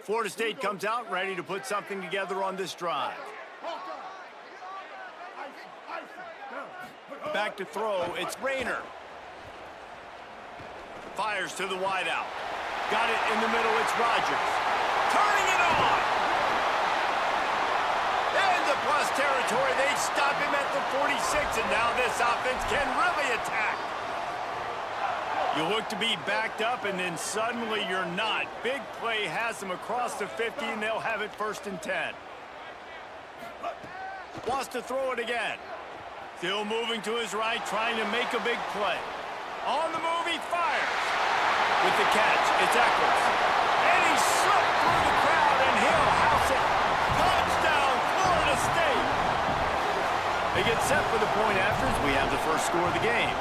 Florida State comes out ready to put something together on this drive. Back to throw, it's Rayner. Fires to the wideout. Got it in the middle, it's Rodgers. Turning it on! Into plus territory, they stop him at the 46, and now this offense can really attack. You look to be backed up, and then suddenly you're not. Big play has them across the 50, and they'll have it 1st and 10. Wants to throw it again. Still moving to his right, trying to make a big play. On the move, he fires. With the catch, it's Eccles. And he slipped through the crowd, and he'll house it. Touchdown, Florida State. They get set for the point after as we have the first score of the game.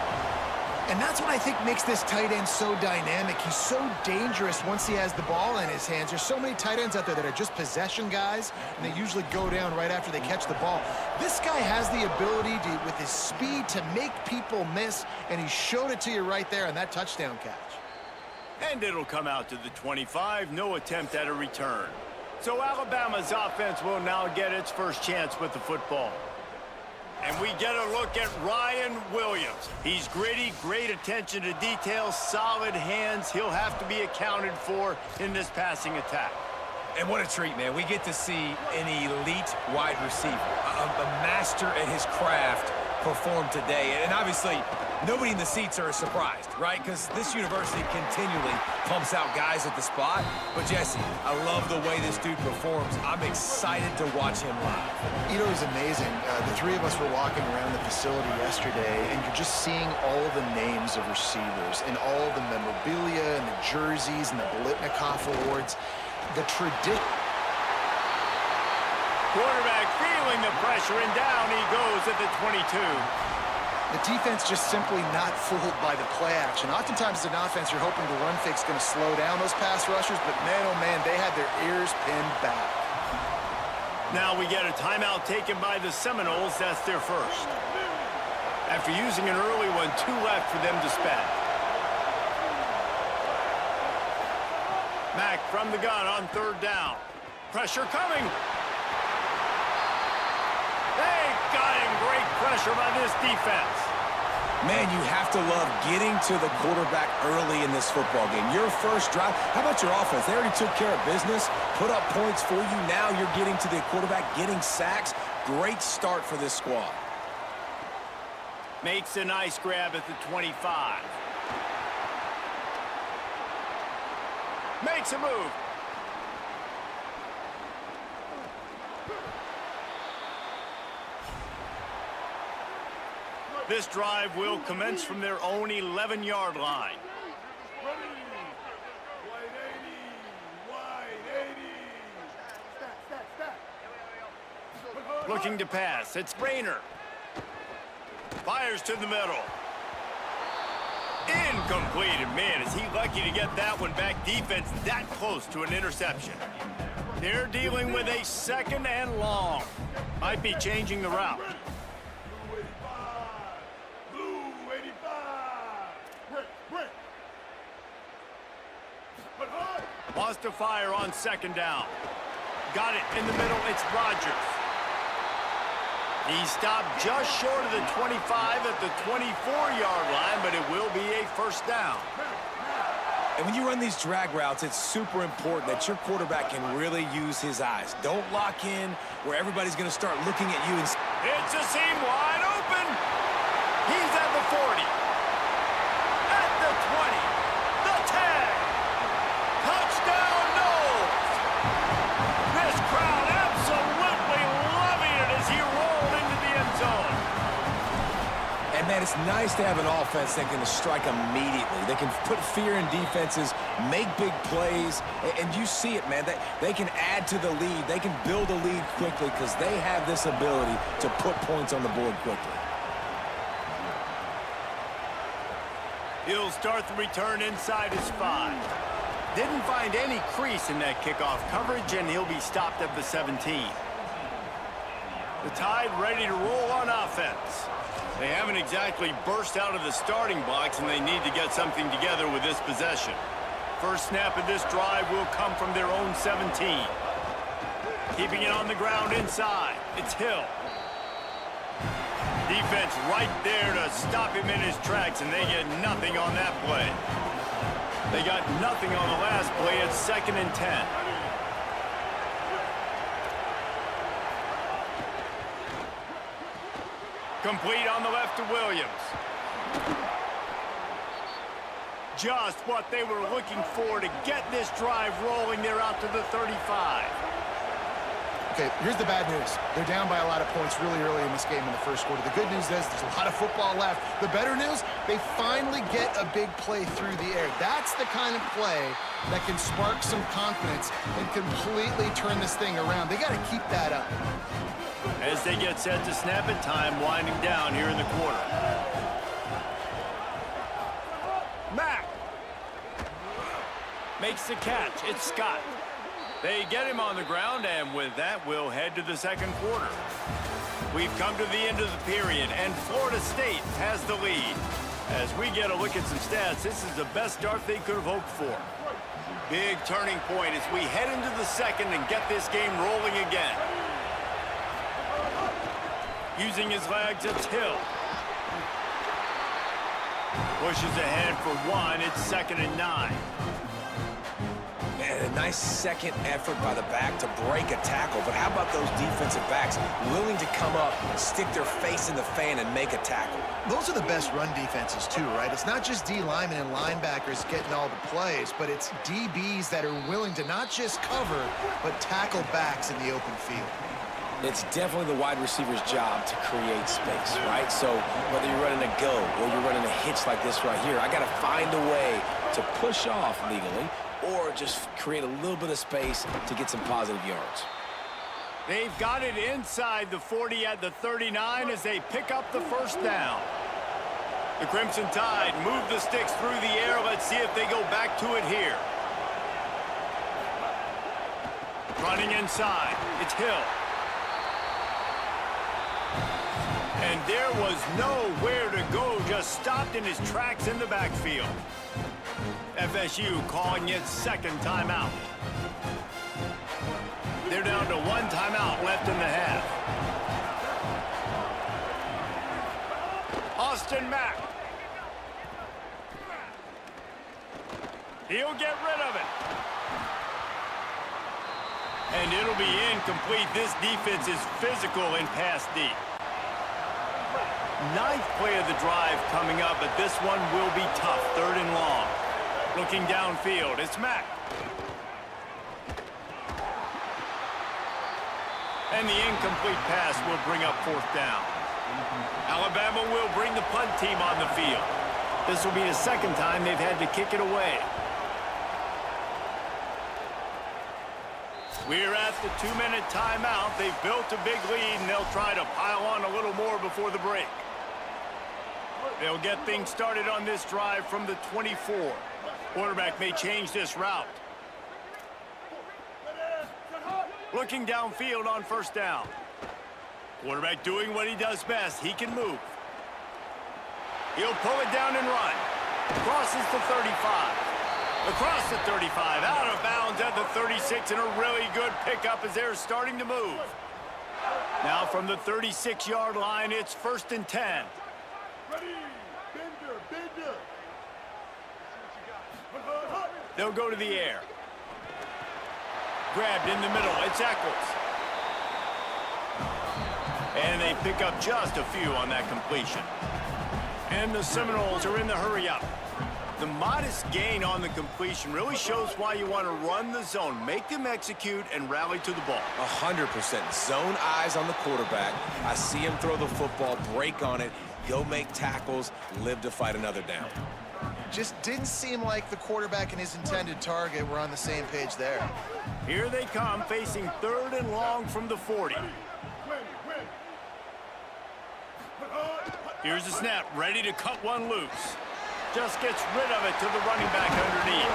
And that's what I think makes this tight end so dynamic. He's so dangerous once he has the ball in his hands. There's so many tight ends out there that are just possession guys, and they usually go down right after they catch the ball. This guy has the ability to, with his speed, to make people miss, and he showed it to you right there on that touchdown catch. And it'll come out to the 25, no attempt at a return. So Alabama's offense will now get its first chance with the football. And we get a look at Ryan Williams. He's gritty, great attention to detail, solid hands. He'll have to be accounted for in this passing attack. And what a treat, man. We get to see an elite wide receiver, a master at his craft perform today. And obviously, nobody in the seats are surprised, right? Because this university continually pumps out guys at the spot. But, Jesse, I love the way this dude performs. I'm excited to watch him live. You know, it's amazing. The three of us were walking around the facility yesterday, and you're just seeing all the names of receivers and all the memorabilia and the jerseys and the Bolitnikoff awards. The tradition. Quarterback feeling the pressure, and down he goes at the 22. The defense just simply not fooled by the play action. Oftentimes as an offense, you're hoping the run fake's going to slow down those pass rushers, but man, oh man, they had their ears pinned back. Now we get a timeout taken by the Seminoles. That's their first. After using an early one, 2 left for them to spend. Mack from the gun on 3rd down. Pressure coming. They got him. Great pressure by this defense. Man, you have to love getting to the quarterback early in this football game. Your first drive, how about your offense? They already took care of business, put up points for you. Now you're getting to the quarterback, getting sacks. Great start for this squad. Makes a nice grab at the 25. Makes a move. This drive will commence from their own 11-yard line. Looking to pass. It's Rayner. Fires to the middle. Incomplete. And man, is he lucky to get that one back. Defense that close to an interception. They're dealing with a 2nd and long. Might be changing the route. Wants to fire on 2nd down. Got it in the middle. It's Rodgers. He stopped just short of the 25 at the 24-yard line, but it will be a 1st down. And when you run these drag routes, it's super important that your quarterback can really use his eyes. Don't lock in where everybody's going to start looking at you. And it's a seam wide open. He's at the 40. At the 20. The 10. Touchdown, Knowles. This crowd absolutely loving it as he rolled into the end zone. And And, man, it's nice to have an offense that can strike immediately. They can put fear in defenses, make big plays, and you see it, man. They can add to the lead. They can build a lead quickly because they have this ability to put points on the board quickly. He'll start the return inside his 5. Didn't find any crease in that kickoff coverage, and he'll be stopped at the 17. The Tide ready to roll on offense. They haven't exactly burst out of the starting blocks, and they need to get something together with this possession. First snap of this drive will come from their own 17. Keeping it on the ground inside. It's Hill. Defense right there to stop him in his tracks, and they get nothing on that play. They got nothing on the last play. It's 2nd and 10. Complete on the left to Williams. Just what they were looking for to get this drive rolling. They're out to the 35. Okay, here's the bad news. They're down by a lot of points really early in this game in the first quarter. The good news is there's a lot of football left. The better news, they finally get a big play through the air. That's the kind of play that can spark some confidence and completely turn this thing around. They got to keep that up. As they get set to snap it, time winding down here in the quarter. Mack makes the catch. It's Scott. They get him on the ground, and with that, we'll head to the second quarter. We've come to the end of the period, and Florida State has the lead. As we get a look at some stats, this is the best start they could have hoped for. Big turning point as we head into the second and get this game rolling again. Using his legs, it's Hill. Pushes ahead for 1. It's 2nd and 9. Man, a nice second effort by the back to break a tackle. But how about those defensive backs willing to come up, stick their face in the fan, and make a tackle? Those are the best run defenses, too, right? It's not just D linemen and linebackers getting all the plays, but it's DBs that are willing to not just cover, but tackle backs in the open field. It's definitely the wide receiver's job to create space, right? So whether you're running a go or you're running a hitch like this right here, I got to find a way to push off legally or just create a little bit of space to get some positive yards. They've got it inside the 40 at the 39 as they pick up the first down. The Crimson Tide move the sticks through the air. Let's see if they go back to it here. Running inside, it's Hill. And there was nowhere to go, just stopped in his tracks in the backfield. FSU calling its second timeout. They're down to 1 timeout left in the half. Austin Mack. He'll get rid of it. And it'll be incomplete. This defense is physical and pass deep. 9th play of the drive coming up, but this one will be tough. 3rd and long. Looking downfield, it's Mack. And the incomplete pass will bring up 4th down. Alabama will bring the punt team on the field. This will be the 2nd time they've had to kick it away. We're at the 2-minute timeout. They've built a big lead, and they'll try to pile on a little more before the break. They'll get things started on this drive from the 24. Quarterback may change this route. Looking downfield on 1st down. Quarterback doing what he does best. He can move. He'll pull it down and run. Crosses the 35. Across the 35. Out of bounds at the 36. And a really good pickup as they're starting to move. Now from the 36-yard line, it's 1st and 10. They'll go to the air. Grabbed in the middle. It's Eccles. And they pick up just a few on that completion. And the Seminoles are in the hurry-up. The modest gain on the completion really shows why you want to run the zone. Make them execute and rally to the ball. 100%. Zone eyes on the quarterback. I see him throw the football, break on it, go make tackles, live to fight another down. Just didn't seem like the quarterback and his intended target were on the same page there. Here they come, facing 3rd and long from the 40. Here's the snap, ready to cut one loose. Just gets rid of it to the running back underneath.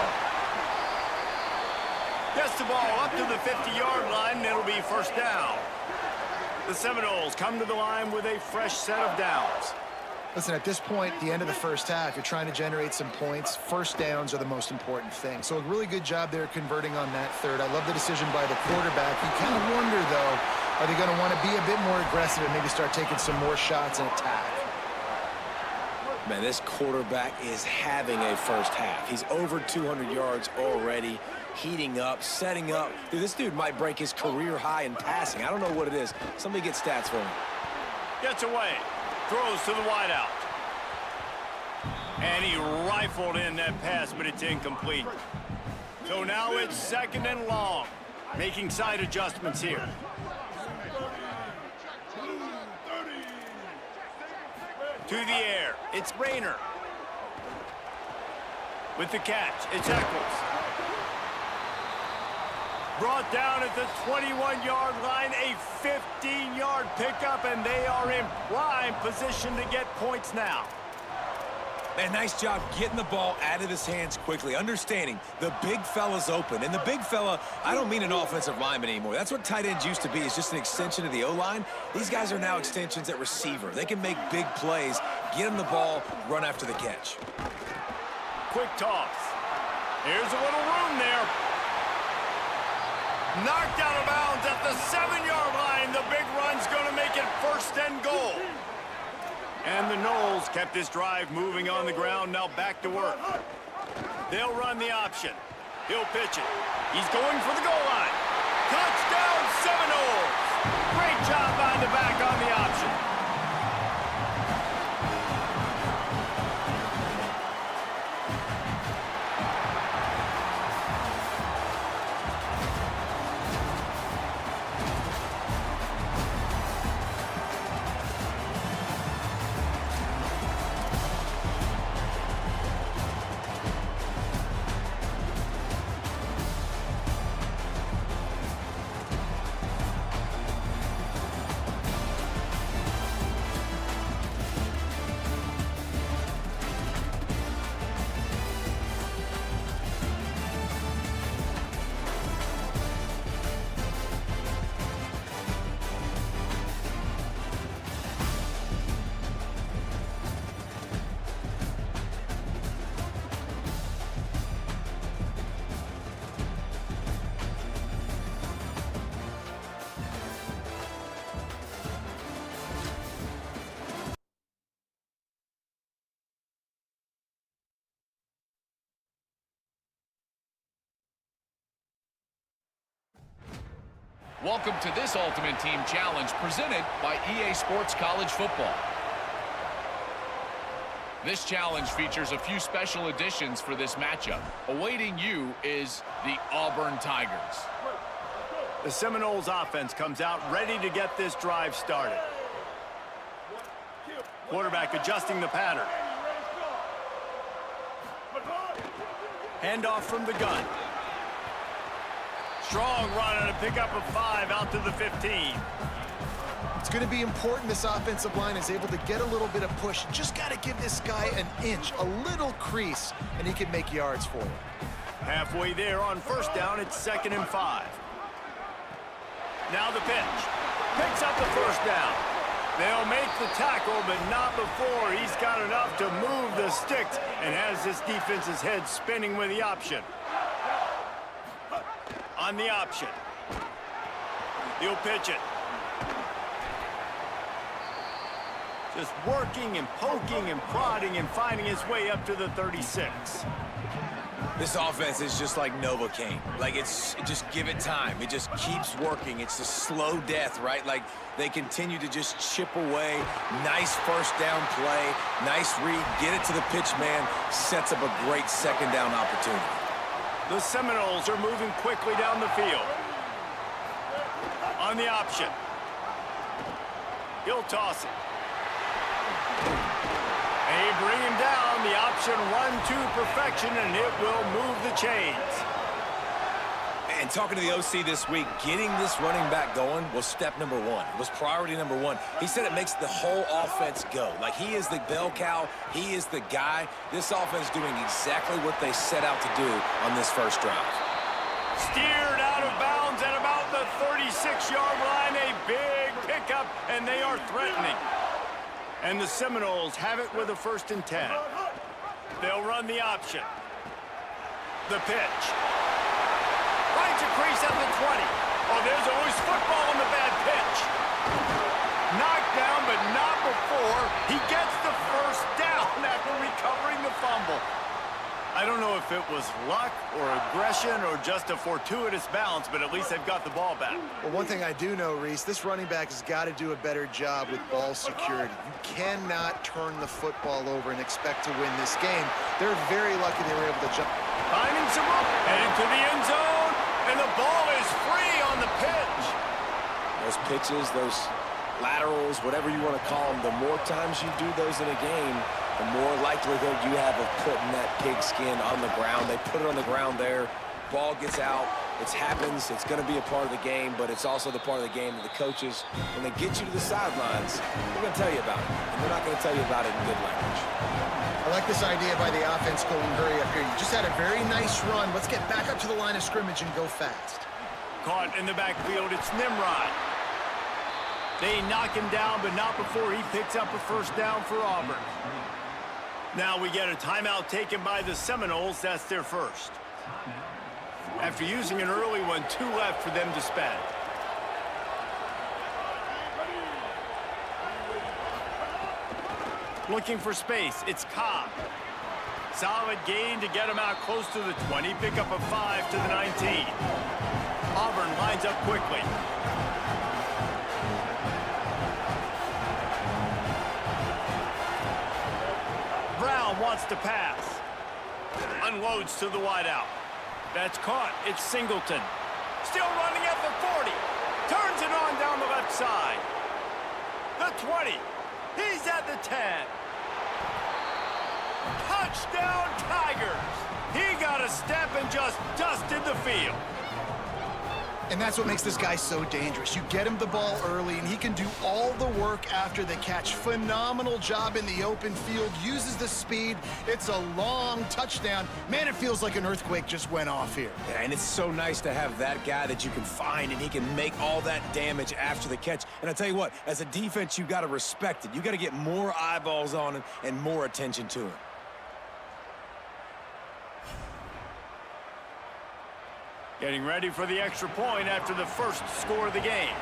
Gets the ball up to the 50-yard line, and it'll be first down. The Seminoles come to the line with a fresh set of downs. Listen, at this point, the end of the first half, you're trying to generate some points. First downs are the most important thing. So a really good job there converting on that third. I love the decision by the quarterback. You kind of wonder, though, are they going to want to be a bit more aggressive and maybe start taking some more shots and attack? Man, this quarterback is having a first half. He's over 200 yards already, heating up, setting up. Dude, this dude might break his career high in passing. I don't know what it is. Somebody get stats for him. Gets away. Throws to the wideout. And he rifled in that pass, but it's incomplete. So now it's 2nd and long. Making side adjustments here. To the air, it's Rayner. With the catch, it's Eccles. Brought down at the 21-yard line, a 15-yard pickup, and they are in prime position to get points now. Man, nice job getting the ball out of his hands quickly, understanding the big fella's open. And the big fella, I don't mean an offensive lineman anymore. That's what tight ends used to be. It's just an extension of the O-line. These guys are now extensions at receiver. They can make big plays, get him the ball, run after the catch. Quick toss. Here's a little room there. Knocked out of bounds at the 7-yard line. The big run's going to make it 1st and goal. And the Noles kept this drive moving on the ground, now back to work. They'll run the option. He'll pitch it. He's going for the goal line. Touchdown, Seminoles! Great job by the back on the option. Welcome to this Ultimate Team Challenge presented by EA Sports College Football. This challenge features a few special additions for this matchup. Awaiting you is the Auburn Tigers. The Seminoles offense comes out ready to get this drive started. Quarterback adjusting the pattern. Handoff from the gun. Strong run and a pickup of 5 out to the 15. It's going to be important this offensive line is able to get a little bit of push. Just got to give this guy an inch, a little crease, and he can make yards for it. Halfway there on 1st down, it's 2nd and 5. Now the pitch. Picks up the 1st down. They'll make the tackle, but not before he's got enough to move the sticks and has this defense's head spinning with the option. On the option. He'll pitch it. Just working and poking and prodding and finding his way up to the 36. This offense is just like Novocaine. Like, just give it time. It just keeps working. It's a slow death, right? Like, they continue to just chip away. Nice 1st down play. Nice read. Get it to the pitch man. Sets up a great 2nd down opportunity. The Seminoles are moving quickly down the field. On the option. He'll toss it. They bring him down. The option run to perfection, and it will move the chains. And talking to the OC this week, getting this running back going was step number one. It was priority number one. He said it makes the whole offense go. Like, he is the bell cow. He is the guy. This offense doing exactly what they set out to do on this first drive. Steered out of bounds at about the 36-yard line. A big pickup, and they are threatening. And the Seminoles have it with a 1st and 10. They'll run the option. The pitch. Finds a crease at the 20. Oh, there's always football on the bad pitch. Knocked down, but not before he gets the 1st down after recovering the fumble. I don't know if it was luck or aggression or just a fortuitous bounce, but at least they've got the ball back. Well, one thing I do know, Reese, this running back has got to do a better job with ball security. You cannot turn the football over and expect to win this game. They're very lucky they were able to jump. Finding some room, headed to the end zone, and the ball is free on the pitch. Those pitches, those laterals, whatever you want to call them, the more times you do those in a game, the more likelihood you have of putting that pigskin on the ground. They put it on the ground there. Ball gets out. It happens. It's going to be a part of the game, but it's also the part of the game that the coaches, when they get you to the sidelines, they're going to tell you about it. And they're not going to tell you about it in good language. I like this idea by the offense going hurry up here. You just had a very nice run. Let's get back up to the line of scrimmage and go fast. Caught in the backfield, it's Nimrod. They knock him down, but not before he picks up a 1st down for Auburn. Now we get a timeout taken by the Seminoles. That's their 1st. After using an early one, 2 left for them to spend. Looking for space, it's Cobb. Solid gain to get him out close to the 20. Pick up a 5 to the 19. Auburn lines up quickly. Brown wants to pass. Unloads to the wideout. That's caught. It's Singleton. Still running at the 40. Turns it on down the left side. The 20. He's at the 10. Touchdown, Tigers. He got a step and just dusted the field. And that's what makes this guy so dangerous. You get him the ball early, and he can do all the work after the catch. Phenomenal job in the open field. Uses the speed. It's a long touchdown. Man, it feels like an earthquake just went off here. Yeah, and it's so nice to have that guy that you can find, and he can make all that damage after the catch. And I tell you what, as a defense, you got to respect it. You got to get more eyeballs on him and more attention to him. Getting ready for the extra point after the 1st score of the game.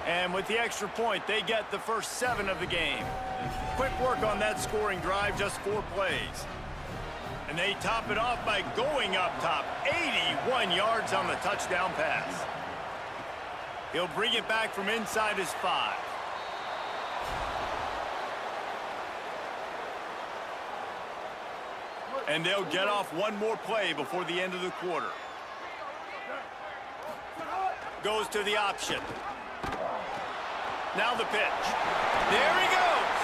And with the extra point, they get the first 7 of the game. Quick work on that scoring drive, just 4 plays. And they top it off by going up top. 81 yards on the touchdown pass. He'll bring it back from inside his 5. And they'll get off one more play before the end of the quarter. Goes to the option. Now the pitch. There he goes.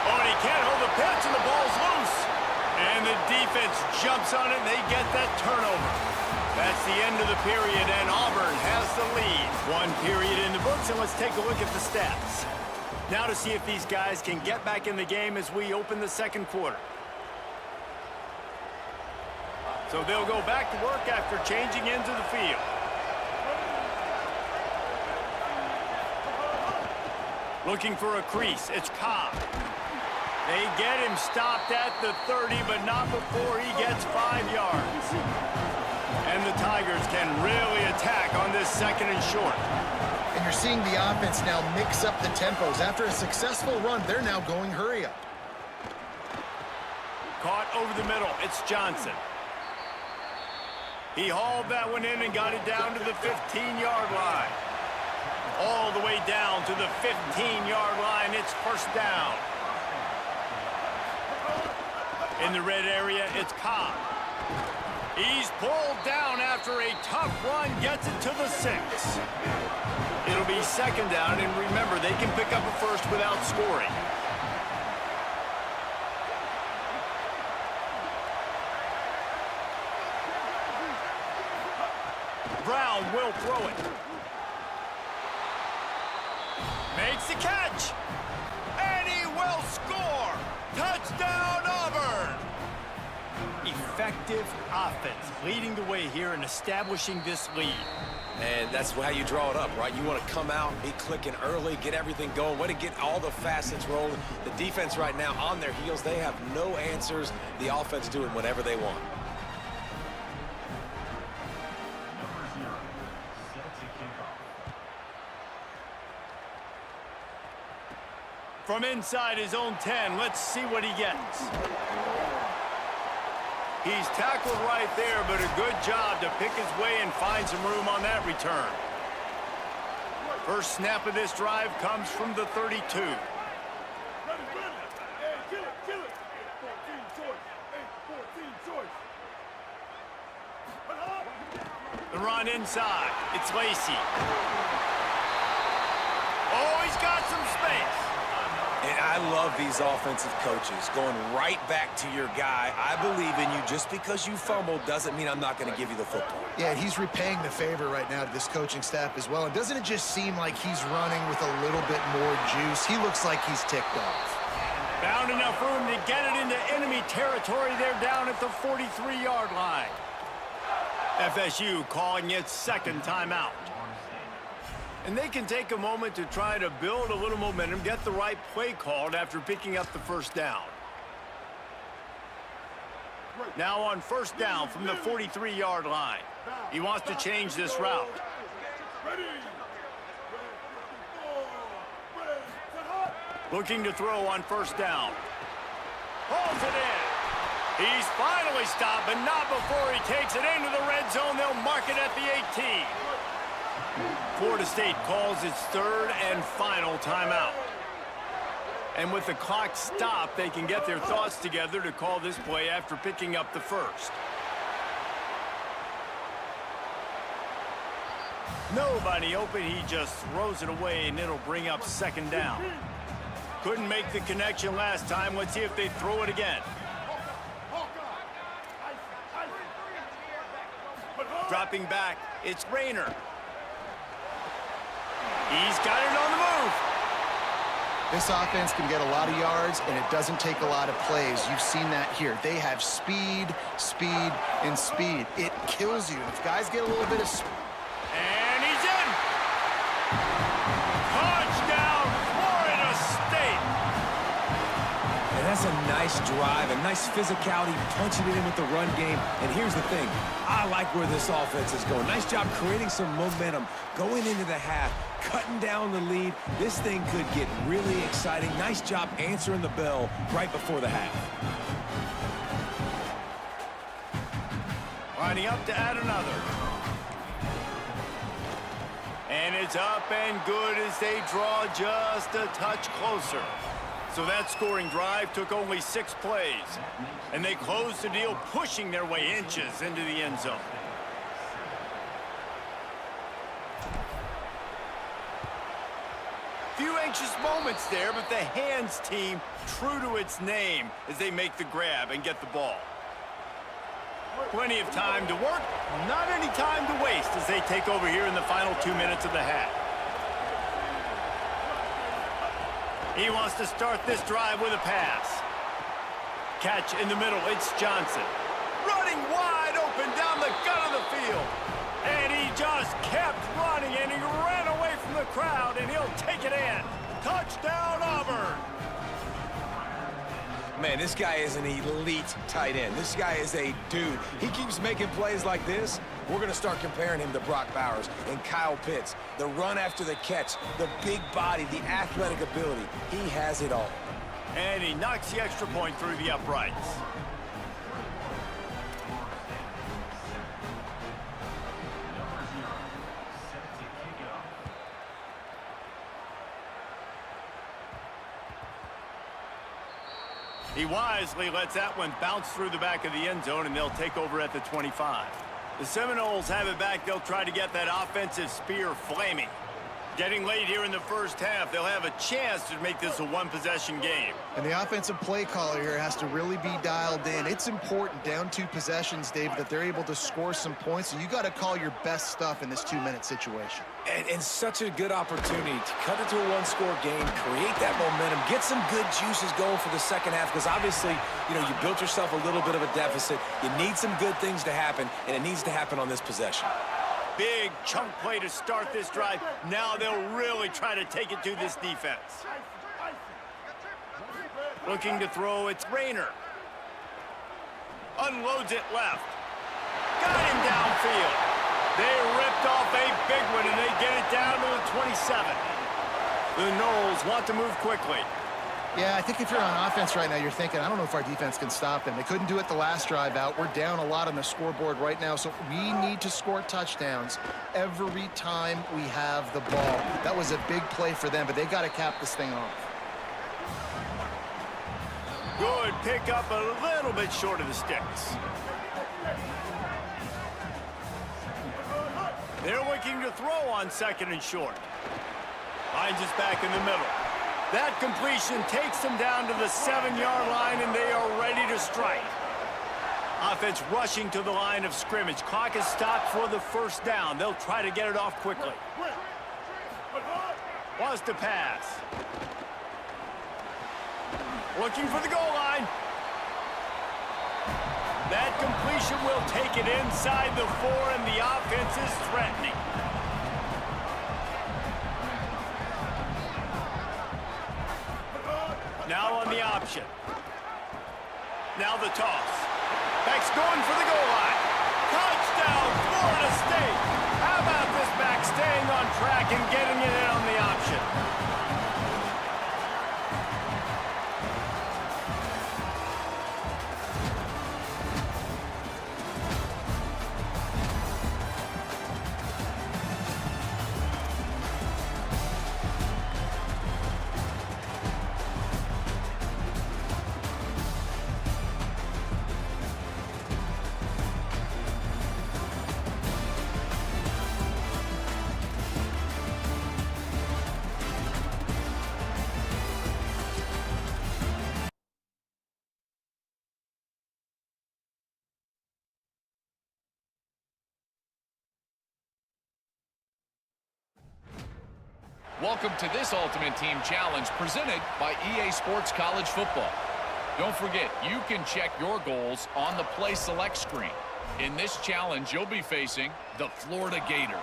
Oh, and he can't hold the pitch, and the ball's loose. And the defense jumps on it, and they get that turnover. That's the end of the period, and Auburn has the lead. 1 period in the books, and let's take a look at the stats. Now to see if these guys can get back in the game as we open the 2nd quarter. So they'll go back to work after changing into the field. Looking for a crease, it's Cobb. They get him stopped at the 30, but not before he gets 5 yards. And the Tigers can really attack on this 2nd and short. And you're seeing the offense now mix up the tempos. After a successful run, they're now going hurry up. Caught over the middle. It's Johnson. He hauled that one in and got it down to the 15-yard line. All the way down to the 15-yard line. It's 1st down. In the red area, it's Cobb. He's pulled down after a tough run, gets it to the 6. It'll be second down, and remember, they can pick up a first without scoring. Brown will throw it. Makes the catch. And he will score. Touchdown, Auburn. Effective offense leading the way here and establishing this lead. And that's how you draw it up, right? You want to come out, be clicking early, get everything going, way to get all the facets rolling. The defense right now on their heels, they have no answers. The offense doing whatever they want. From inside his own 10, let's see what he gets. He's tackled right there, but a good job to pick his way and find some room on that return. First snap of this drive comes from the 32. The run inside. It's Lacey. Oh, he's got some space. And I love these offensive coaches going right back to your guy. I believe in you. Just because you fumbled doesn't mean I'm not going to give you the football. Yeah, he's repaying the favor right now to this coaching staff as well. And doesn't it just seem like he's running with a little bit more juice? He looks like he's ticked off. Found enough room to get it into enemy territory. They're down at the 43-yard line. FSU calling its second timeout. And they can take a moment to try to build a little momentum, get the right play called after picking up the first down. Now on first down from the 43-yard line. He wants to change this route. Looking to throw on first down. Pulls it in. He's finally stopped, but not before he takes it into the red zone. They'll mark it at the 18. Florida State calls its third and final timeout. And with the clock stopped, they can get their thoughts together to call this play after picking up the first. Nobody open, he just throws it away, and it'll bring up second down. Couldn't make the connection last time. Let's see if they throw it again. Dropping back, it's Rayner. He's got it on the move. This offense can get a lot of yards, and it doesn't take a lot of plays. You've seen that here. They have speed, speed, and speed. It kills you. If guys get a little bit of speed. And he's in. Touchdown, Florida State. And that's a nice drive, a nice physicality, punching it in with the run game. And here's the thing. I like where this offense is going. Nice job creating some momentum, going into the half, cutting down the lead. This thing could get really exciting. Nice job answering the bell right before the half. Lining up to add another. And it's up and good as they draw just a touch closer. So that scoring drive took only 6 plays. And they closed the deal, pushing their way inches into the end zone. Few anxious moments there, but the hands team true to its name as they make the grab and get the ball. Plenty of time to work, not any time to waste as they take over here in the final 2 minutes of the half. He wants to start this drive with a pass. Catch in the middle, it's Johnson. Running wide open down the gut of the field. And he just kept running, and he ran away from the crowd, and he'll take it in. Touchdown, Auburn. Man, this guy is an elite tight end. This guy is a dude. He keeps making plays like this. We're going to start comparing him to Brock Bowers and Kyle Pitts. The run after the catch, the big body, the athletic ability. He has it all. And he knocks the extra point through the uprights. He wisely lets that one bounce through the back of the end zone, and they'll take over at the 25. The Seminoles have it back. They'll try to get that offensive spear flaming. Getting late here in the first half, they'll have a chance to make this a one-possession game. And the offensive play caller here has to really be dialed in. It's important, down 2 possessions, Dave, that they're able to score some points. So you got to call your best stuff in this 2-minute situation. And such a good opportunity to cut it to a one-score game, create that momentum, get some good juices going for the second half, because obviously, you know, you built yourself a little bit of a deficit. You need some good things to happen, and it needs to happen on this possession. Big chunk play to start this drive. Now they'll really try to take it to this defense. Looking to throw, it's Rayner. Unloads it left. Got him downfield. They ripped off a big one, and they get it down to the 27. The Noles want to move quickly. Yeah, I think if you're on offense right now, you're thinking, I don't know if our defense can stop them. They couldn't do it the last drive out. We're down a lot on the scoreboard right now, so we need to score touchdowns every time we have the ball. That was a big play for them, but they got to cap this thing off. Good pick up, a little bit short of the sticks. They're looking to throw on 2nd and short. Finds us back in the middle. That completion takes them down to the 7-yard line, and they are ready to strike. Offense rushing to the line of scrimmage. Clock is stopped for the first down. They'll try to get it off quickly. Wants to pass. Looking for the goal line. That completion will take it inside the 4, and the offense is threatening. Now on the option. Now the toss. Back's going for the goal line. Touchdown, Florida State. How about this back staying on track and getting it in on the option? Welcome to this Ultimate Team Challenge presented by EA Sports College Football. Don't forget, you can check your goals on the Play Select screen. In this challenge, you'll be facing the Florida Gators.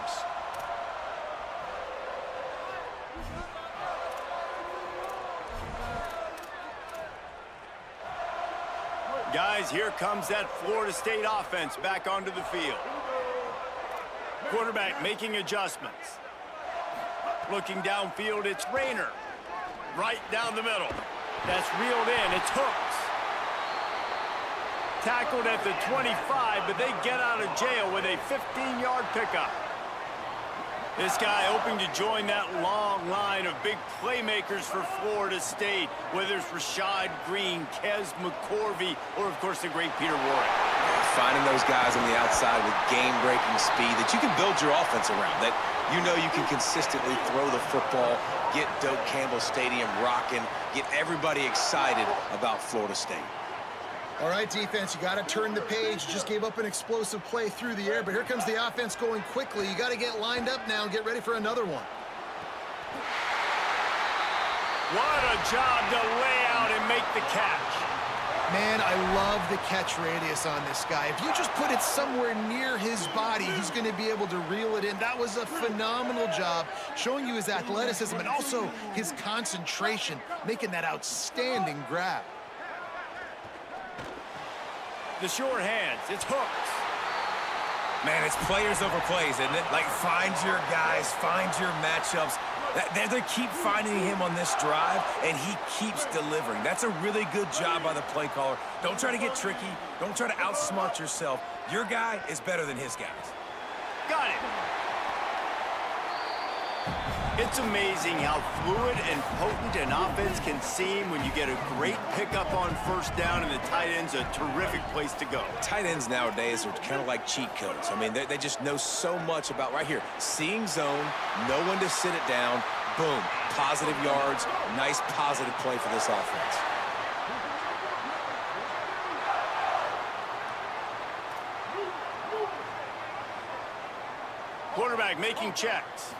Guys, here comes that Florida State offense back onto the field. Quarterback making adjustments. Looking downfield, it's Rayner. Right down the middle. That's reeled in, it's Hooks. Tackled at the 25, but they get out of jail with a 15-yard pickup. This guy hoping to join that long line of big playmakers for Florida State, whether it's Rashad Green, Kez McCorvey, or, of course, the great Peter Warrick. Finding those guys on the outside with game-breaking speed that you can build your offense around, that you know you can consistently throw the football, get Doak Campbell Stadium rocking, get everybody excited about Florida State. All right, defense, you got to turn the page. You just gave up an explosive play through the air, but here comes the offense going quickly. You got to get lined up now and get ready for another one. What a job to lay out and make the catch. Man, I love the catch radius on this guy. If you just put it somewhere near his body, he's going to be able to reel it in. That was a phenomenal job, showing you his athleticism and also his concentration, making that outstanding grab. The short hands, it's Hooks. Man, it's players over plays, isn't it? Like, find your guys, find your matchups. They keep finding him on this drive, and he keeps delivering. That's a really good job by the play caller. Don't try to get tricky. Don't try to outsmart yourself. Your guy is better than his guys. Got it. It's amazing how fluid and potent an offense can seem when you get a great pickup on first down and the tight end's a terrific place to go. Tight ends nowadays are kind of like cheat codes. I mean, they just know so much about, right here, seeing zone, know when to sit it down, boom, positive yards, nice positive play for this offense. Quarterback making checks.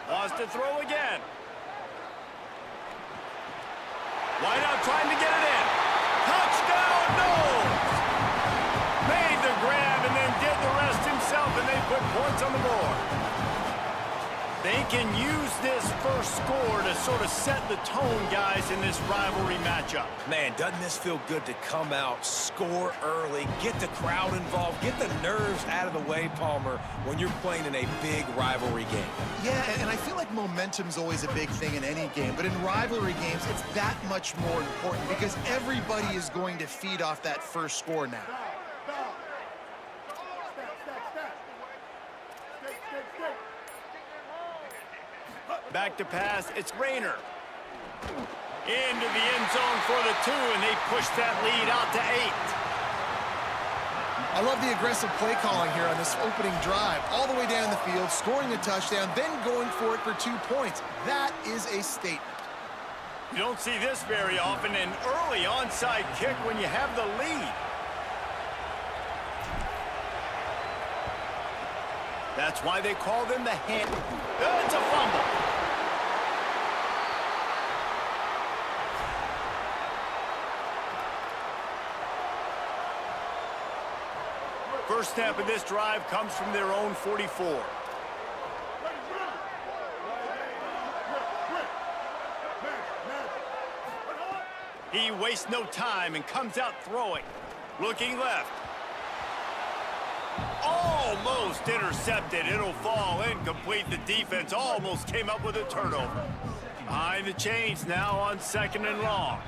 Wants to throw again. Wide out trying to get it in. Touchdown, Knowles! Made the grab and then did the rest himself, and they put points on the board. They can use this first score to sort of set the tone, guys, in this rivalry matchup. Man, doesn't this feel good to come out, score early, get the crowd involved, get the nerves out of the way, Palmer, when you're playing in a big rivalry game. Yeah, and I feel like momentum's always a big thing in any game, but in rivalry games, it's that much more important because everybody is going to feed off that first score now. Back to pass, it's Rayner. Into the end zone for the 2, and they push that lead out to 8. I love the aggressive play calling here on this opening drive. All the way down the field, scoring a touchdown, then going for it for 2 points. That is a statement. You don't see this very often, an early onside kick when you have the lead. That's why they call them the hand. It's a fumble. First snap of this drive comes from their own 44. He wastes no time and comes out throwing. Looking left. Almost intercepted. It'll fall incomplete. The defense almost came up with a turnover. Behind the chains now on 2nd and long.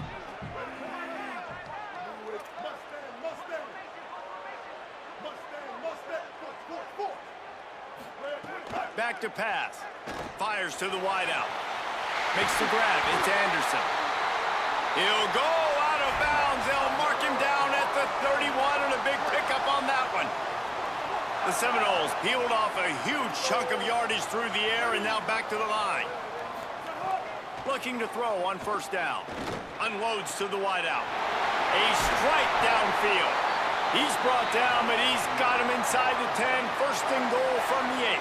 Back to pass. Fires to the wideout. Makes the grab. It's Anderson. He'll go out of bounds. They'll mark him down at the 31 and a big pickup on that one. The Seminoles peeled off a huge chunk of yardage through the air and now back to the line. Looking to throw on first down. Unloads to the wideout. A strike downfield. He's brought down, but he's got him inside the 10. First and goal from the 8.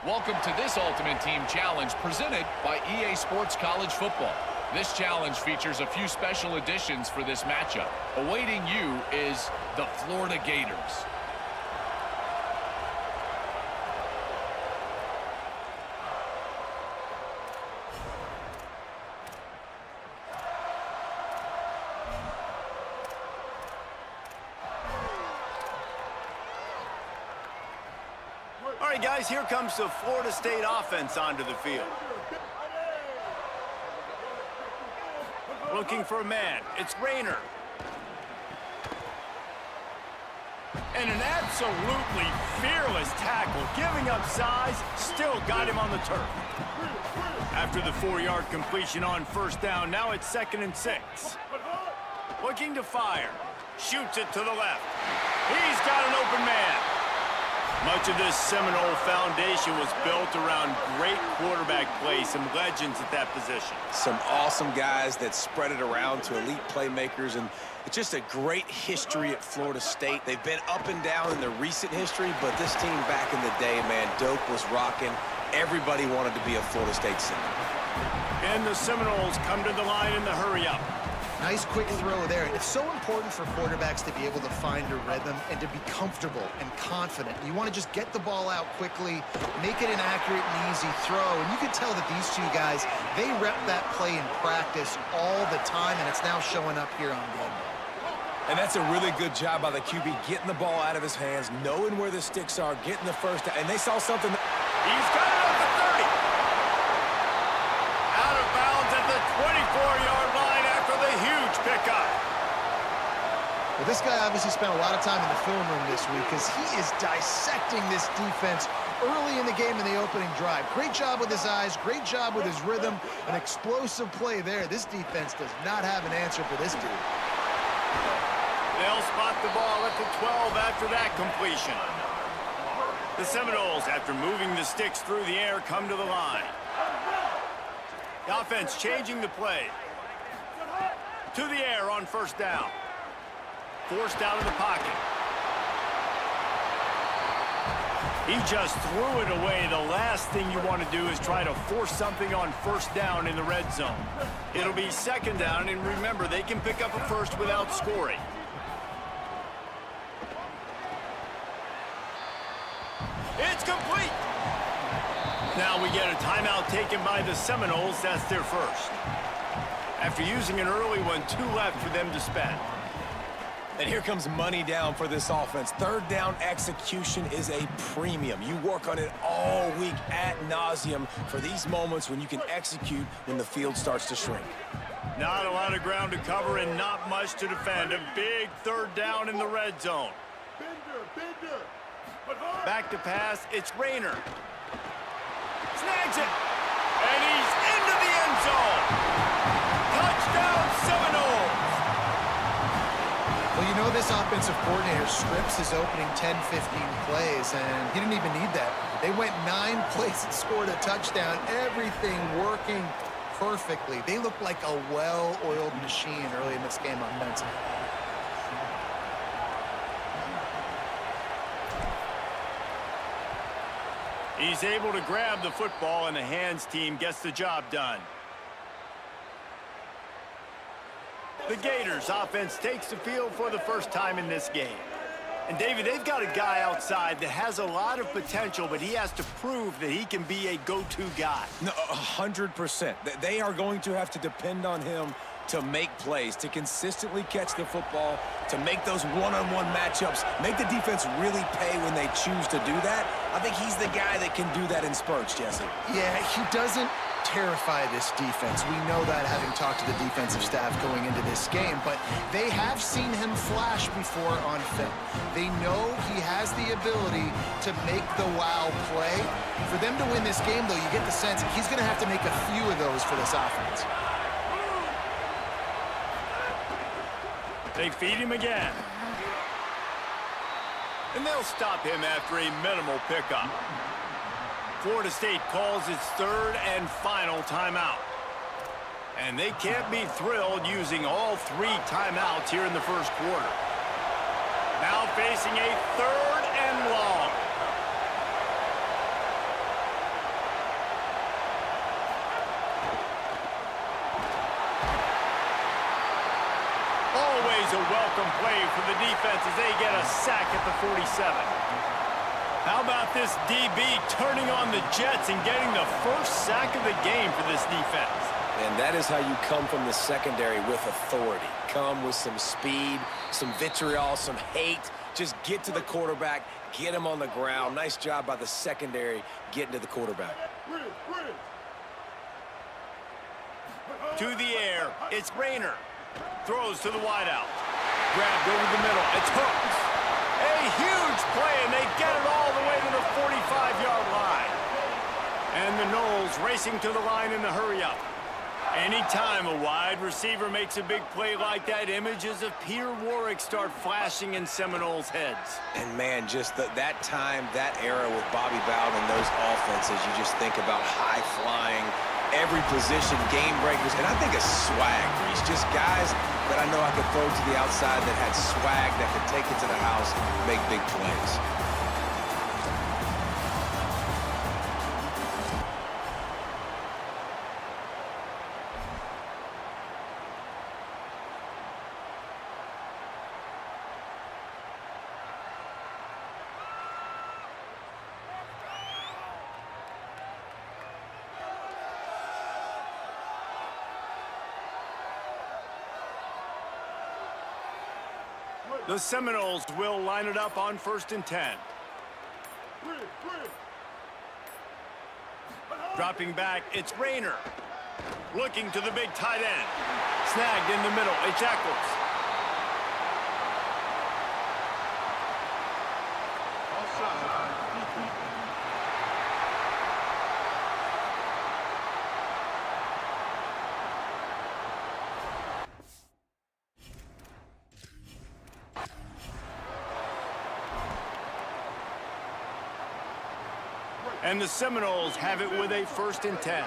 Welcome to this Ultimate Team Challenge presented by EA Sports College Football. This challenge features a few special additions for this matchup. Awaiting you is the Florida Gators. All right, guys, here comes the Florida State offense onto the field. looking for a man. It's Rayner. And an absolutely fearless tackle, giving up size, still got him on the turf. After the 4-yard completion on first down, now it's 2nd and 6. Looking to fire. Shoots it to the left. He's got an open man. Much of this Seminole foundation was built around great quarterback play, some legends at that position. Some awesome guys that spread it around to elite playmakers, and it's just a great history at Florida State. They've been up and down in the recent history, but this team back in the day, man, Doak was rocking. Everybody wanted to be a Florida State Seminole. And the Seminoles come to the line in the hurry-up. Nice quick throw there. It's so important for quarterbacks to be able to find a rhythm and to be comfortable and confident. You want to just get the ball out quickly, make it an accurate and easy throw. And you can tell that these two guys, they rep that play in practice all the time, and it's now showing up here on game day. And that's a really good job by the QB, getting the ball out of his hands, knowing where the sticks are, getting the first down. And they saw something. He's got it up to 30. Out of bounds at the 24-yard line after the huge pickup. Well, this guy obviously spent a lot of time in the film room this week because he is dissecting this defense early in the game in the opening drive. Great job with his eyes, great job with his rhythm, an explosive play there. This defense does not have an answer for this dude. They'll spot the ball at the 12 after that completion. The Seminoles, after moving the sticks through the air, come to the line. The offense changing the play. To the air on first down. Forced out of the pocket. He just threw it away. The last thing you want to do is try to force something on first down in the red zone. It'll be 2nd down, and remember, they can pick up a first without scoring. It's complete. Now we get a timeout taken by the Seminoles. That's their first. After using an early one, 2 left for them to spend. And here comes money down for this offense. 3rd down execution is a premium. You work on it all week ad nauseum for these moments when you can execute when the field starts to shrink. Not a lot of ground to cover and not much to defend. A big 3rd down in the red zone. Back to pass, it's Rayner. Snags it, and he's into the end zone. Touchdown, Seminoles. Well, you know this offensive coordinator scripts his opening 10, 15 plays, and he didn't even need that. They went 9 plays and scored a touchdown, everything working perfectly. They look like a well-oiled machine early in this game offensively. He's able to grab the football, and the hands team gets the job done. The Gators offense takes the field for the first time in this game. And, David, they've got a guy outside that has a lot of potential, but he has to prove that he can be a go-to guy. No, 100%. They are going to have to depend on him to make plays, to consistently catch the football, to make those one-on-one matchups, make the defense really pay when they choose to do that. I think he's the guy that can do that in spurts, Jesse. Yeah, he doesn't terrify this defense. We know that, having talked to the defensive staff going into this game, but they have seen him flash before on film. They know he has the ability to make the wow play. For them to win this game, though, you get the sense he's going to have to make a few of those for this offense. They feed him again. And they'll stop him after a minimal pickup. Florida State calls its 3rd and final timeout. And they can't be thrilled using all 3 timeouts here in the first quarter. Now facing a 3rd and long. Always a welcome play for the defense as they get a sack at the 47. How about this DB turning on the Jets and getting the first sack of the game for this defense? And that is how you come from the secondary with authority. Come with some speed, some vitriol, some hate. Just get to the quarterback, get him on the ground. Nice job by the secondary getting to the quarterback. To the air, it's Rayner. Throws to the wideout. Grabbed over the middle, it's Hooks. A huge play, and they get it all the way to the 45-yard line. And the Noles racing to the line in the hurry-up. Anytime a wide receiver makes a big play like that, images of Peter Warrick start flashing in Seminoles' heads. And, man, just that time, that era with Bobby Bowden and those offenses, you just think about high-flying, every position, game breakers, and I think of swag, Reese. Just guys that I know I could throw to the outside that had swag, that could take it to the house, make big plays. The Seminoles will line it up on 1st and 10. Dropping back, it's Rayner. Looking to the big tight end. Snagged in the middle, it's Eccles. And the Seminoles have it with a 1st and 10.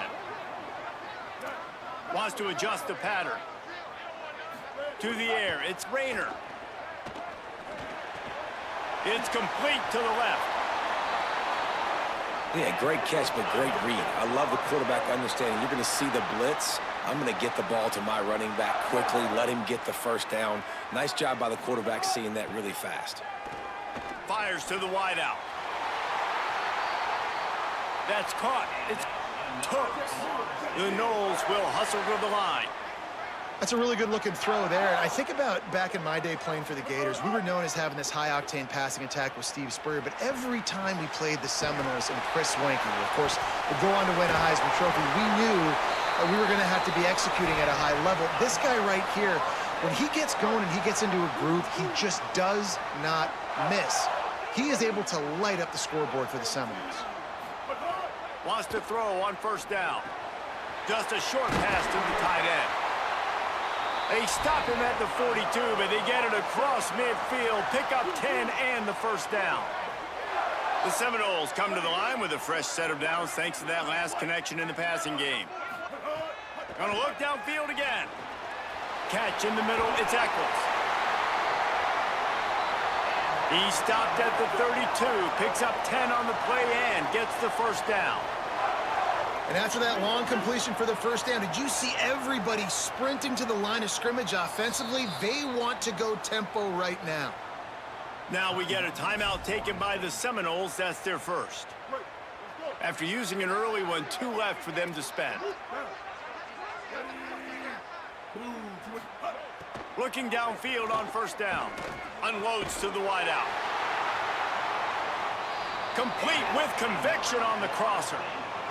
Wants to adjust the pattern. To the air, it's Rayner. It's complete to the left. Yeah, great catch, but great read. I love the quarterback understanding. You're going to see the blitz. I'm going to get the ball to my running back quickly, let him get the first down. Nice job by the quarterback seeing that really fast. Fires to the wideout. That's caught. It's Hooks. The Noles will hustle to the line. That's a really good-looking throw there. And I think about back in my day playing for the Gators, we were known as having this high-octane passing attack with Steve Spurrier, but every time we played the Seminoles and Chris Wenke, of course, would go on to win a Heisman Trophy, we knew that we were going to have to be executing at a high level. This guy right here, when he gets going and he gets into a groove, he just does not miss. He is able to light up the scoreboard for the Seminoles. Wants to throw on 1st down. Just a short pass to the tight end. They stop him at the 42, but they get it across midfield, pick up 10 and the 1st down. The Seminoles come to the line with a fresh set of downs thanks to that last connection in the passing game. Gonna look downfield again. Catch in the middle, it's Eccles. He stopped at the 32, picks up 10 on the play and gets the 1st down. And after that long completion for the 1st down, did you see everybody sprinting to the line of scrimmage offensively? They want to go tempo right now. Now we get a timeout taken by the Seminoles. That's their first. After using an early one, 2 left for them to spend. Looking downfield on 1st down. Unloads to the wideout. Complete with conviction on the crosser.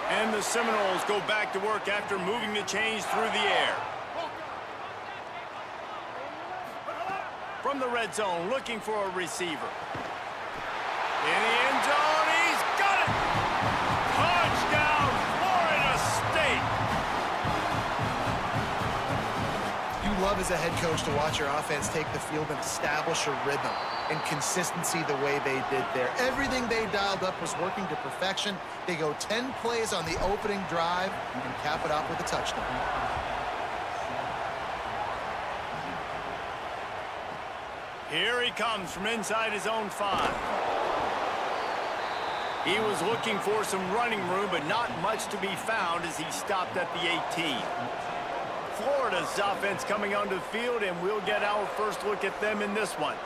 And the Seminoles go back to work after moving the chains through the air. From the red zone, looking for a receiver. In the end zone, he's got it! Touchdown, Florida State! You love as a head coach to watch your offense take the field and establish a rhythm and consistency the way they did there. Everything they dialed up was working to perfection. They go 10 plays on the opening drive and cap it off with a touchdown. Here he comes from inside his own 5. He was looking for some running room, but not much to be found as he stopped at the 18. Florida's offense coming onto the field, and we'll get our first look at them in this one.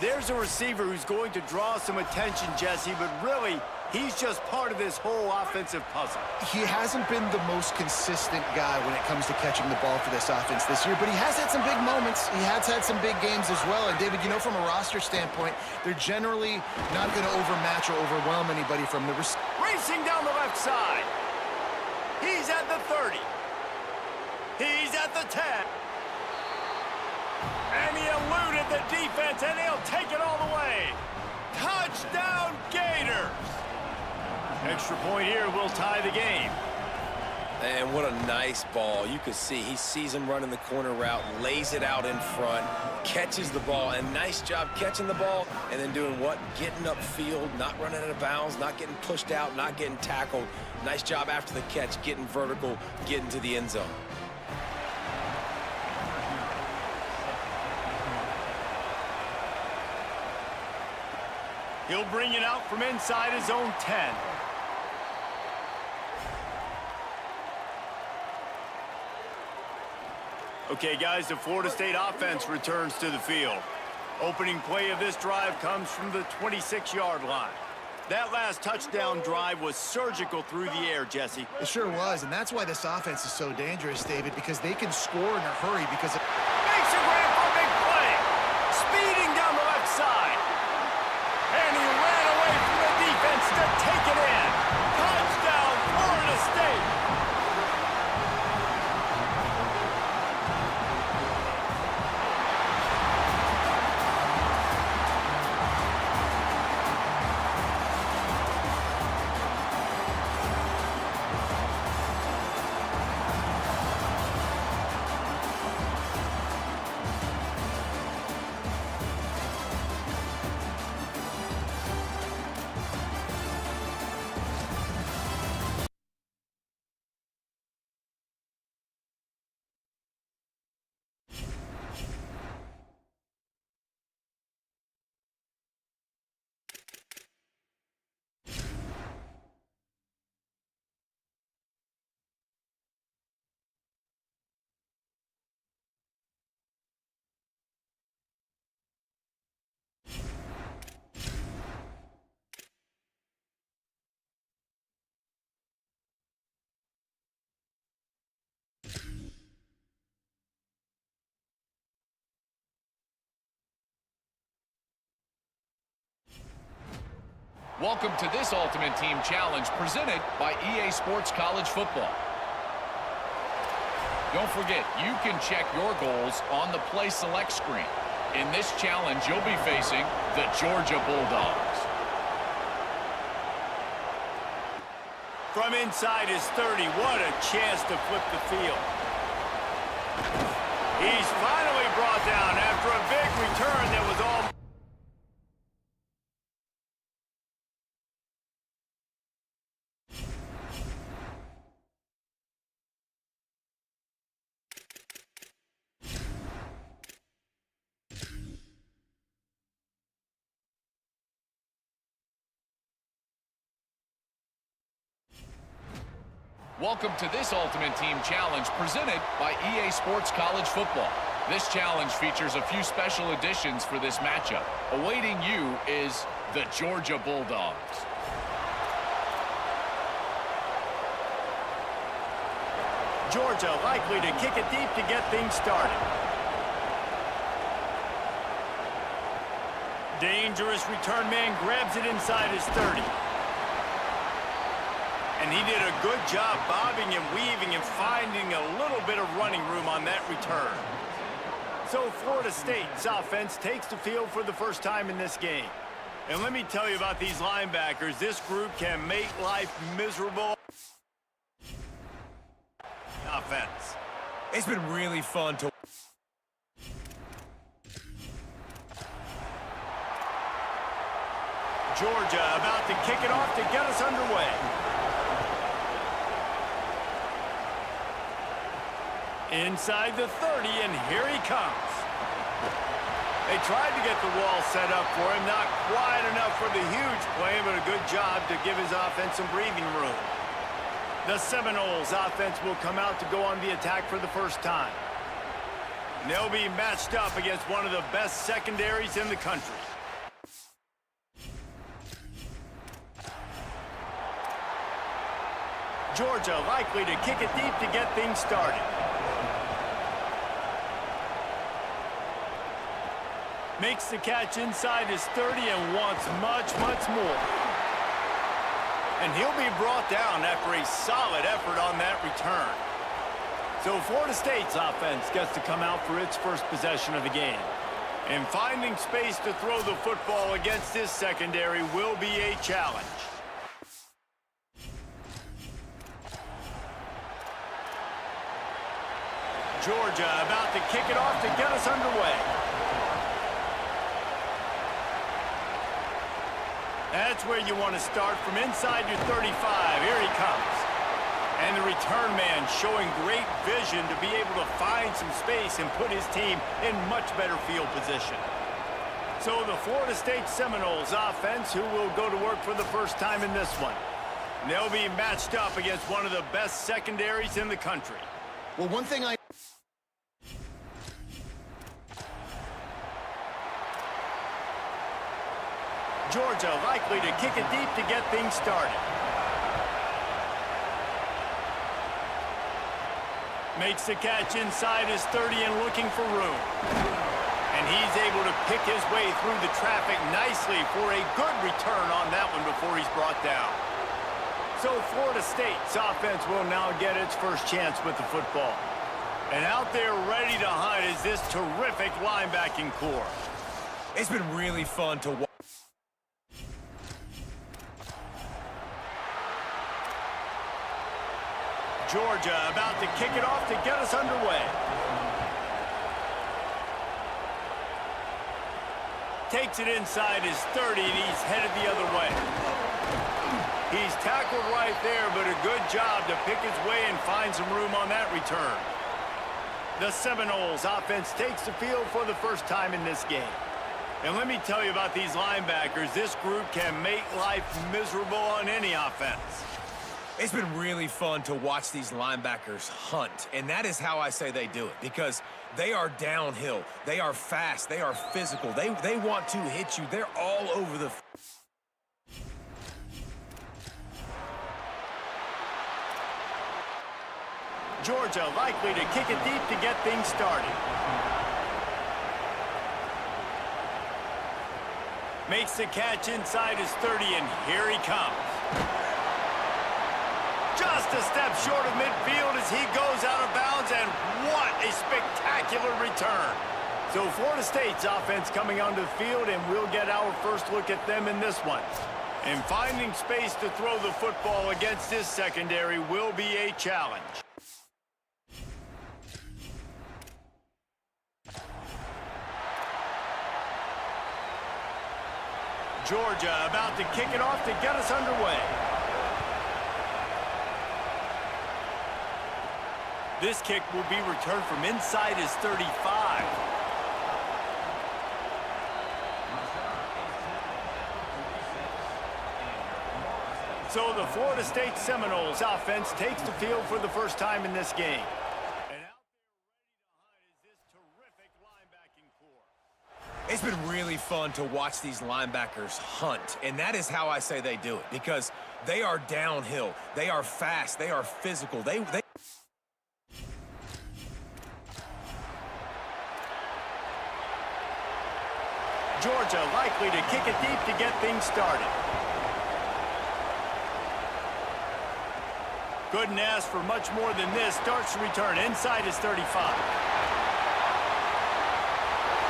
There's a receiver who's going to draw some attention, Jesse, but really, he's just part of this whole offensive puzzle. He hasn't been the most consistent guy when it comes to catching the ball for this offense this year, but he has had some big moments. He has had some big games as well. And, David, you know, from a roster standpoint, they're generally not going to overmatch or overwhelm anybody from the receiver. Racing down the left side. He's at the 30. He's at the 10. And he eluded the defense, and he'll take it all the way. Touchdown, Gators! Extra point here will tie the game. And what a nice ball. You can see he sees him running the corner route, lays it out in front, catches the ball, and nice job catching the ball and then doing what? Getting upfield, not running out of bounds, not getting pushed out, not getting tackled. Nice job after the catch, getting vertical, getting to the end zone. He'll bring it out from inside his own 10. Okay, guys, the Florida State offense returns to the field. Opening play of this drive comes from the 26-yard line. That last touchdown drive was surgical through the air, Jesse. It sure was, and that's why this offense is so dangerous, David, because they can score in a hurry because it Makes a grab for a big play. Speeding down the left side. And he ran away from the defense to take it in. Touchdown, Florida State. Welcome to this Ultimate Team Challenge presented by EA Sports College Football. Don't forget, you can check your goals on the Play Select screen. In this challenge, you'll be facing the Georgia Bulldogs. From inside his 30, what a chance to flip the field. He's finally brought down after a big return that was all... Welcome to this Ultimate Team Challenge presented by EA Sports College Football. This challenge features a few special additions for this matchup. Awaiting you is the Georgia Bulldogs. Georgia likely to kick it deep to get things started. Dangerous return man grabs it inside his 30. And he did a good job bobbing and weaving and finding a little bit of running room on that return. So Florida State's offense takes the field for the first time in this game. And let me tell you about these linebackers. This group can make life miserable. Offense. It's been really fun to... Georgia about to kick it off to get us underway. Inside the 30, and here he comes. They tried to get the wall set up for him. Not quite enough for the huge play, but a good job to give his offense some breathing room. The Seminoles offense will come out to go on the attack for the first time. And they'll be matched up against one of the best secondaries in the country. Georgia likely to kick it deep to get things started. Makes the catch inside his 30 and wants much, much more. And he'll be brought down after a solid effort on that return. So Florida State's offense gets to come out for its first possession of the game. And finding space to throw the football against this secondary will be a challenge. Georgia about to kick it off to get us underway. That's where you want to start, from inside your 35. Here he comes. And the return man showing great vision to be able to find some space and put his team in much better field position. So the Florida State Seminoles offense, who will go to work for the first time in this one. And they'll be matched up against one of the best secondaries in the country. Well, one thing Georgia likely to kick it deep to get things started. Makes the catch inside his 30 and looking for room. And he's able to pick his way through the traffic nicely for a good return on that one before he's brought down. So Florida State's offense will now get its first chance with the football. And out there ready to hunt is this terrific linebacking core. It's been really fun to watch. Georgia about to kick it off to get us underway. Takes it inside his 30, and he's headed the other way. He's tackled right there, but a good job to pick his way and find some room on that return. The Seminoles offense takes the field for the first time in this game. And let me tell you about these linebackers. This group can make life miserable on any offense. It's been really fun to watch these linebackers hunt, and that is how I say they do it, because they are downhill, they are fast, they are physical, they want to hit you, they're all over the... Georgia likely to kick it deep to get things started. Makes the catch inside his 30, and here he comes. Just a step short of midfield as he goes out of bounds, and what a spectacular return. So Florida State's offense coming onto the field, and we'll get our first look at them in this one. And finding space to throw the football against this secondary will be a challenge. Georgia about to kick it off to get us underway. This kick will be returned from inside his 35. So the Florida State Seminoles offense takes the field for the first time in this game. And out there ready to hunt is this terrific linebacking core. It's been really fun to watch these linebackers hunt, and that is how I say they do it, because they are downhill, they are fast, they are physical, they Georgia likely to kick it deep to get things started. Couldn't ask for much more than this. Starts to return inside his 35.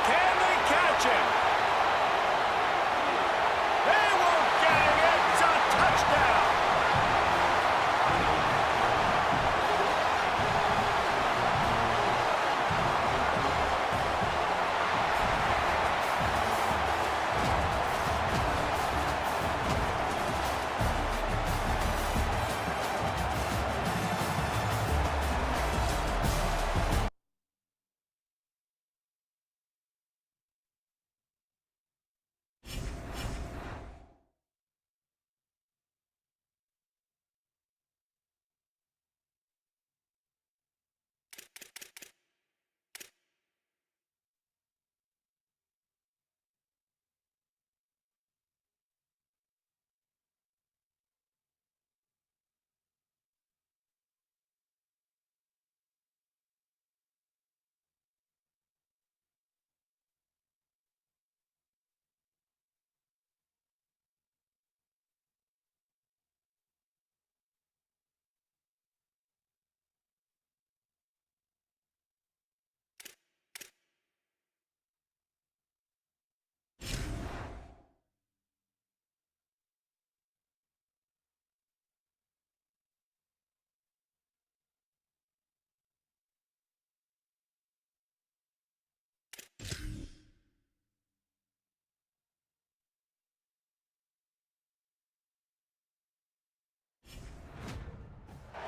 Can they catch him?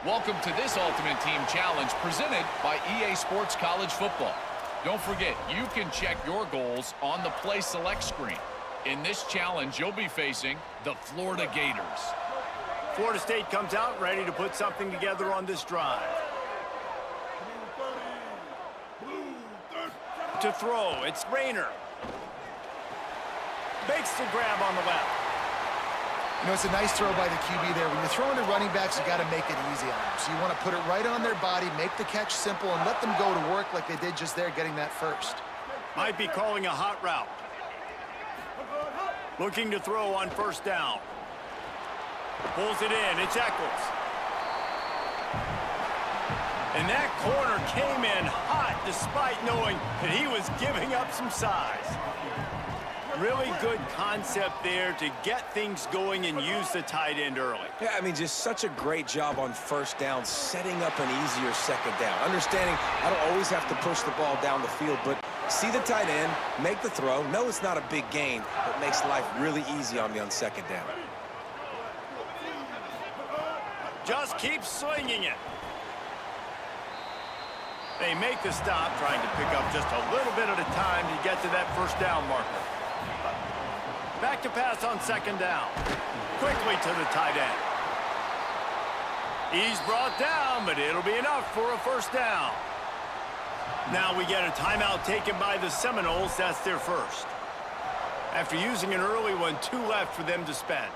Welcome to this Ultimate Team Challenge presented by EA Sports College Football. Don't forget, you can check your goals on the Play Select screen. In this challenge, you'll be facing the Florida Gators. Florida State comes out ready to put something together on this drive. To throw, it's Rayner. Makes the grab on the left. You know, it's a nice throw by the QB there. When you're throwing to running backs, you got to make it easy on them. So you want to put it right on their body, make the catch simple, and let them go to work like they did just there, getting that first. Might be calling a hot route. Looking to throw on first down. Pulls it in. It's Eccles. And that corner came in hot despite knowing that he was giving up some size. Really good concept there to get things going and use the tight end early. Yeah, I mean, just such a great job on first down, setting up an easier second down. Understanding I don't always have to push the ball down the field, but see the tight end, make the throw. No, it's not a big gain, but makes life really easy on me on second down. Just keep slinging it. They make the stop, trying to pick up just a little bit at a time to get to that first down marker. Back to pass on second down. Quickly to the tight end. He's brought down, but it'll be enough for a first down. Now we get a timeout taken by the Seminoles. That's their first. After using an early one, 2 left for them to spend.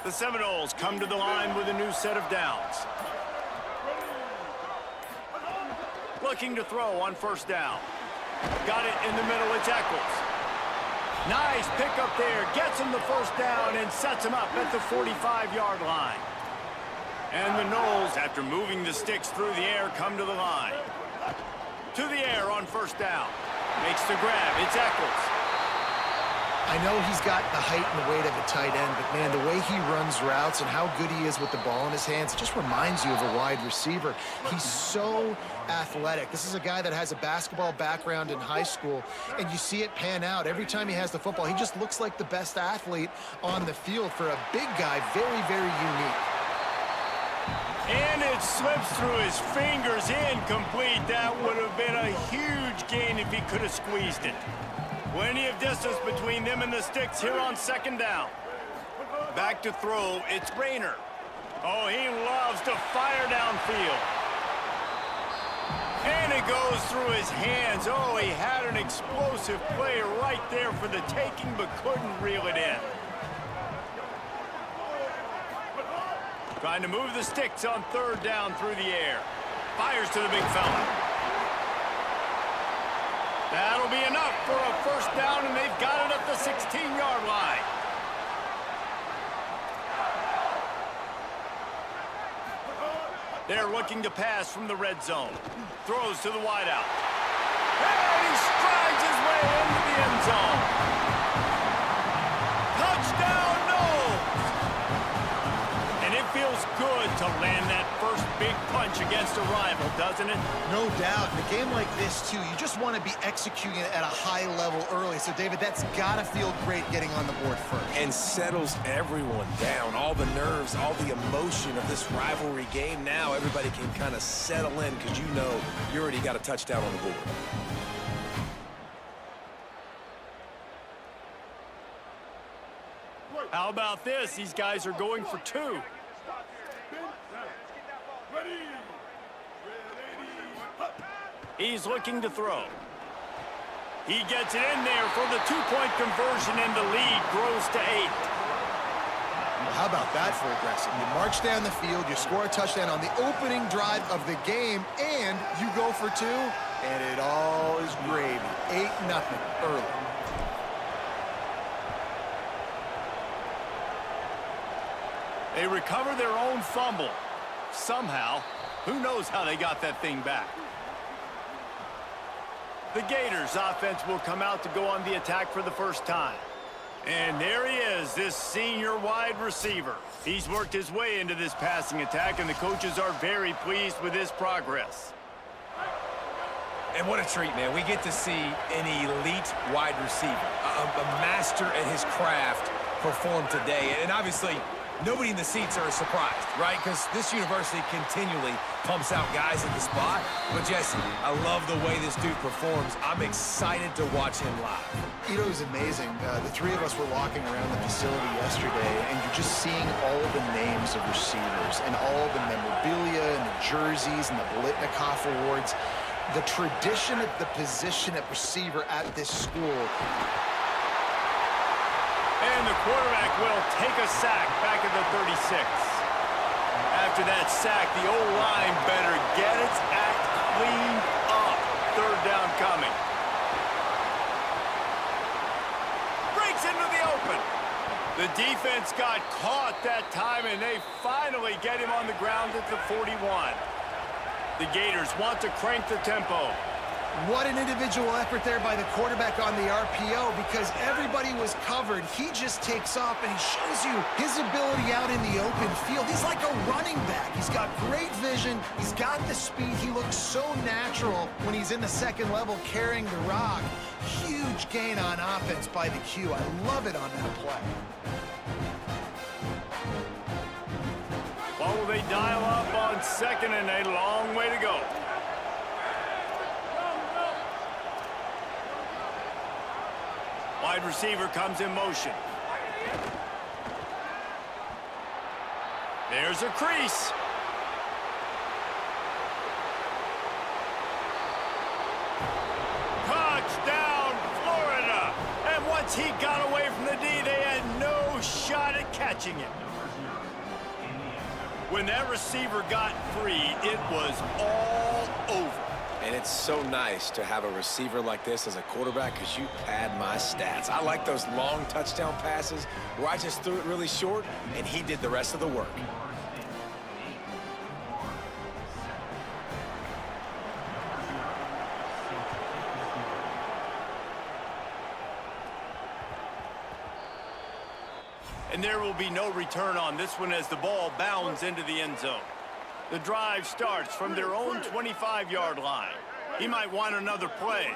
The Seminoles come to the line with a new set of downs. Looking to throw on first down. Got it in the middle, it's Eccles. Nice pickup there, gets him the first down and sets him up at the 45-yard line. And the Noles, after moving the sticks through the air, come to the line. To the air on first down. Makes the grab, it's Eccles. I know he's got the height and the weight of a tight end, but man, the way he runs routes and how good he is with the ball in his hands, it just reminds you of a wide receiver. He's so athletic. This is a guy that has a basketball background in high school, and you see it pan out. Every time he has the football, he just looks like the best athlete on the field. For a big guy, very, very unique. And it slips through his fingers, incomplete. That would have been a huge gain if he could have squeezed it. Plenty of distance between them and the sticks here on second down. Back to throw, it's Rayner. Oh, he loves to fire downfield. And it goes through his hands. Oh, he had an explosive play right there for the taking, but couldn't reel it in. Trying to move the sticks on third down through the air. Fires to the big fella. That'll be enough for a first down, and they've got it at the 16-yard line. They're looking to pass from the red zone. Throws to the wideout. And he strides his way into the end zone. Touchdown, Noles! And it feels good to land that first big punch against a rival, doesn't it? No doubt. In a game like this, too, you just want to be executing it at a high level early. So, David, that's got to feel great getting on the board first. And settles everyone down. All the nerves, all the emotion of this rivalry game. Now everybody can kind of settle in because you know you already got a touchdown on the board. How about this? These guys are going for 2. He's looking to throw. He gets it in there for the 2-point conversion, and the lead grows to 8. Well, how about that for aggressive? You march down the field, you score a touchdown on the opening drive of the game, and you go for 2, and it all is gravy. 8-0 early. They recover their own fumble. Somehow, who knows how they got that thing back. The Gators offense will come out to go on the attack for the first time. And there he is, this senior wide receiver. He's worked his way into this passing attack, and the coaches are very pleased with his progress. And what a treat, man. We get to see an elite wide receiver, a master at his craft perform today. And obviously, nobody in the seats are surprised, right? Because this university continually pumps out guys at the spot. But, Jesse, I love the way this dude performs. I'm excited to watch him live. You know, it was amazing. The three of us were walking around the facility yesterday, and you're just seeing all the names of receivers and all the memorabilia and the jerseys and the Bolitnikoff awards. The tradition of the position at receiver at this school. And the quarterback will take a sack back at the 36. After that sack, the O-line better get its act cleaned up. Third down coming. Breaks into the open. The defense got caught that time, and they finally get him on the ground at the 41. The Gators want to crank the tempo. What an individual effort there by the quarterback on the RPO, because everybody was covered. He just takes off, and he shows you his ability out in the open field. He's like a running back. He's got great vision. He's got the speed. He looks so natural when he's in the second level carrying the rock. Huge gain on offense by the Q. I love it on that play. What will they dial up on second and a long way to go? Wide receiver comes in motion. There's a crease. Touchdown, Florida. And once he got away from the D, they had no shot at catching him. When that receiver got free, it was all over. And it's so nice to have a receiver like this as a quarterback because you pad my stats. I like those long touchdown passes where I just threw it really short and he did the rest of the work. And there will be no return on this one as the ball bounds into the end zone. The drive starts from their own 25-yard line. He might want another play.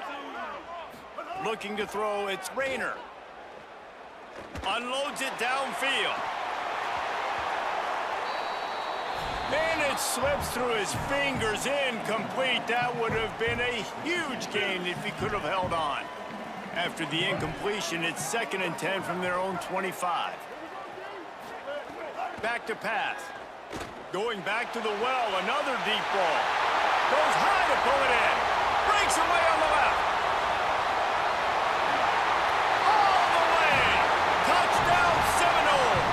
Looking to throw, it's Rayner. Unloads it downfield. And it slips through his fingers, incomplete. That would have been a huge gain if he could have held on. After the incompletion, it's 2nd and 10 from their own 25. Back to pass. Going back to the well, another deep ball. Goes high to pull it in. Breaks away on the left. All the way. Touchdown, Seminoles.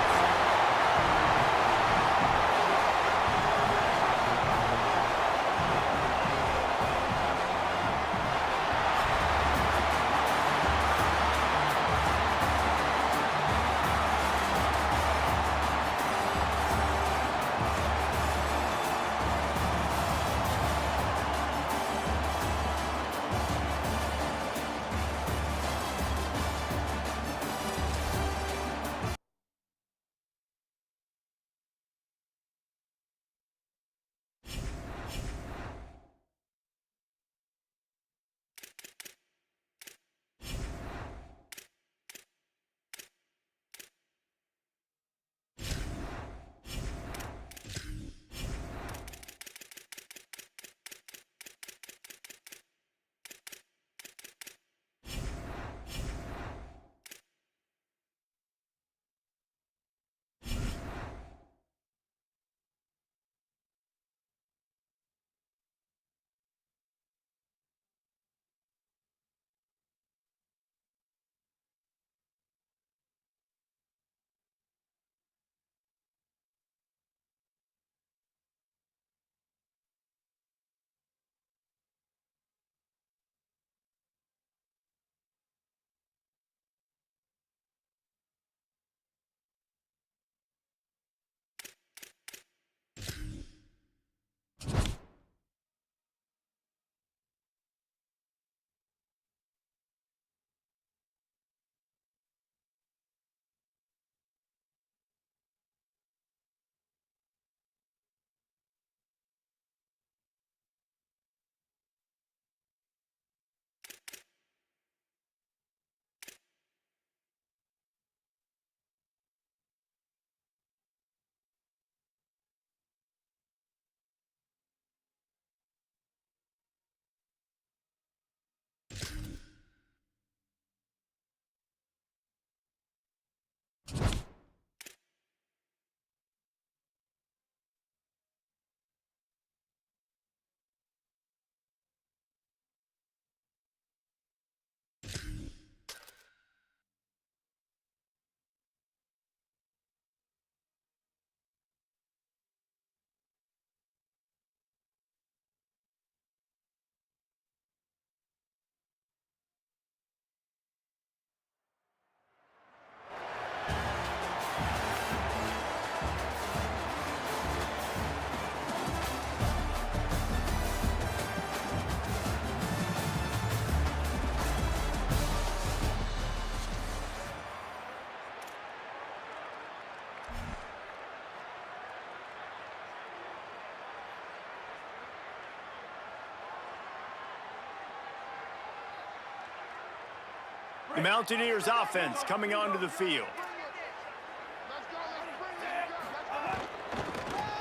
The Mountaineers offense coming onto the field.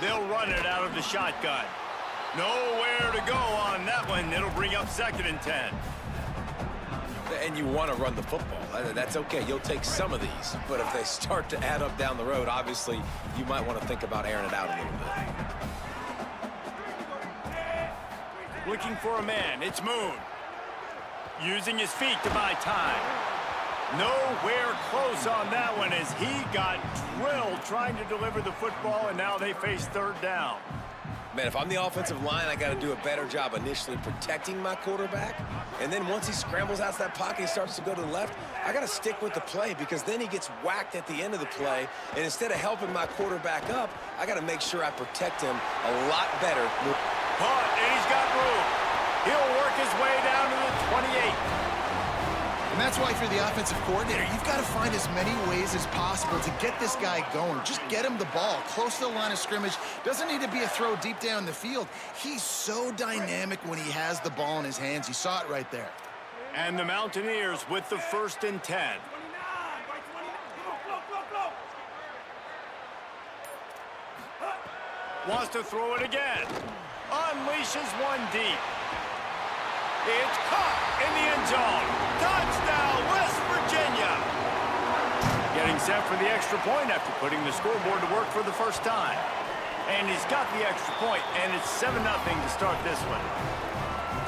They'll run it out of the shotgun. Nowhere to go on that one. It'll bring up 2nd and 10. And you want to run the football. That's okay. You'll take some of these. But if they start to add up down the road, obviously, you might want to think about airing it out a little bit. Looking for a man. It's Moon. Using his feet to buy time. Nowhere close on that one as he got drilled trying to deliver the football, and now they face 3rd down. Man, if I'm the offensive line, I got to do a better job initially protecting my quarterback. And then once he scrambles out of that pocket, he starts to go to the left, I got to stick with the play because then he gets whacked at the end of the play. And instead of helping my quarterback up, I got to make sure I protect him a lot better. Caught, and he's got room. He'll work his way down to the 28. And that's why, if you're the offensive coordinator, you've got to find as many ways as possible to get this guy going. Just get him the ball close to the line of scrimmage. Doesn't need to be a throw deep down the field. He's so dynamic when he has the ball in his hands. You saw it right there. And the Mountaineers with the 1st and 10. Wants to throw it again. Unleashes one deep. It's caught in the end zone. Touchdown, West Virginia. Getting set for the extra point after putting the scoreboard to work for the first time. And he's got the extra point, and it's 7-0 to start this one.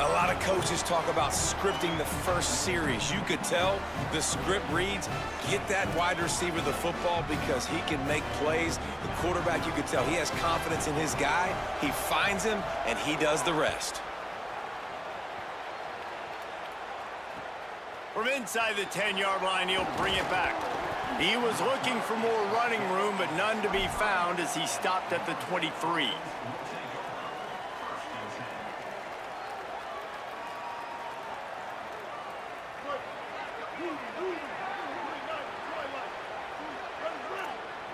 A lot of coaches talk about scripting the first series. You could tell the script reads, get that wide receiver the football because he can make plays. The quarterback, you could tell he has confidence in his guy. He finds him, and he does the rest. From inside the 10-yard line, he'll bring it back. He was looking for more running room, but none to be found as he stopped at the 23.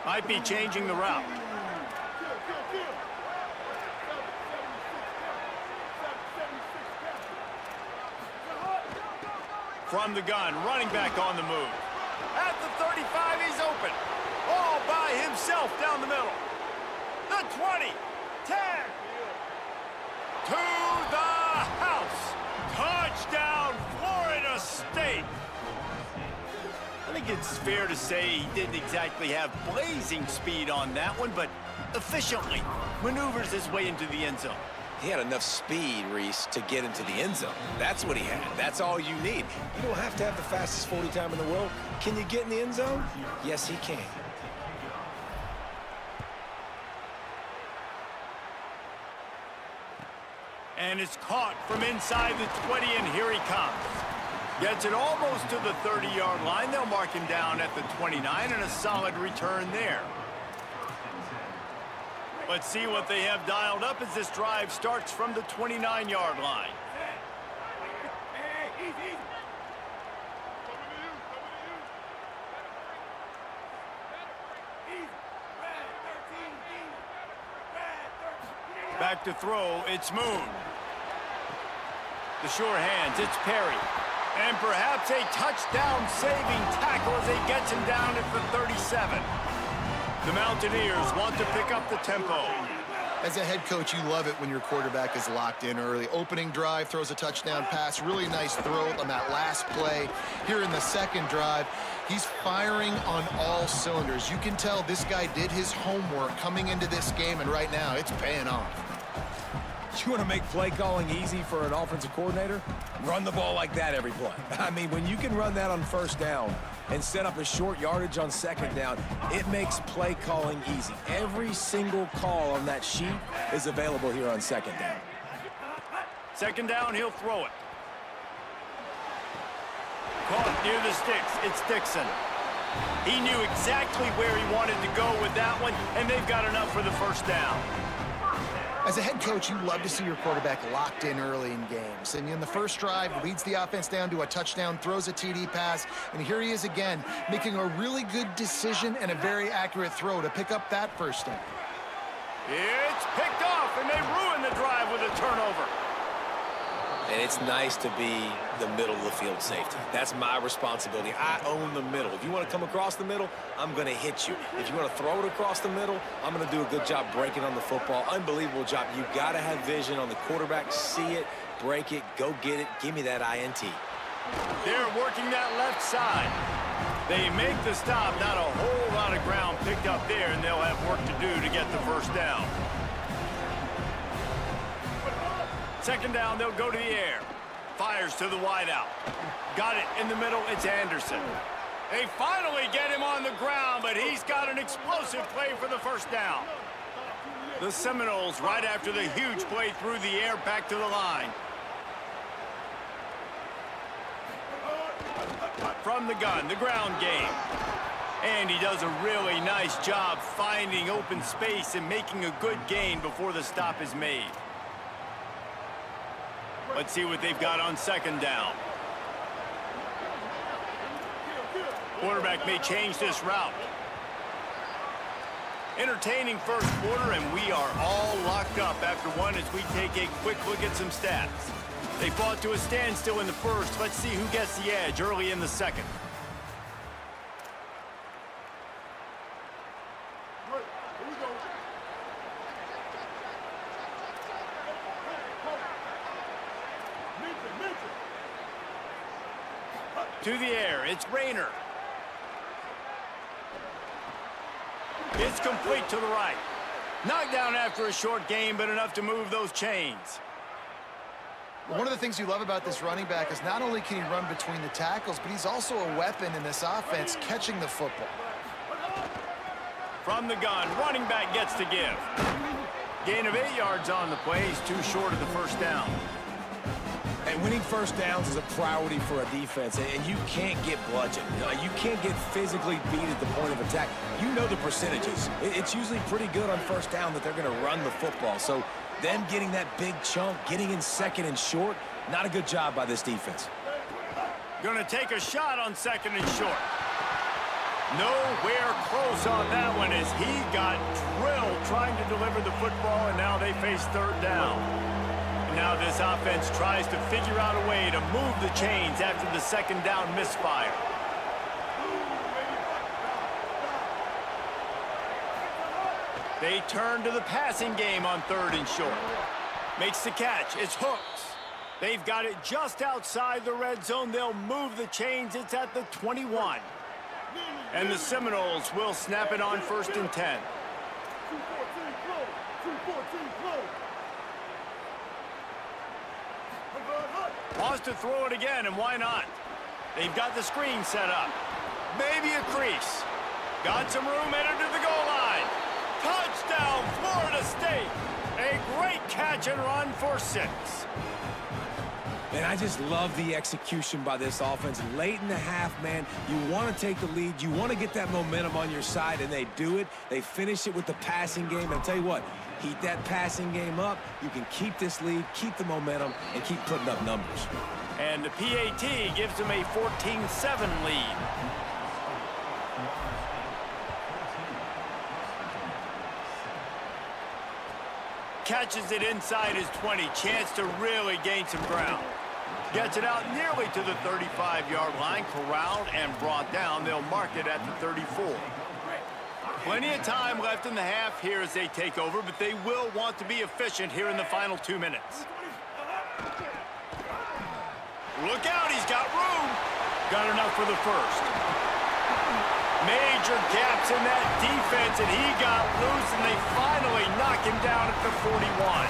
Might be changing the route. From the gun, running back on the move. At the 35, he's open. All by himself down the middle. The 20, 10. To the house. Touchdown, Florida State. I think it's fair to say he didn't exactly have blazing speed on that one, but efficiently maneuvers his way into the end zone. He had enough speed, Reese, to get into the end zone. That's what he had. That's all you need. You don't have to have the fastest 40 time in the world. Can you get in the end zone? Yes, he can. And it's caught from inside the 20, and here he comes. Gets it almost to the 30-yard line. They'll mark him down at the 29, and a solid return there. Let's see what they have dialed up as this drive starts from the 29-yard line. Back to throw, it's Moon. The sure hands, it's Perry. And perhaps a touchdown-saving tackle as he gets him down at the 37. The Mountaineers want to pick up the tempo. As a head coach, you love it when your quarterback is locked in early. Opening drive, throws a touchdown pass. Really nice throw on that last play. Here in the second drive, he's firing on all cylinders. You can tell this guy did his homework coming into this game, and right now it's paying off. You want to make play calling easy for an offensive coordinator? Run the ball like that every play. I mean, when you can run that on first down and set up a short yardage on second down, it makes play calling easy. Every single call on that sheet is available here on second down. Second down, he'll throw it. Caught near the sticks, it's Dixon. He knew exactly where he wanted to go with that one, and they've got enough for the first down. As a head coach, you love to see your quarterback locked in early in games. And in the first drive, leads the offense down to a touchdown, throws a TD pass, and here he is again, making a really good decision and a very accurate throw to pick up that first down. It's picked off, and they ruin the drive with a turnover. And it's nice to be the middle of the field safety. That's my responsibility. I own the middle. If you want to come across the middle, I'm going to hit you. If you want to throw it across the middle, I'm going to do a good job breaking on the football. Unbelievable job. You got to have vision on the quarterback. See it, break it, go get it. Give me that INT. They're working that left side. They make the stop. Not a whole lot of ground picked up there, and they'll have work to do to get the first down. Second down, they'll go to the air. Fires to the wideout. Got it in the middle. It's Anderson. They finally get him on the ground, but he's got an explosive play for the first down. The Seminoles, right after the huge play through the air, back to the line. From the gun, the ground game. And he does a really nice job finding open space and making a good gain before the stop is made. Let's see what they've got on second down. Quarterback may change this route. Entertaining first quarter, and we are all locked up after one as we take a quick look at some stats. They fought to a standstill in the first. Let's see who gets the edge early in the second. To the air, it's Rayner. It's complete to the right. Knocked down after a short game, but enough to move those chains. One of the things you love about this running back is not only can he run between the tackles, but he's also a weapon in this offense, catching the football. From the gun, running back gets to give. Gain of 8 yards on the play. He's too short of the first down. And winning first downs is a priority for a defense, and you can't get bludgeoned. You can't get physically beat at the point of attack. You know the percentages. It's usually pretty good on first down that they're going to run the football. So them getting that big chunk, getting in second and short, not a good job by this defense. Going to take a shot on second and short. Nowhere close on that one as he got drilled trying to deliver the football, and now they face third down. Now this offense tries to figure out a way to move the chains after the second down misfire. They turn to the passing game on third and short. Makes the catch. It's Hooks. They've got it just outside the red zone. They'll move the chains. It's at the 21. And the Seminoles will snap it on first and 10. Wants to throw it again, and why not? They've got the screen set up. Maybe a crease. Got some room, headed to the goal line. Touchdown, Florida State. A great catch and run for 6. And I just love the execution by this offense. Late in the half, man, you want to take the lead. You want to get that momentum on your side, and they do it. They finish it with the passing game. And I'll tell you what, heat that passing game up. You can keep this lead, keep the momentum, and keep putting up numbers. And the PAT gives them a 14-7 lead. Catches it inside his 20. Chance to really gain some ground. Gets it out nearly to the 35-yard line. Corralled and brought down. They'll mark it at the 34. Plenty of time left in the half here as they take over, but they will want to be efficient here in the final 2 minutes. Look out, he's got room. Got enough for the first. Major gaps in that defense, and he got loose, and they finally knock him down at the 41.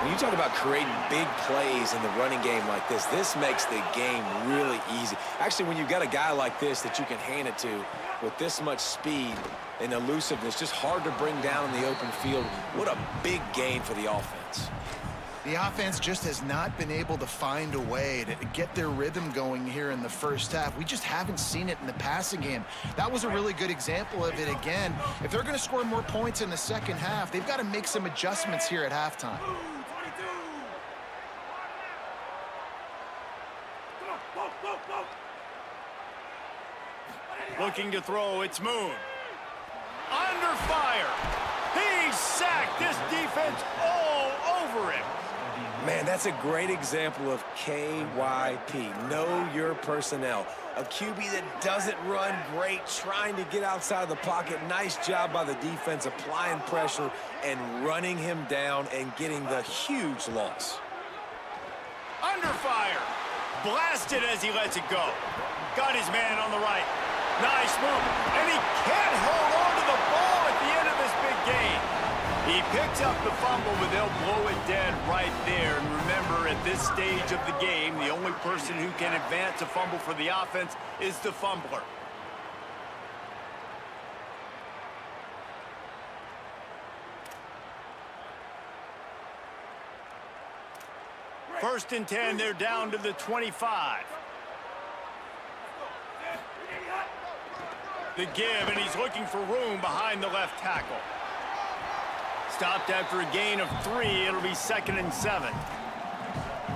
When you talk about creating big plays in the running game like this makes the game really easy. Actually, when you've got a guy like this that you can hand it to with this much speed and elusiveness, just hard to bring down in the open field, what a big gain for the offense. The offense just has not been able to find a way to get their rhythm going here in the first half. We just haven't seen it in the passing game. That was a really good example of it again. If they're going to score more points in the second half, they've got to make some adjustments here at halftime. Looking to throw, it's Moon. Under fire. He's sacked. This defense all over him. Man, that's a great example of KYP, know your personnel. A QB that doesn't run great, trying to get outside of the pocket. Nice job by the defense, applying pressure and running him down and getting the huge loss. Under fire. Blasted as he lets it go. Got his man on the right. Nice move. And he can't hold on to the ball at the end of this big game. He picks up the fumble, but they'll blow it dead right there. And remember, at this stage of the game, the only person who can advance a fumble for the offense is the fumbler. First and 10, they're down to the 25. The give, and he's looking for room behind the left tackle. Stopped after a gain of 3. It'll be 2nd and 7.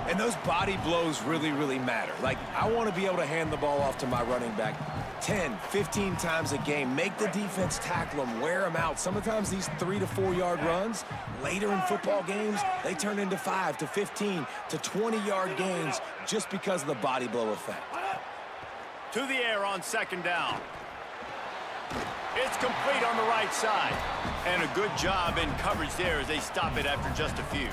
And those body blows really, really matter. Like, I want to be able to hand the ball off to my running back 10, 15 times a game. Make the defense tackle them, wear them out. Sometimes these 3 to 4 yard runs, later in football games, they turn into 5 to 15 to 20 yard gains just because of the body blow effect. To the air on 2nd down. It's complete on the right side. And a good job in coverage there as they stop it after just a few.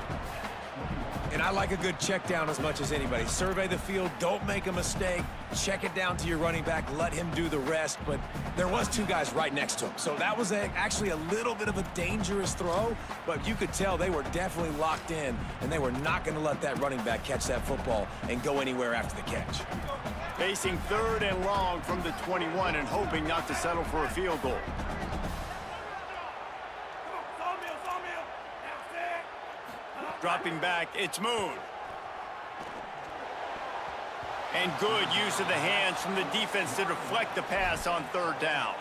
And I like a good check down as much as anybody. Survey the field, don't make a mistake. Check it down to your running back, let him do the rest. But there was 2 guys right next to him. So that was actually a little bit of a dangerous throw, but you could tell they were definitely locked in, and they were not going to let that running back catch that football and go anywhere after the catch. Facing 3rd and long from the 21 and hoping not to settle for a field goal. Dropping back, it's Moon. And good use of the hands from the defense to deflect the pass on 3rd down.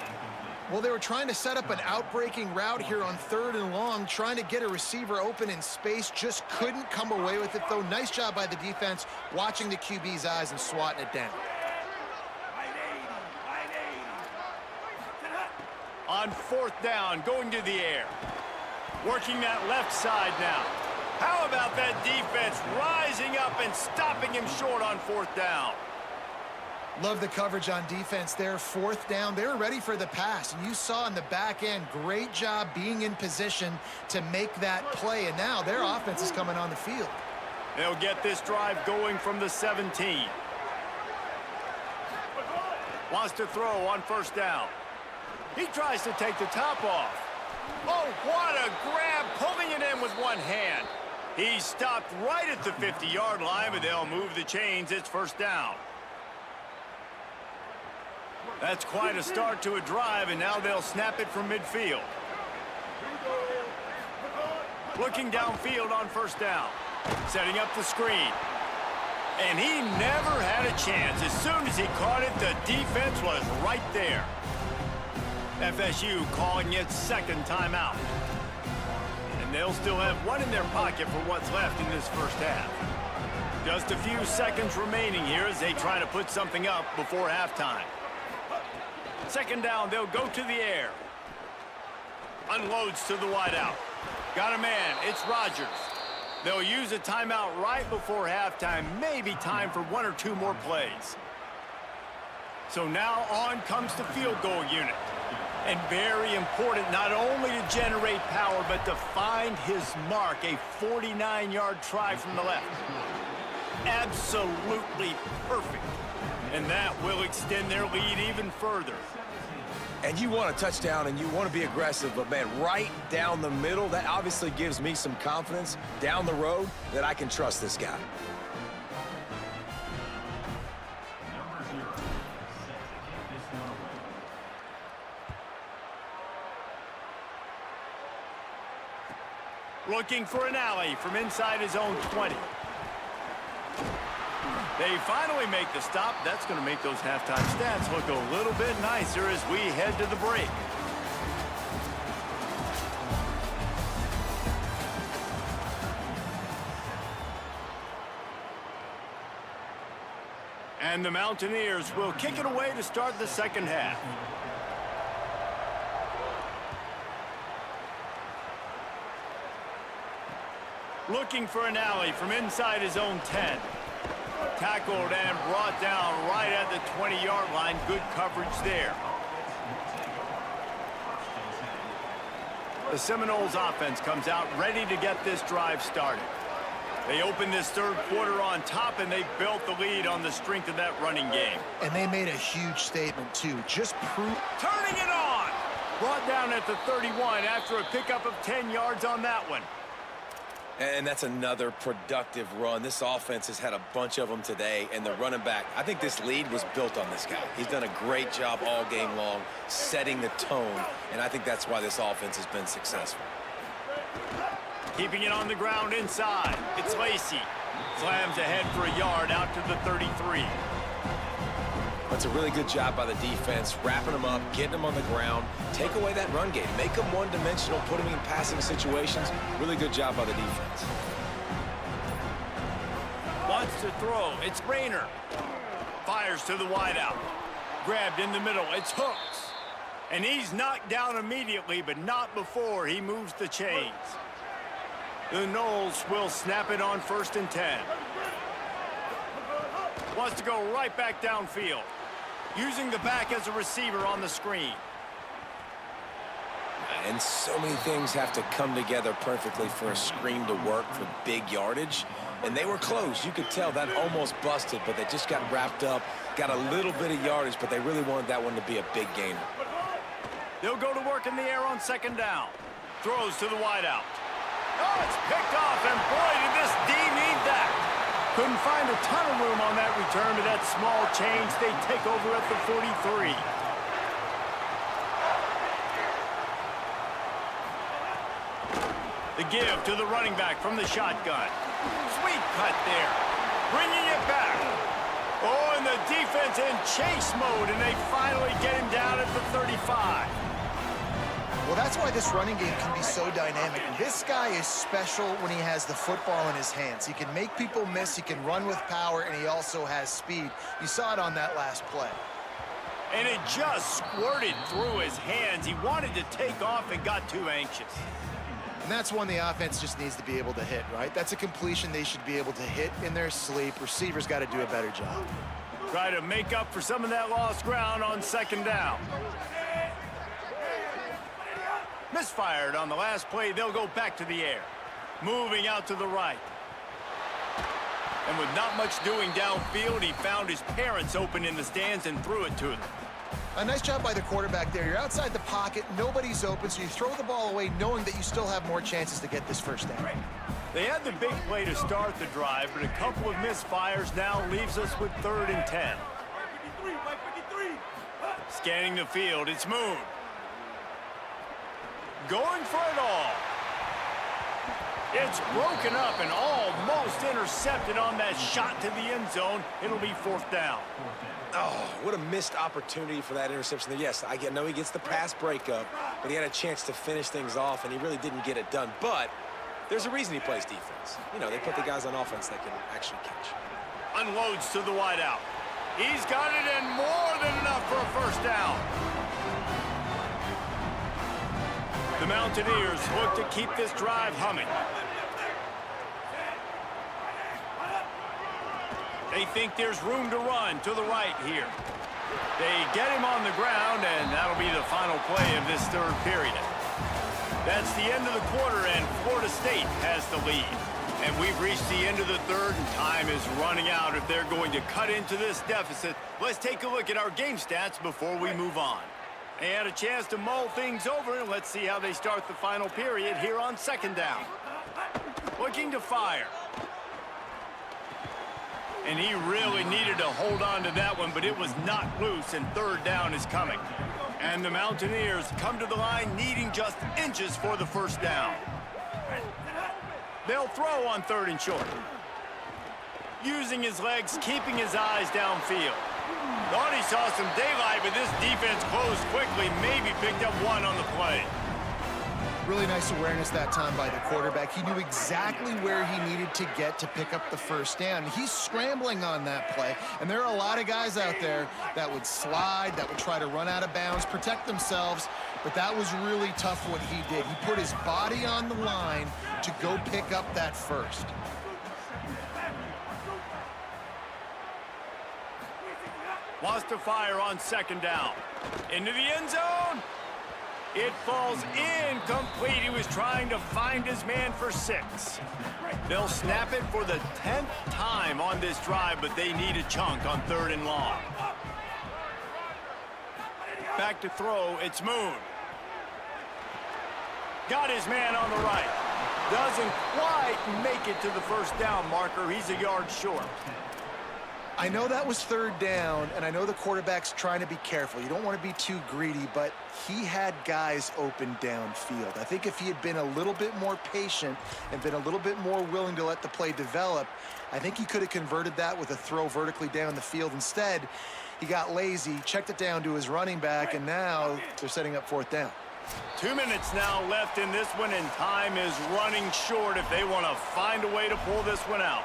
Well, they were trying to set up an outbreaking route here on 3rd and long, trying to get a receiver open in space, just couldn't come away with it, though. Nice job by the defense, watching the QB's eyes and swatting it down. On 4th down, going to the air. Working that left side now. How about that defense rising up and stopping him short on 4th down? Love the coverage on defense there. 4th down, they were ready for the pass. And you saw in the back end, great job being in position to make that play. And now their offense is coming on the field. They'll get this drive going from the 17. Wants to throw on 1st down. He tries to take the top off. Oh, what a grab, pulling it in with one hand. He stopped right at the 50-yard line, but they'll move the chains. It's 1st down. That's quite a start to a drive, and now they'll snap it from midfield. Looking downfield on 1st down. Setting up the screen. And he never had a chance. As soon as he caught it, the defense was right there. FSU calling its 2nd timeout. And they'll still have one in their pocket for what's left in this 1st half. Just a few seconds remaining here as they try to put something up before halftime. 2nd down, they'll go to the air. Unloads to the wideout. Got a man, it's Rodgers. They'll use a timeout right before halftime, maybe time for 1 or 2 more plays. So now on comes the field goal unit. And very important, not only to generate power, but to find his mark, a 49-yard try from the left. Absolutely perfect. And that will extend their lead even further. And you want a touchdown and you want to be aggressive, but man, right down the middle, that obviously gives me some confidence down the road that I can trust this guy. Looking for an alley from inside his own 20. They finally make the stop. That's going to make those halftime stats look a little bit nicer as we head to the break. And the Mountaineers will kick it away to start the 2nd half. Looking for an alley from inside his own 10. Tackled and brought down right at the 20-yard line. Good coverage there. The Seminoles offense comes out ready to get this drive started. They open this third quarter on top, and they built the lead on the strength of that running game. And they made a huge statement, too. Just prove... Turning it on! Brought down at the 31 after a pickup of 10 yards on that one. And that's another productive run. This offense has had a bunch of them today, and the running back, I think this lead was built on this guy. He's done a great job all game long, setting the tone, and I think that's why this offense has been successful. Keeping it on the ground inside. It's Lacey. Slams ahead for a yard out to the 33. That's a really good job by the defense, wrapping them up, getting them on the ground, take away that run game, make them one-dimensional, put them in passing situations. Really good job by the defense. Wants to throw. It's Rayner. Fires to the wideout. Grabbed in the middle. It's Hooks. And he's knocked down immediately, but not before he moves the chains. The Noles will snap it on 1st and 10. Wants to go right back downfield. Using the back as a receiver on the screen. And so many things have to come together perfectly for a screen to work for big yardage. And they were close. You could tell that almost busted, but they just got wrapped up, got a little bit of yardage, but they really wanted that one to be a big gainer. They'll go to work in the air on 2nd down. Throws to the wideout. Oh, it's picked off, and boy, did this D need that. Couldn't find a ton of room on that return, but that small change, they take over at the 43. The give to the running back from the shotgun. Sweet cut there. Bringing it back. Oh, and the defense in chase mode, and they finally get him down at the 35. Well, that's why this running game can be so dynamic. This guy is special when he has the football in his hands. He can make people miss, he can run with power, and he also has speed. You saw it on that last play. And it just squirted through his hands. He wanted to take off and got too anxious. And that's one the offense just needs to be able to hit, right? That's a completion they should be able to hit in their sleep. Receivers got to do a better job. Try to make up for some of that lost ground on 2nd down. Misfired on the last play. They'll go back to the air. Moving out to the right. And with not much doing downfield, he found his parents open in the stands and threw it to them. A nice job by the quarterback there. You're outside the pocket, nobody's open, so you throw the ball away knowing that you still have more chances to get this 1st down. They had the big play to start the drive, but a couple of misfires now leaves us with 3rd and 10. Scanning the field, it's Moon. Going for it all. It's broken up and almost intercepted on that shot to the end zone. It'll be 4th down. Oh, what a missed opportunity for that interception there. Yes, I know he gets the pass breakup, but he had a chance to finish things off, and he really didn't get it done. But there's a reason he plays defense. You know, they put the guys on offense that can actually catch. Unloads to the wideout. He's got it in more than enough for a 1st down. The Mountaineers look to keep this drive humming. They think there's room to run to the right here. They get him on the ground, and that'll be the final play of this 3rd period. That's the end of the quarter, and Florida State has the lead. And we've reached the end of the 3rd, and time is running out if they're going to cut into this deficit. Let's take a look at our game stats before we move on. They had a chance to mull things over, and let's see how they start the final period here on 2nd down. Looking to fire. And he really needed to hold on to that one, but it was not loose, and 3rd down is coming. And the Mountaineers come to the line needing just inches for the 1st down. They'll throw on 3rd and short. Using his legs, keeping his eyes downfield. Thought he saw some daylight, but this defense closed quickly, maybe picked up one on the play. Really nice awareness that time by the quarterback. He knew exactly where he needed to get to pick up the first down. He's scrambling on that play, and there are a lot of guys out there that would slide, that would try to run out of bounds, protect themselves, but that was really tough what he did. He put his body on the line to go pick up that first. Wants to fire on second down. Into the end zone. It falls incomplete. He was trying to find his man for 6. They'll snap it for the 10th time on this drive, but they need a chunk on 3rd and long. Back to throw, it's Moon. Got his man on the right. Doesn't quite make it to the first down marker. He's a yard short. I know that was 3rd down, and I know the quarterback's trying to be careful. You don't want to be too greedy, but he had guys open downfield. I think if he had been a little bit more patient and been a little bit more willing to let the play develop, I think he could have converted that with a throw vertically down the field. Instead, he got lazy, checked it down to his running back, and now they're setting up 4th down. 2 minutes now left in this one, and time is running short if they want to find a way to pull this one out.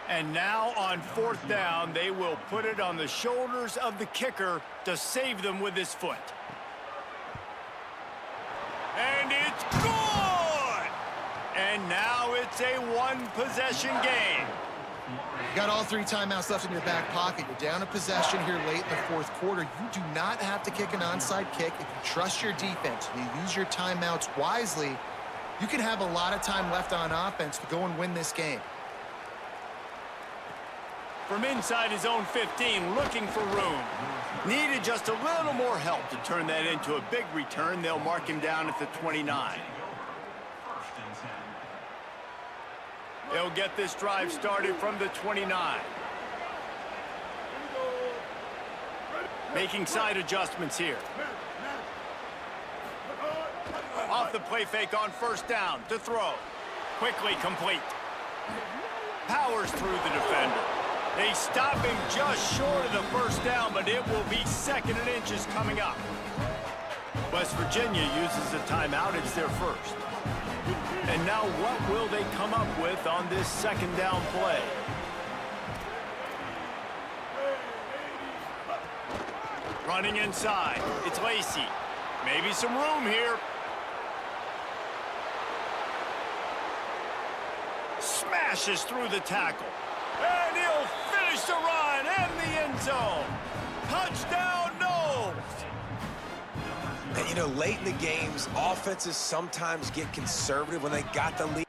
And now on 4th down, they will put it on the shoulders of the kicker to save them with his foot. And it's good! And now it's a 1-possession game. You got all 3 timeouts left in your back pocket. You're down a possession here late in the 4th quarter. You do not have to kick an onside kick. If you trust your defense, you use your timeouts wisely, you can have a lot of time left on offense to go and win this game. From inside his own 15, looking for room. Needed just a little more help to turn that into a big return. They'll mark him down at the 29. They'll get this drive started from the 29. Making side adjustments here. Off the play fake on 1st down to throw. Quickly complete. Powers through the defender. They stop him just short of the 1st down, but it will be 2nd and inches coming up. West Virginia uses a timeout. It's their first. And now what will they come up with on this 2nd down play? Running inside. It's Lacey. Maybe some room here. Smashes through the tackle. And he'll finish the run and the end zone. Touchdown, Knowles! And, you know, late in the games, offenses sometimes get conservative when they got the lead.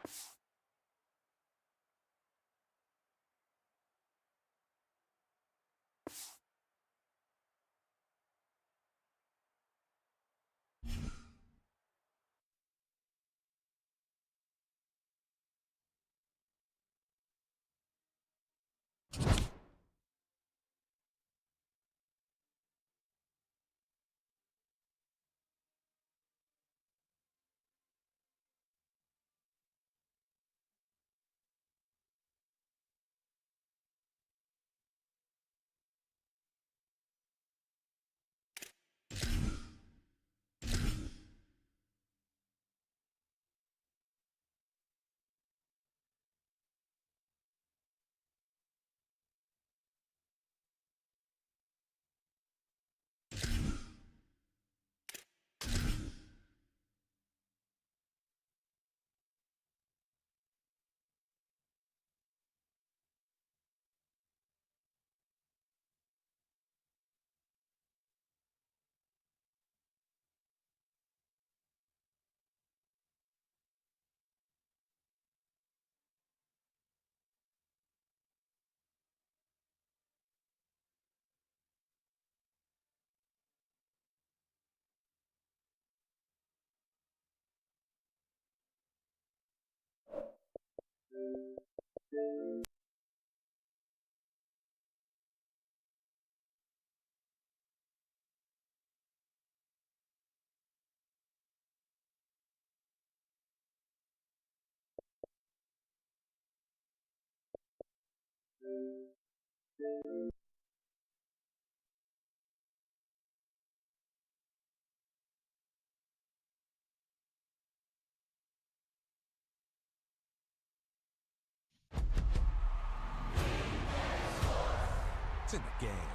in the game.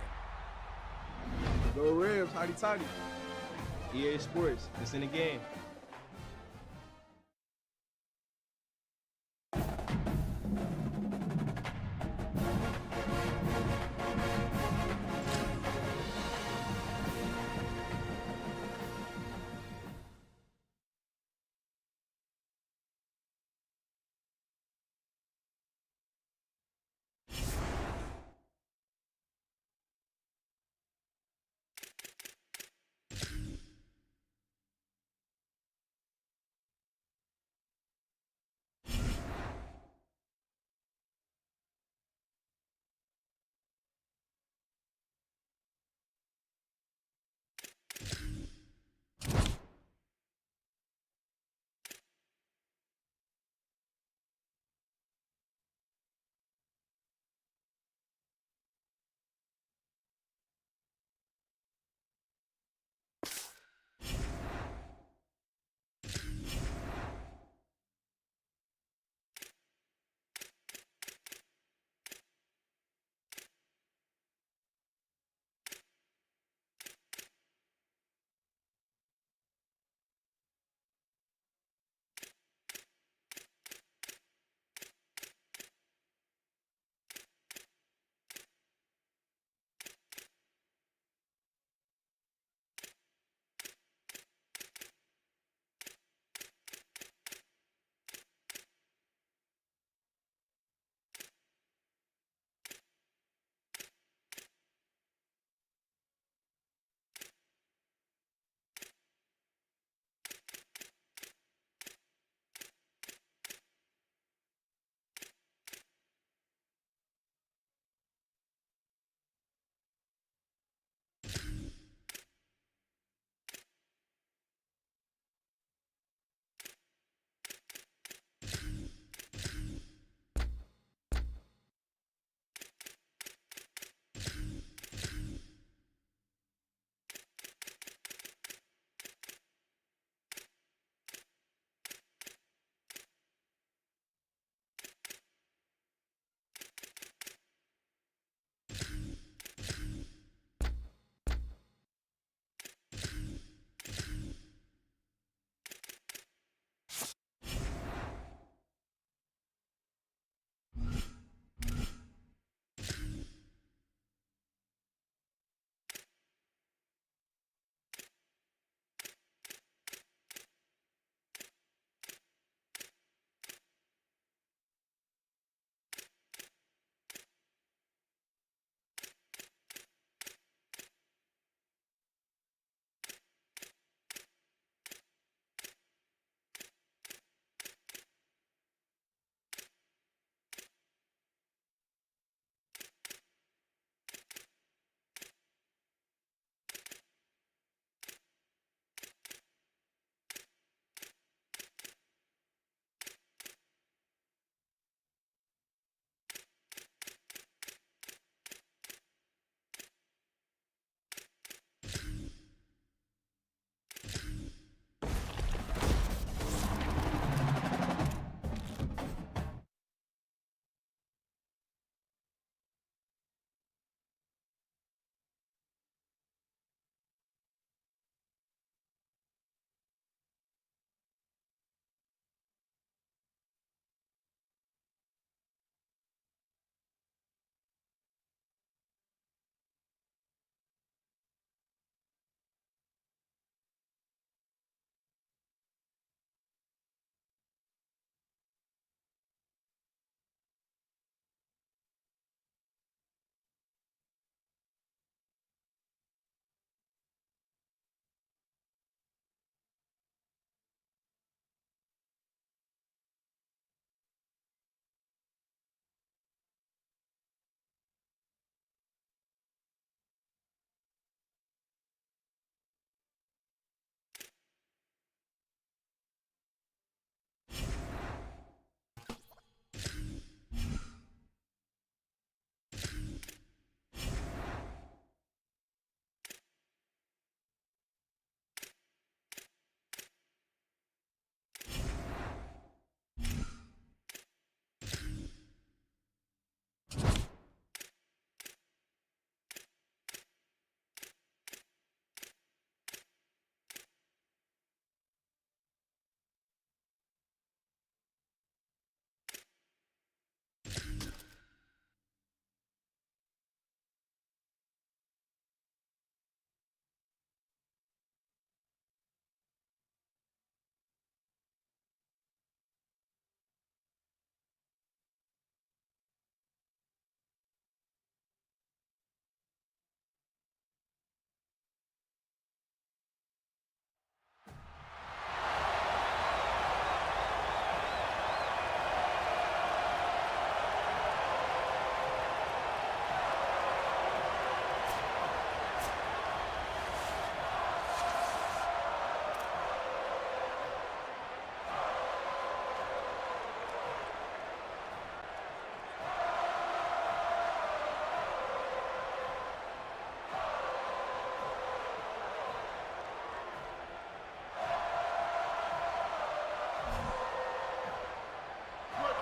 Go Rams, hotty toddy. EA Sports, it's in the game.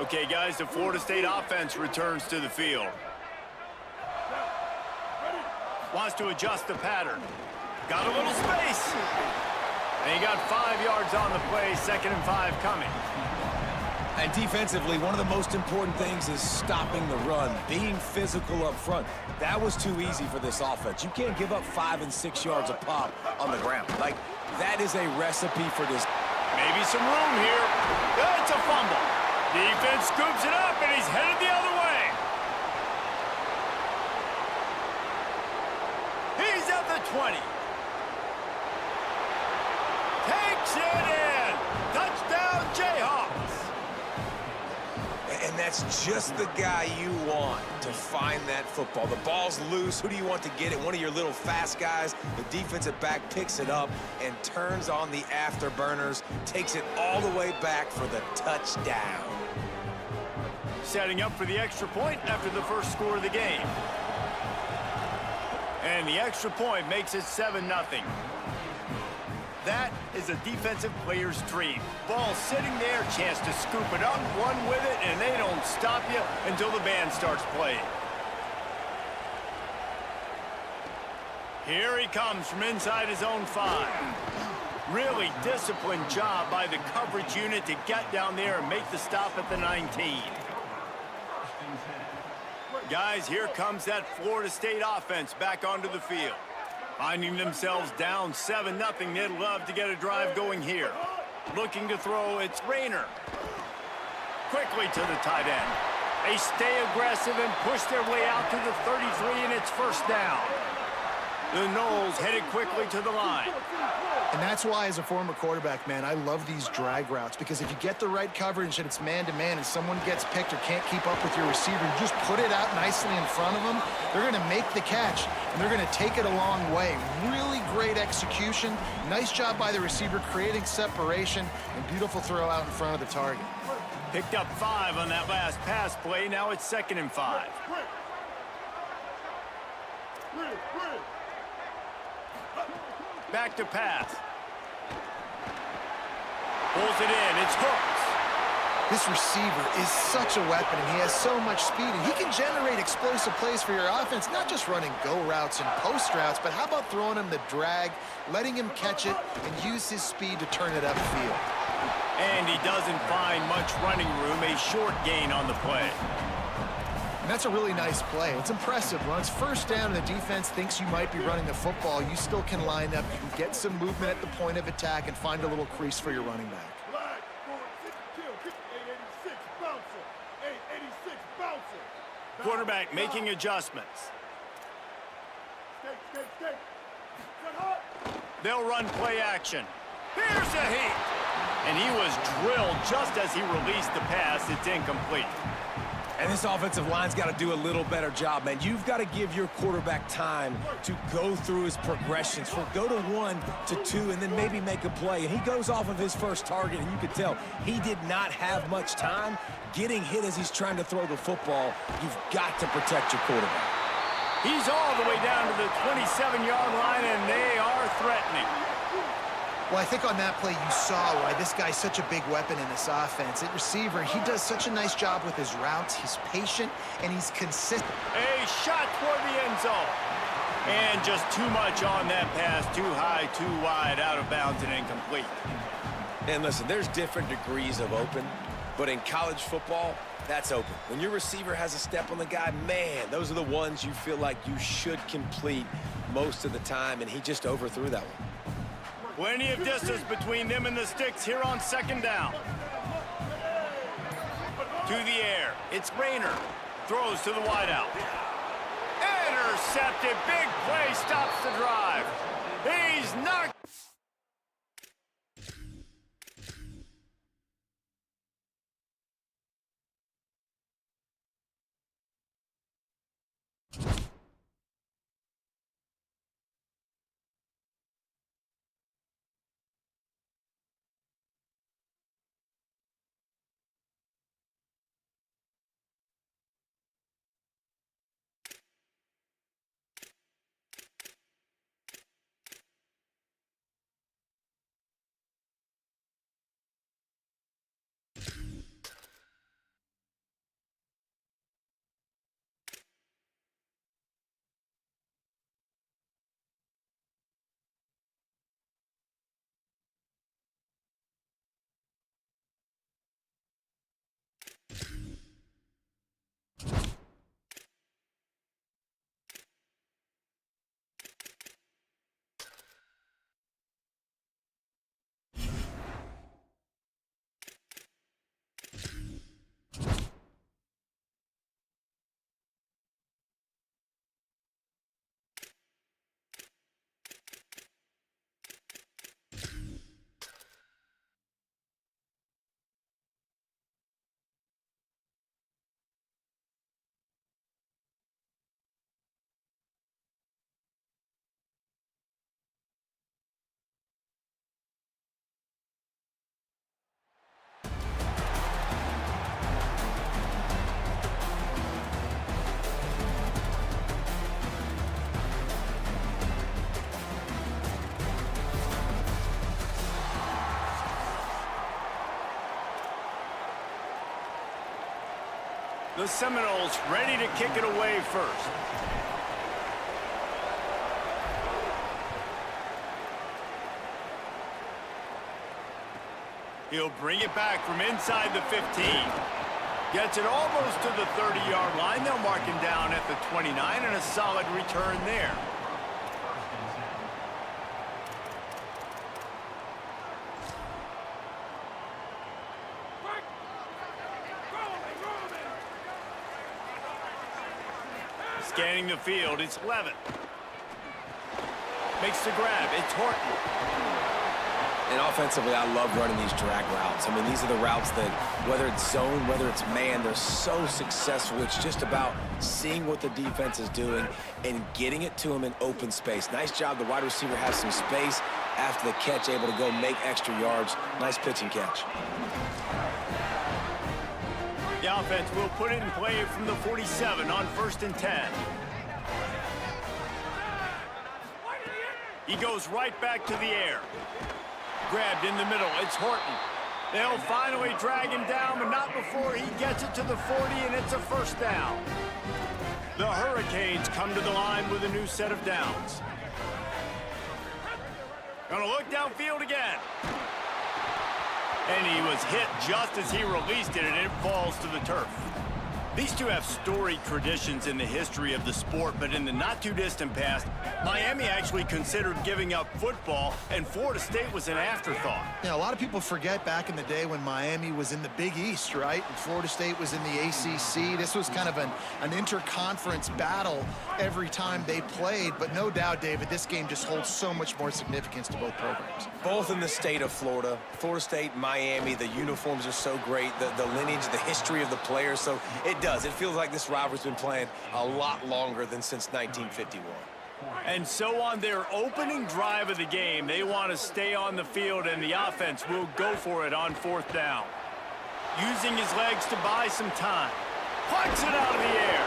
Okay, guys, the Florida State offense returns to the field. Wants to adjust the pattern. Got a little space. And he got 5 yards on the play, 2nd and 5 coming. And defensively, one of the most important things is stopping the run, being physical up front. That was too easy for this offense. You can't give up 5 and 6 yards a pop on the ground. Like, that is a recipe for this. Maybe some room here. That's a fumble. Defense scoops it up, and he's headed the other way. He's at the 20. Takes it in. Touchdown, Jayhawks. And that's just the guy you want to find that football. The ball's loose. Who do you want to get it? One of your little fast guys. The defensive back picks it up and turns on the afterburners, takes it all the way back for the touchdown. Setting up for the extra point after the first score of the game. And the extra point makes it 7-0. That is a defensive player's dream. Ball sitting there, chance to scoop it up, run with it, and they don't stop you until the band starts playing. Here he comes from inside his own 5. Really disciplined job by the coverage unit to get down there and make the stop at the 19. Guys, here comes that Florida State offense back onto the field. Finding themselves down 7-0, they'd love to get a drive going here. Looking to throw, it's Rayner. Quickly to the tight end. They stay aggressive and push their way out to the 33, and it's first down. The Noles headed quickly to the line. And that's why, as a former quarterback, man, I love these drag routes, because if you get the right coverage and it's man-to-man and someone gets picked or can't keep up with your receiver, you just put it out nicely in front of them, they're going to make the catch, and they're going to take it a long way. Really great execution. Nice job by the receiver creating separation, and beautiful throw out in front of the target. Picked up 5 on that last pass play. Now it's 2nd and 5. Back to pass. Pulls it in. It's Hooks. This receiver is such a weapon, and he has so much speed, and he can generate explosive plays for your offense, not just running go routes and post routes, but how about throwing him the drag, letting him catch it, and use his speed to turn it upfield. And he doesn't find much running room. A short gain on the play. And that's a really nice play. It's impressive. When it's first down and the defense thinks you might be running the football, you still can line up. You can get some movement at the point of attack and find a little crease for your running back. Quarterback making adjustments. They'll run play action. Here's a heat. And he was drilled just as he released the pass. It's incomplete. And this offensive line's got to do a little better job, man. You've got to give your quarterback time to go through his progressions. Go to 1 to 2 and then maybe make a play. And he goes off of his first target, and you can tell he did not have much time getting hit as he's trying to throw the football. You've got to protect your quarterback. He's all the way down to the 27-yard line, and they are threatening. Well, I think on that play you saw why this guy's such a big weapon in this offense. At receiver, he does such a nice job with his routes. He's patient, and he's consistent. A shot toward the end zone. And just too much on that pass. Too high, too wide, out of bounds, and incomplete. And listen, there's different degrees of open, but in college football, that's open. When your receiver has a step on the guy, man, those are the ones you feel like you should complete most of the time, and he just overthrew that one. Plenty of distance between them and the sticks here on 2nd down. To the air. It's Rayner. Throws to the wideout. Intercepted. Big play stops the drive. He's knocked. The Seminoles ready to kick it away first. He'll bring it back from inside the 15. Gets it almost to the 30-yard line. They'll mark him down at the 29, and a solid return there. Scanning the field, it's Levitt. Makes the grab, it's Horton. And offensively, I love running these drag routes. I mean, these are the routes that, whether it's zone, whether it's man, they're so successful. It's just about seeing what the defense is doing and getting it to them in open space. Nice job. The wide receiver has some space after the catch, able to go make extra yards. Nice pitch and catch. The offense will put it in play from the 47 on 1st and 10. He goes right back to the air. Grabbed in the middle, it's Horton. They'll finally drag him down, but not before he gets it to the 40, and it's a first down. The Hurricanes come to the line with a new set of downs. Gonna look downfield again. And he was hit just as he released it, and it falls to the turf. These two have storied traditions in the history of the sport, but in the not-too-distant past, Miami actually considered giving up football, and Florida State was an afterthought. You know, a lot of people forget back in the day when Miami was in the Big East, right? And Florida State was in the ACC. This was kind of an interconference battle every time they played, but no doubt, David, this game just holds so much more significance to both programs. Both in the state of Florida. Florida State, Miami, the uniforms are so great, the lineage, the history of the players, so it does. It feels like this rivalry's been playing a lot longer than since 1951. And so on their opening drive of the game, they want to stay on the field, and the offense will go for it on 4th down. Using his legs to buy some time. Punts it out of the air.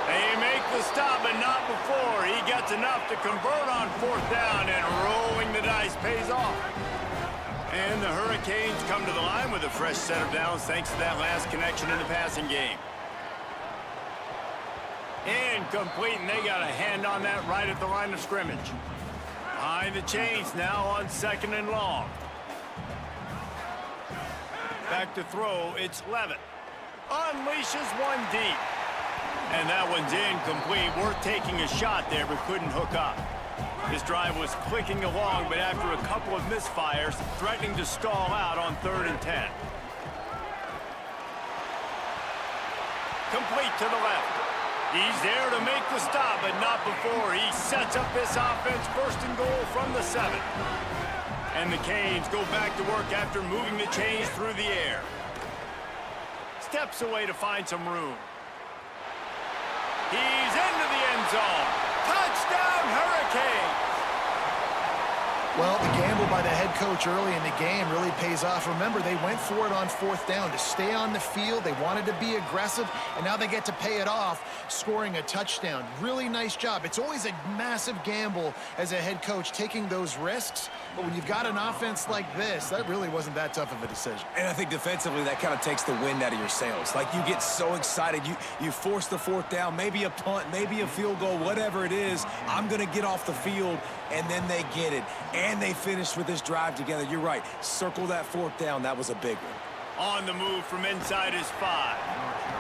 They make the stop, but not before he gets enough to convert on 4th down, and rolling the dice pays off. And the Hurricanes come to the line with a fresh set of downs thanks to that last connection in the passing game. Incomplete, and they got a hand on that right at the line of scrimmage. Behind the chains now on 2nd and long. Back to throw, it's Levitt. Unleashes one deep. And that one's incomplete. Worth taking a shot there, but couldn't hook up. This drive was clicking along, but after a couple of misfires, threatening to stall out on 3rd and 10. Complete to the left. He's there to make the stop, but not before he sets up this offense 1st and goal from the 7. And the Canes go back to work after moving the chains through the air. Steps away to find some room. He's into the end zone. Touchdown, Hurricanes! Well, the gamble by the head coach early in the game really pays off. Remember, they went for it on 4th down to stay on the field. They wanted to be aggressive, and now they get to pay it off, scoring a touchdown. Really nice job. It's always a massive gamble as a head coach taking those risks, but when you've got an offense like this, that really wasn't that tough of a decision. And I think defensively, that kind of takes the wind out of your sails. Like, you get so excited. You force the 4th down, maybe a punt, maybe a field goal, whatever it is. I'm going to get off the field, and then they get it. And they finished with this drive together. You're right. Circle that 4th down. That was a big one. On the move from inside his 5.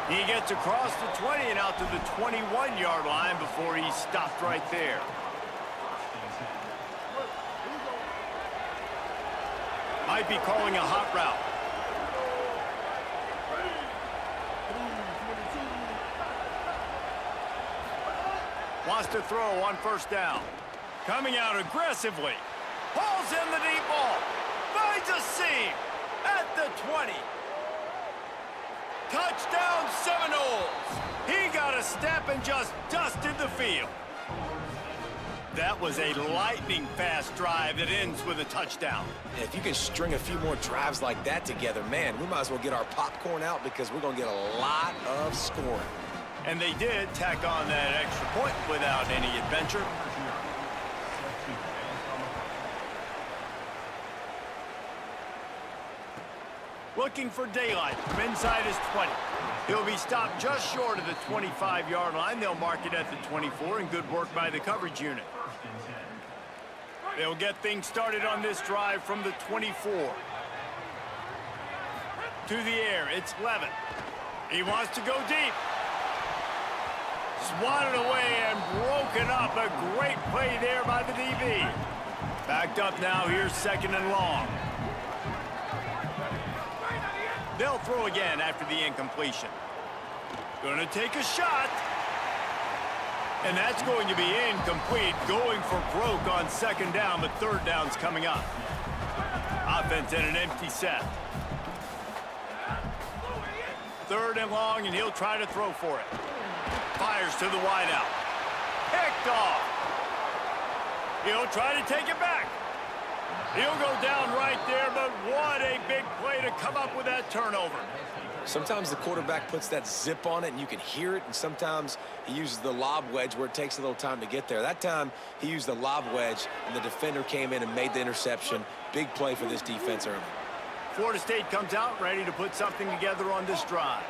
He gets across the 20 and out to the 21-yard line before he stopped right there. Might be calling a hot route. Wants to throw on 1st down. Coming out aggressively. Pulls in the deep ball. Finds a seam at the 20. Touchdown Seminoles. He got a step and just dusted the field. That was a lightning-fast drive that ends with a touchdown. And if you can string a few more drives like that together, man, we might as well get our popcorn out because we're going to get a lot of scoring. And they did tack on that extra point without any adventure. Looking for daylight from inside his 20. He'll be stopped just short of the 25-yard line. They'll mark it at the 24, and good work by the coverage unit. They'll get things started on this drive from the 24. To the air, it's Levin. He wants to go deep. Swatted away and broken up. A great play there by the DB. Backed up now, here's 2nd and long. They'll throw again after the incompletion. Gonna take a shot. And that's going to be incomplete. Going for broke on 2nd down, but 3rd down's coming up. Offense in an empty set. 3rd and long, and he'll try to throw for it. Fires to the wideout. Picked off. He'll try to take it back. He'll go down right there, but what a big play to come up with that turnover. Sometimes the quarterback puts that zip on it, and you can hear it, and sometimes he uses the lob wedge where it takes a little time to get there. That time, he used the lob wedge, and the defender came in and made the interception. Big play for this defense early. Florida State comes out ready to put something together on this drive.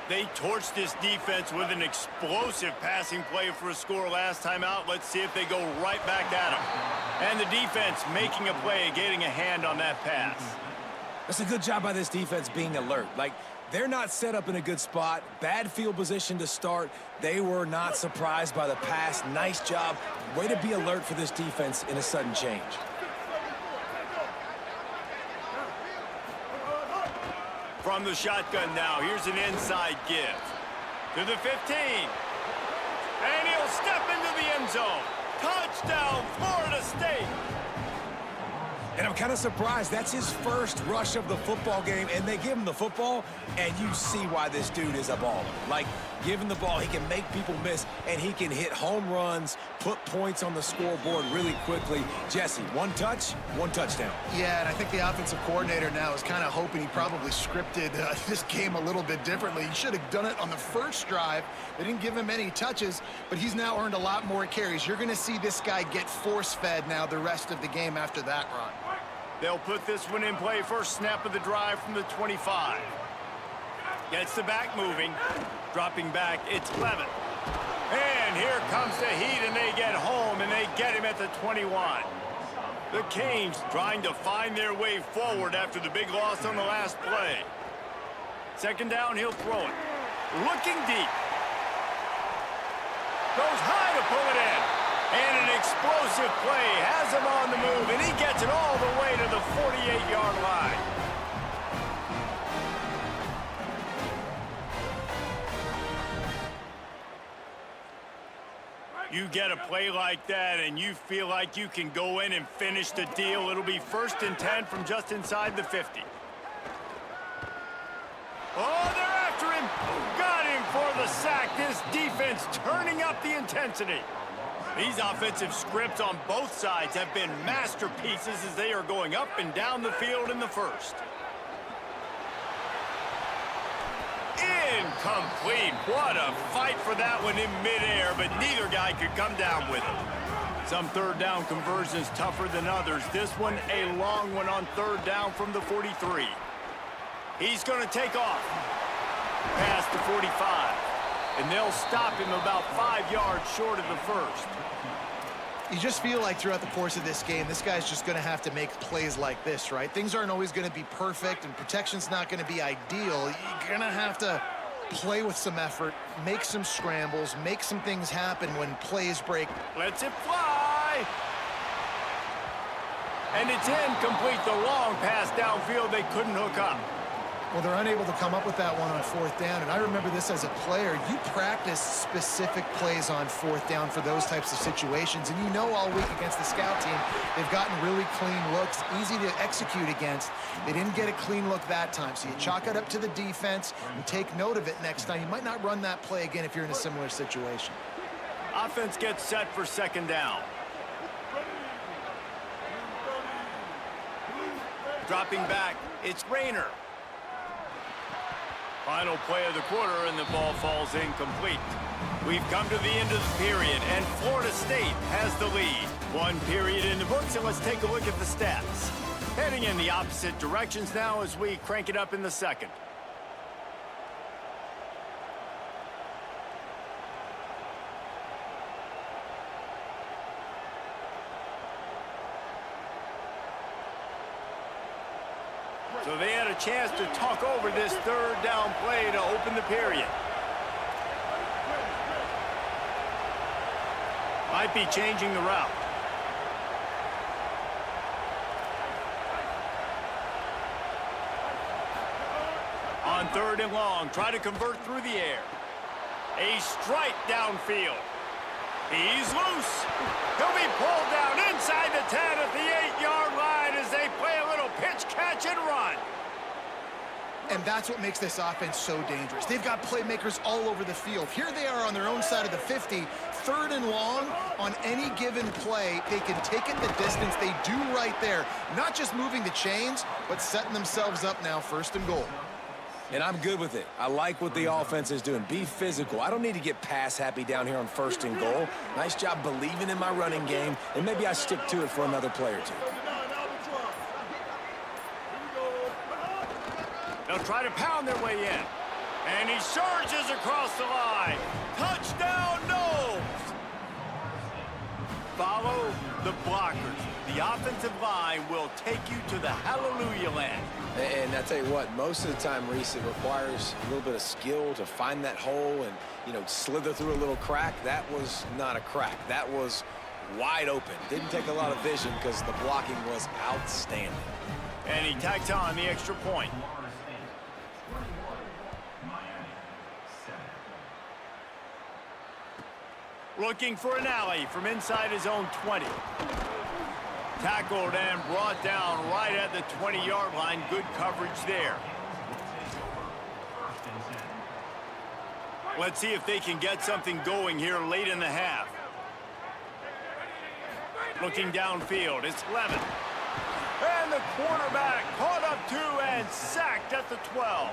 They torched this defense with an explosive passing play for a score last time out. Let's see if they go right back at them. And the defense making a play, getting a hand on that pass. That's a good job by this defense being alert. Like, they're not set up in a good spot. Bad field position to start. They were not surprised by the pass. Nice job. Way to be alert for this defense in a sudden change. From the shotgun now, here's an inside give. To the 15. And he'll step into the end zone. Touchdown, Florida State. And I'm kind of surprised. That's his first rush of the football game, and they give him the football, and you see why this dude is a baller. Like, given the ball, he can make people miss, and he can hit home runs, put points on the scoreboard really quickly. Jesse, one touch, one touchdown. Yeah, and I think the offensive coordinator now is kind of hoping he probably scripted this game a little bit differently. He should have done it on the first drive. They didn't give him any touches, but he's now earned a lot more carries. You're going to see this guy get force-fed now the rest of the game after that run. They'll put this one in play. First snap of the drive from the 25. Gets the back moving. Dropping back, it's Levin. And here comes the heat, and they get home, and they get him at the 21. The Canes trying to find their way forward after the big loss on the last play. 2nd down, he'll throw it. Looking deep. Goes high to pull it in. And an explosive play has him on the move, and he gets it all the way to the 48-yard line. You get a play like that, and you feel like you can go in and finish the deal. It'll be 1st and 10 from just inside the 50. Oh, they're after him. Got him for the sack. This defense turning up the intensity. These offensive scripts on both sides have been masterpieces as they are going up and down the field in the first. Incomplete. What a fight for that one in midair, but neither guy could come down with it. Some 3rd down conversions tougher than others. This one a long one on 3rd down from the 43. He's going to take off past the 45, and they'll stop him about 5 yards short of the first. You just feel like throughout the course of this game, this guy's just going to have to make plays like this, right? Things aren't always going to be perfect, and protection's not going to be ideal. You're going to have to play with some effort, make some scrambles, make some things happen when plays break. Lets it fly. And it's incomplete. The long pass downfield, they couldn't hook up. Well, they're unable to come up with that one on 4th down, and I remember this as a player. You practice specific plays on 4th down for those types of situations, and you know all week against the scout team, they've gotten really clean looks, easy to execute against. They didn't get a clean look that time, so you chalk it up to the defense and take note of it next time. You might not run that play again if you're in a similar situation. Offense gets set for 2nd down. Dropping back, it's Rayner. Final play of the quarter, and the ball falls incomplete. We've come to the end of the period, and Florida State has the lead. 1 period in the books, and let's take a look at the stats. Heading in the opposite directions now as we crank it up in the 2nd. So they had a chance to talk over this third down play to open the period. Might be changing the route. On 3rd and long, try to convert through the air. A strike downfield. He's loose. He'll be pulled down inside the 10 at the 8-yard line as they play a little pitch, catch, and run. And that's what makes this offense so dangerous. They've got playmakers all over the field. Here they are on their own side of the 50, 3rd and long. On any given play, they can take it the distance. They do right there. Not just moving the chains, but setting themselves up now 1st and goal. And I'm good with it. I like what the offense is doing. Be physical. I don't need to get pass happy down here on 1st and goal. Nice job believing in my running game, and maybe I stick to it for another play or two. They'll try to pound their way in. And he surges across the line. Touchdown, Knowles! Follow the blockers. The offensive line will take you to the hallelujah land. And I tell you what, most of the time, Reese, it requires a little bit of skill to find that hole and, you know, slither through a little crack. That was not a crack. That was wide open. Didn't take a lot of vision because the blocking was outstanding. And he tacks on the extra point. Looking for an alley from inside his own 20. Tackled and brought down right at the 20-yard line. Good coverage there. Let's see if they can get something going here late in the half. Looking downfield, it's Lemon. And the quarterback caught up to and sacked at the 12.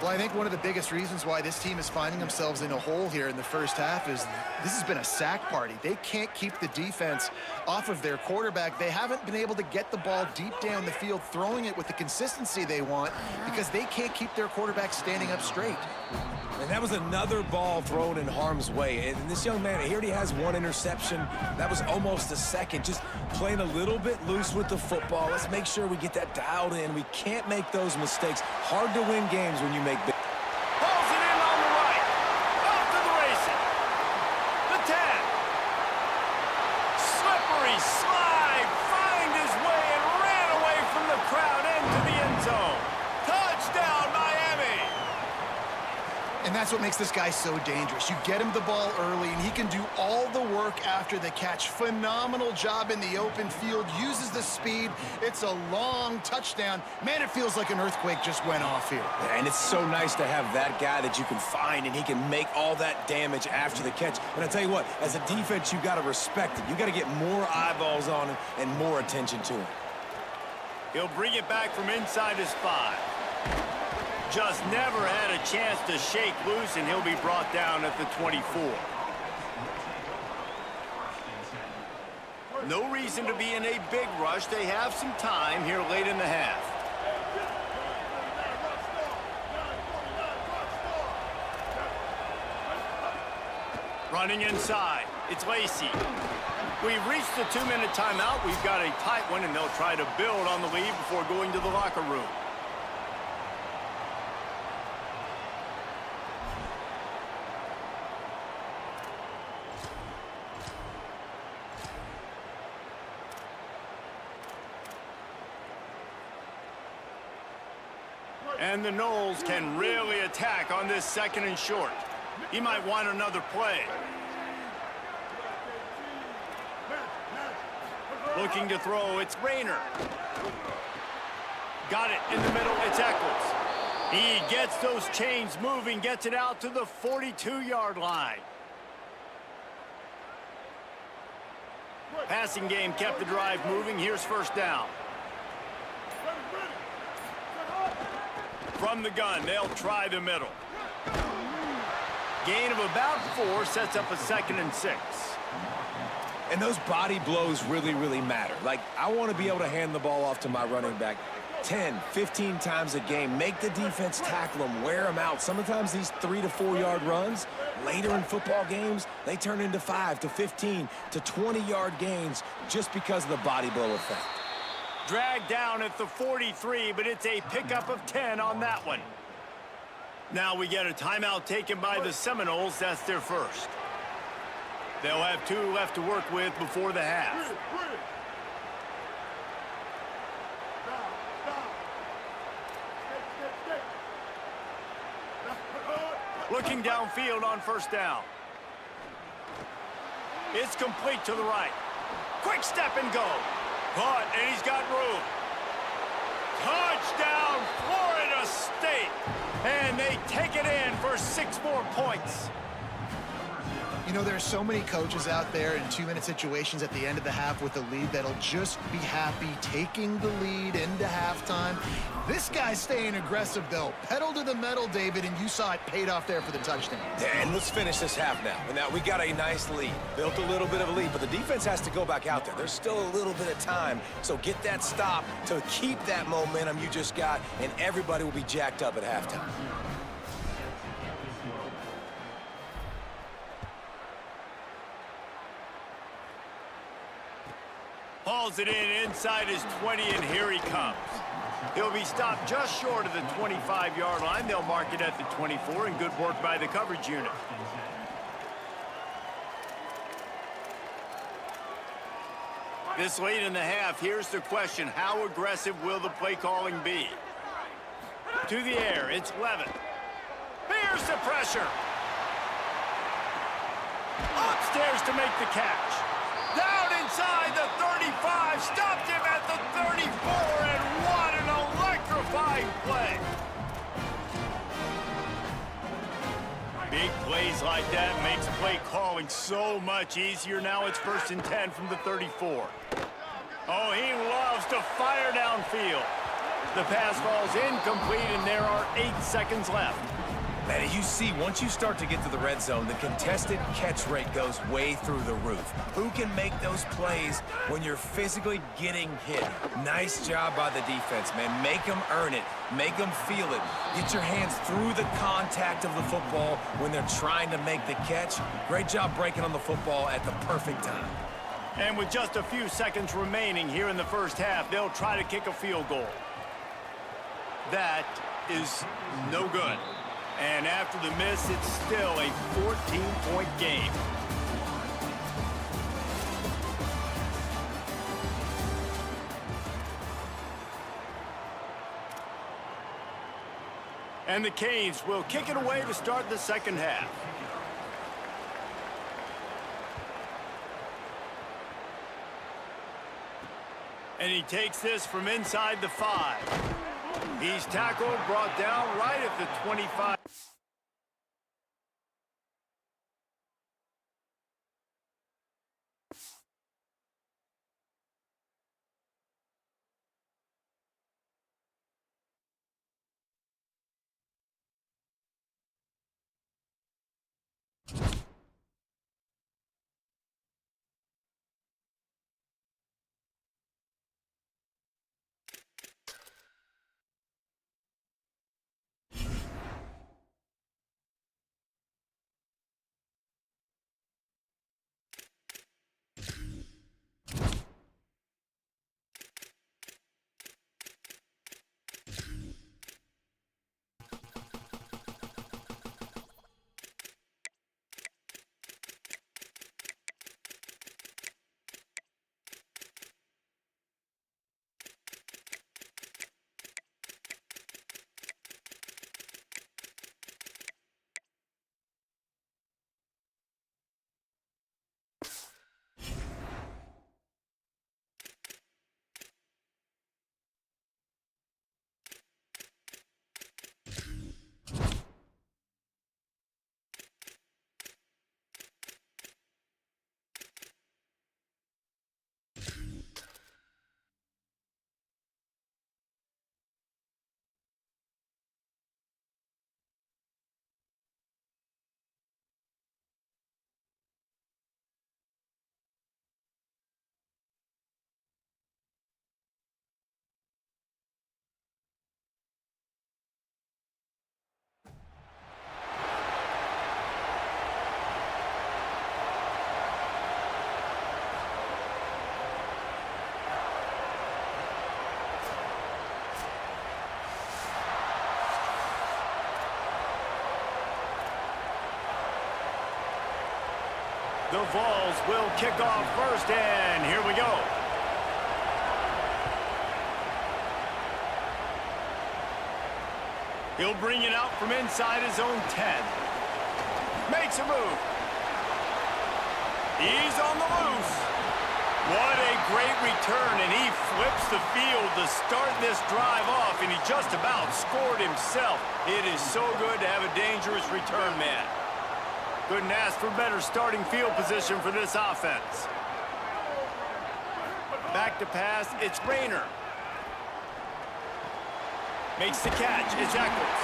Well, I think one of the biggest reasons why this team is finding themselves in a hole here in the first half is this has been a sack party. They can't keep the defense off of their quarterback. They haven't been able to get the ball deep down the field, throwing it with the consistency they want because they can't keep their quarterback standing up straight. And that was another ball thrown in harm's way. And this young man, he already has 1 interception. That was almost a second. Just playing a little bit loose with the football. Let's make sure we get that dialed in. We can't make those mistakes. Hard to win games when you make big. Pulls it in on the right. Off to the races. The 10. Slippery slide. Find his way and ran away from the crowd into the end zone. Touchdown, Miami. And that's what makes this guy so dangerous. You get him the ball early, and he can do all the work after the catch. Phenomenal job in the open field. Uses the speed. It's a long touchdown. Man, it feels like an earthquake just went off here. And it's so nice to have that guy that you can find, and he can make all that damage after the catch. And I tell you what, as a defense, you got to respect it. You got to get more eyeballs on him and more attention to him. He'll bring it back from inside his 5. Just never had a chance to shake loose, and he'll be brought down at the 24. No reason to be in a big rush. They have some time here late in the half. Running inside, it's Lacey. We've reached the 2-minute timeout. We've got a tight one, and they'll try to build on the lead before going to the locker room. And the Knowles can really attack on this 2nd and short. He might want another play. Looking to throw, it's Rayner. Got it in the middle, it's Eccles. He gets those chains moving, gets it out to the 42-yard line. Passing game kept the drive moving. Here's 1st down. From the gun, they'll try the middle. Gain of about 4 sets up a 2nd and 6. And those body blows really, really matter. Like, I want to be able to hand the ball off to my running back 10, 15 times a game. Make the defense tackle them, wear them out. Sometimes these 3 to 4 yard runs, later in football games, they turn into 5 to 15 to 20 yard gains just because of the body blow effect. Dragged down at the 43, but it's a pickup of 10 on that one. Now we get a timeout taken by the Seminoles. That's their first. They'll have 2 left to work with before the half. Looking downfield on first down. It's complete to the right. Quick step and go. Caught, and he's got room. Touchdown, Florida State. And they take it in for 6 more points. You know, there are so many coaches out there in 2-minute situations at the end of the half with a lead that'll just be happy taking the lead into halftime. This guy's staying aggressive, though. Pedal to the metal, David, and you saw it paid off there for the touchdown. And let's finish this half now. And now we got a nice lead. Built a little bit of a lead, but the defense has to go back out there. There's still a little bit of time, so get that stop to keep that momentum you just got, and everybody will be jacked up at halftime. Hauls it in inside his 20, and here he comes. He'll be stopped just short of the 25-yard line. They'll mark it at the 24, and good work by the coverage unit. This late in the half, here's the question. How aggressive will the play calling be? To the air, it's Levin. Here's the pressure. Upstairs to make the catch. Down inside the 35, stopped him at the 34, and what an electrifying play. Big plays like that makes play calling so much easier. Now it's 1st and 10 from the 34. Oh, he loves to fire downfield. The pass falls incomplete, and there are 8 seconds left. Man, as you see, once you start to get to the red zone, the contested catch rate goes way through the roof. Who can make those plays when you're physically getting hit? Nice job by the defense, man. Make them earn it. Make them feel it. Get your hands through the contact of the football when they're trying to make the catch. Great job breaking on the football at the perfect time. And with just a few seconds remaining here in the first half, they'll try to kick a field goal. That is no good. And after the miss, it's still a 14-point game. And the Canes will kick it away to start the second half. And he takes this from inside the 5. He's tackled, brought down right at the 25. The Vols will kick off first, and here we go. He'll bring it out from inside his own 10. Makes a move. He's on the loose. What a great return, and he flips the field to start this drive off, and he just about scored himself. It is so good to have a dangerous return man. Couldn't ask for better starting field position for this offense. Back to pass, it's Rayner. Makes the catch, it's Eccles.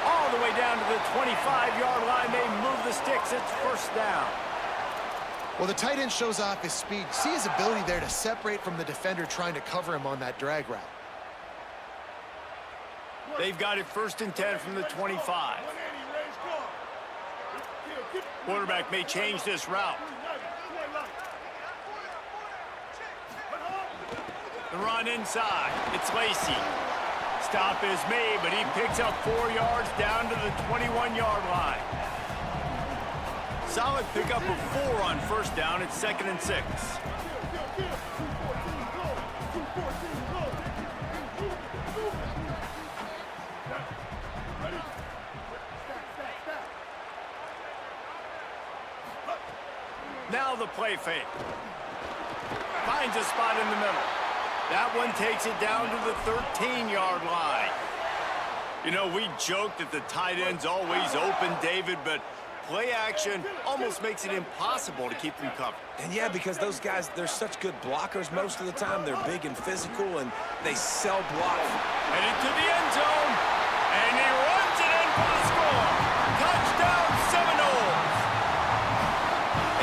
All the way down to the 25-yard line, they move the sticks, it's first down. Well, the tight end shows off his speed. See his ability there to separate from the defender trying to cover him on that drag route. They've got it first and 10 from the 25. Quarterback may change this route. The run inside. It's Lacey. Stop is made, but he picks up 4 yards down to the 21-yard line. Solid pickup of 4 on first down. It's 2nd and 6. Now the play fake. Finds a spot in the middle. That one takes it down to the 13-yard line. You know, we joke that the tight end's always open, David, but play action almost makes it impossible to keep them covered. And yeah, because those guys, they're such good blockers most of the time. They're big and physical, and they sell block. Headed to the end zone, and he runs it in for the score. Touchdown, Seminoles.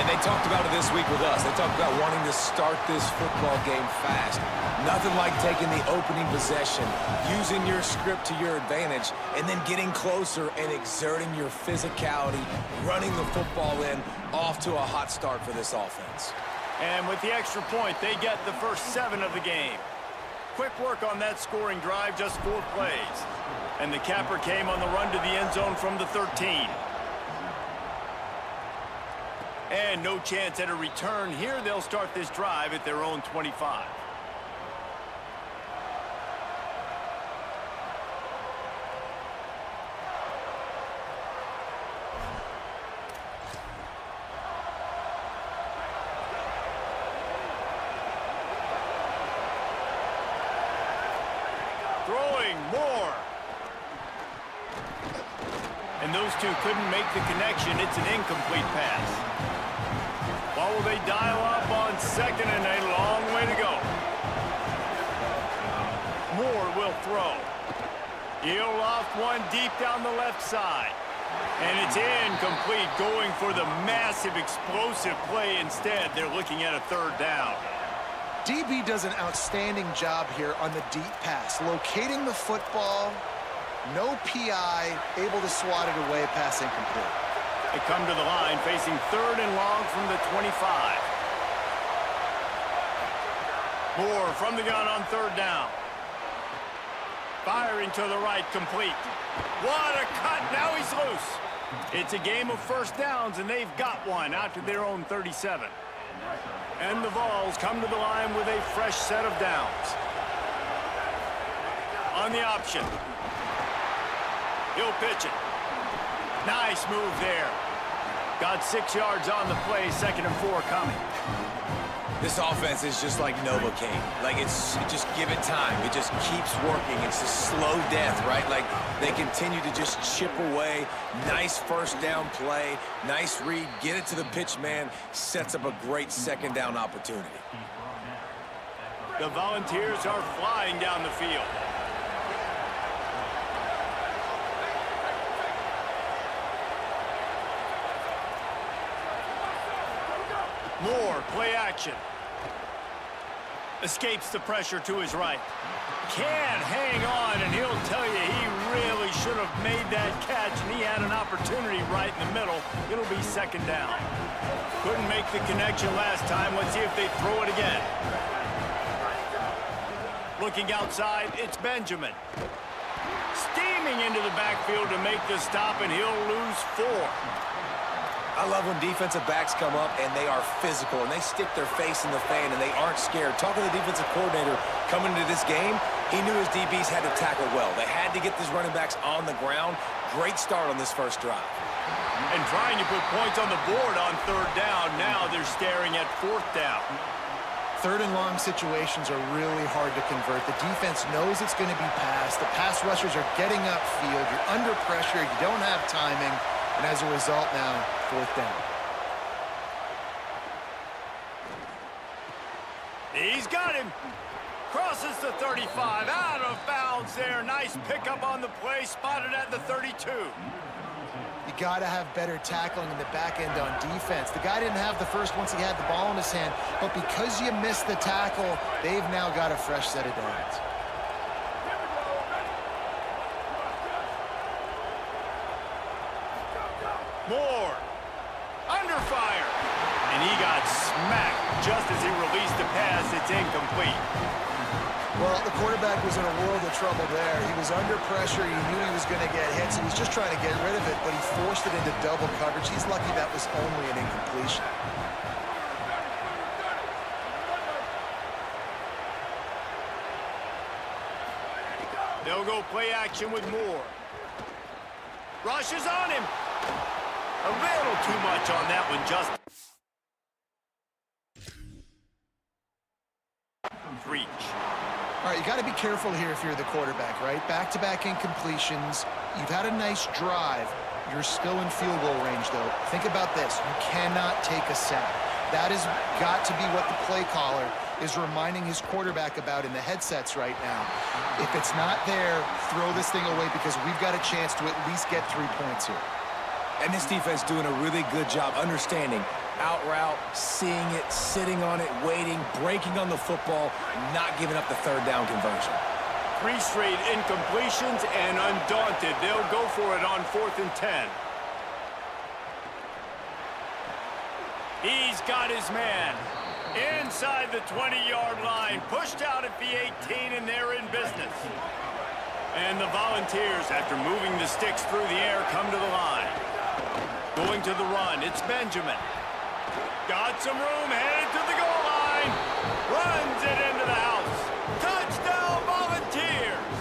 And they talked about it this week with us. They talked about wanting to start this football game fast. Nothing like taking the opening possession, using your script to your advantage, and then getting closer and exerting your physicality, running the football in, off to a hot start for this offense. And with the extra point, they get the first 7 of the game. Quick work on that scoring drive, just 4 plays. And the capper came on the run to the end zone from the 13. And no chance at a return here. They'll start this drive at their own 25. Throwing more. And those two couldn't make the connection. It's an incomplete pass. Well, will they dial up on 2nd and a long way to go? Moore will throw. He'll loft one deep down the left side. And it's incomplete, going for the massive explosive play instead. They're looking at a 3rd down. DB does an outstanding job here on the deep pass, locating the football, no PI, able to swat it away, pass incomplete. They come to the line, facing 3rd and long from the 25. Moore from the gun on 3rd down. Firing to the right, complete. What a cut, now he's loose. It's a game of first downs, and they've got one out to their own 37. And the Vols come to the line with a fresh set of downs. On the option. He'll pitch it. Nice move there. Got 6 yards on the play, 2nd and 4 coming. This offense is just like Novocaine. Like, just give it time. It just keeps working. It's a slow death, right? Like, they continue to just chip away. Nice first down play. Nice read. Get it to the pitch man. Sets up a great 2nd down opportunity. The Volunteers are flying down the field. Moore, play action. Escapes the pressure to his right. Can hang on, and he'll tell you he really should have made that catch, and he had an opportunity right in the middle. It'll be 2nd down. Couldn't make the connection last time. Let's see if they throw it again. Looking outside, it's Benjamin. Steaming into the backfield to make the stop, and he'll lose 4. I love when defensive backs come up and they are physical and they stick their face in the fan and they aren't scared. Talking to the defensive coordinator coming into this game, he knew his DBs had to tackle well. They had to get these running backs on the ground. Great start on this first drive. And trying to put points on the board on third down. Now they're staring at fourth down. Third and long situations are really hard to convert. The defense knows it's going to be passed. The pass rushers are getting upfield. You're under pressure. You don't have timing. And as a result now, fourth down. He's got him. Crosses the 35. Out of bounds there. Nice pickup on the play. Spotted at the 32. You got to have better tackling in the back end on defense. The guy didn't have the first once he had the ball in his hand, but because you missed the tackle, they've now got a fresh set of downs. Moore. Under fire. And he got smacked just as he released the pass. It's incomplete. Well, the quarterback was in a world of trouble there. He was under pressure. He knew he was going to get hit, so he was just trying to get rid of it, but he forced it into double coverage. He's lucky that was only an incompletion. They'll go play action with Moore. Rush is on him. A little too much on that one, just reach. All right, you got to be careful here if you're the quarterback, right? Back-to-back incompletions. You've had a nice drive. You're still in field goal range, though. Think about this. You cannot take a sack. That has got to be what the play caller is reminding his quarterback about in the headsets right now. If it's not there, throw this thing away because we've got a chance to at least get 3 points here. And this defense doing a really good job understanding out route, seeing it, sitting on it, waiting, breaking on the football, not giving up the third down conversion. 3 straight incompletions and undaunted. They'll go for it on 4th and 10. He's got his man inside the 20-yard line, pushed out at the 18, and they're in business. And the Volunteers, after moving the sticks through the air, come to the line. Going to the run, it's Benjamin. Got some room, headed to the goal line. Runs it into the house. Touchdown, Volunteers!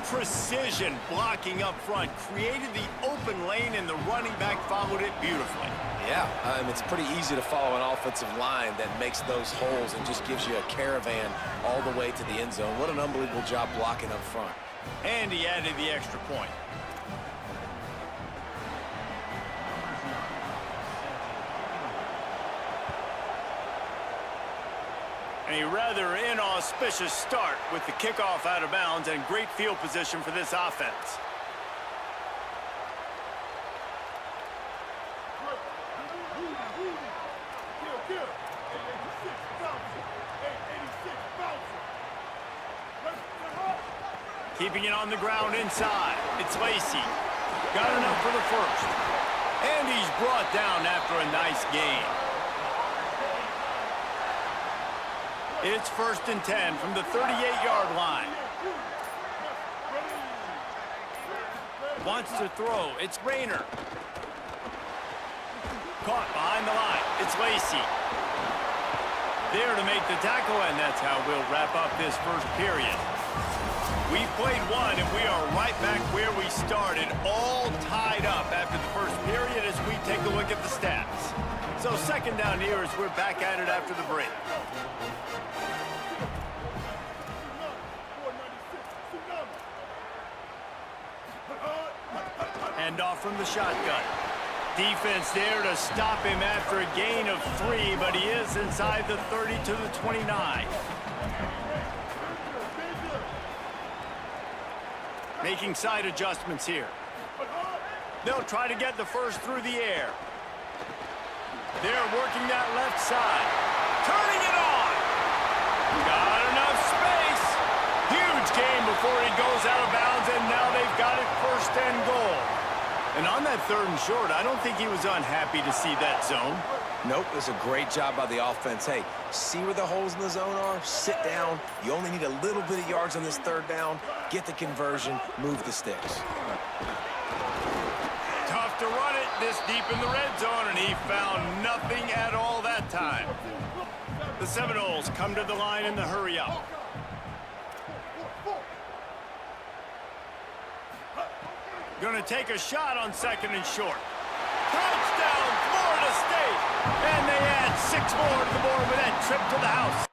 Precision blocking up front. Created the open lane, and the running back followed it beautifully. Yeah, it's pretty easy to follow an offensive line that makes those holes and just gives you a caravan all the way to the end zone. What an unbelievable job blocking up front. And he added the extra point. A rather inauspicious start with the kickoff out of bounds and great field position for this offense. Keeping it on the ground inside. It's Lacey. Got enough for the first. And he's brought down after a nice gain. It's 1st and 10 from the 38-yard line. Wants to throw. It's Rayner. Caught behind the line. It's Lacey. There to make the tackle, and that's how we'll wrap up this first period. We've played one, and we are right back where we started, all tied up after the first period as we take a look at the stats. So 2nd down here as we're back at it after the break. Hand off from the shotgun. Defense there to stop him after a gain of 3, but he is inside the 30 to the 29. Making side adjustments here. They'll try to get the first through the air. They're working that left side. Turning it on. Got enough space. Huge gain before he goes out of bounds, and now they've got it 1st and goal. And on that 3rd and short, I don't think he was unhappy to see that zone. Nope, it was a great job by the offense. Hey, see where the holes in the zone are? Sit down. You only need a little bit of yards on this 3rd down. Get the conversion. Move the sticks. Tough to run it. this deep in the red zone, and he found nothing at all that time. The Seminoles come to the line in the hurry-up. Going to take a shot on 2nd and short. Touchdown, Florida State! And they add 6 more to the board with that trip to the house.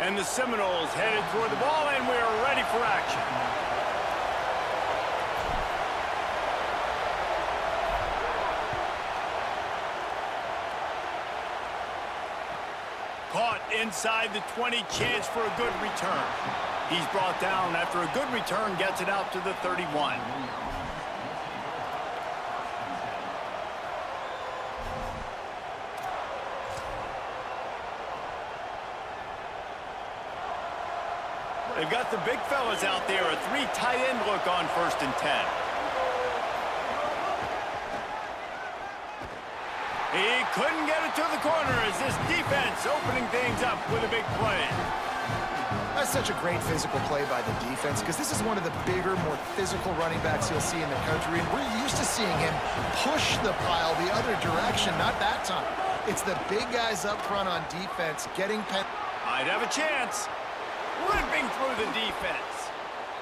And the Seminoles headed toward the ball, and we are ready for action. Caught inside the 20, chance for a good return. He's brought down after a good return, gets it out to the 31. They've got the big fellas out there, a 3 tight end look on 1st and 10. He couldn't get it to the corner as this defense opening things up with a big play. That's such a great physical play by the defense because this is one of the bigger, more physical running backs you'll see in the country, and we're used to seeing him push the pile the other direction, not that time. It's the big guys up front on defense getting Might have a chance. Ripping through the defense.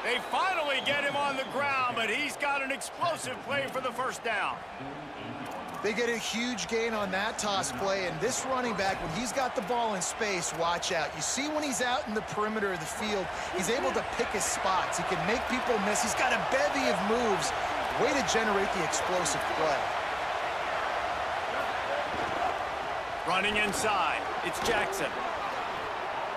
They finally get him on the ground, but he's got an explosive play for the 1st down. They get a huge gain on that toss play, and this running back, when he's got the ball in space, watch out. You see when he's out in the perimeter of the field, he's able to pick his spots. He can make people miss. He's got a bevy of moves. Way to generate the explosive play. Running inside, it's Jackson.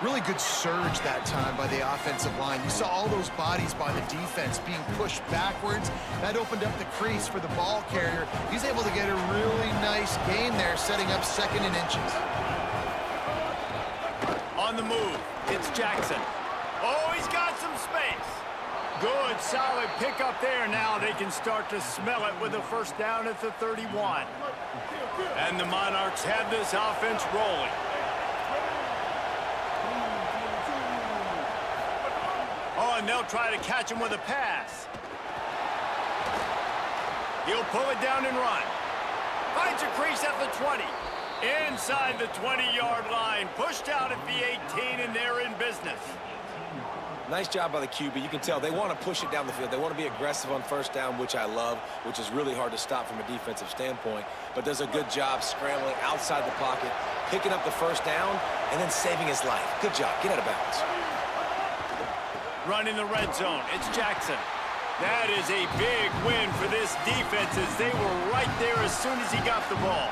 Really good surge that time by the offensive line. You saw all those bodies by the defense being pushed backwards. That opened up the crease for the ball carrier. He's able to get a really nice gain there, setting up 2nd and inches. On the move, it's Jackson. Oh, he's got some Good, solid pickup there. Now they can start to smell it with a first down at the 31. And the Monarchs have this offense rolling. Oh, and they'll try to catch him with a pass. He'll pull it down and run. Finds a crease at the 20. Inside the 20-yard line. Pushed out at the 18, and they're in business. Nice job by the QB. You can tell they want to push it down the field. They want to be aggressive on first down, which I love, which is really hard to stop from a defensive standpoint. But does a good job scrambling outside the pocket, picking up the first down, and then saving his life. Good job. Get out of bounds. Run in the red zone. It's Jackson. That is a big win for this defense as they were right there as soon as he got the ball.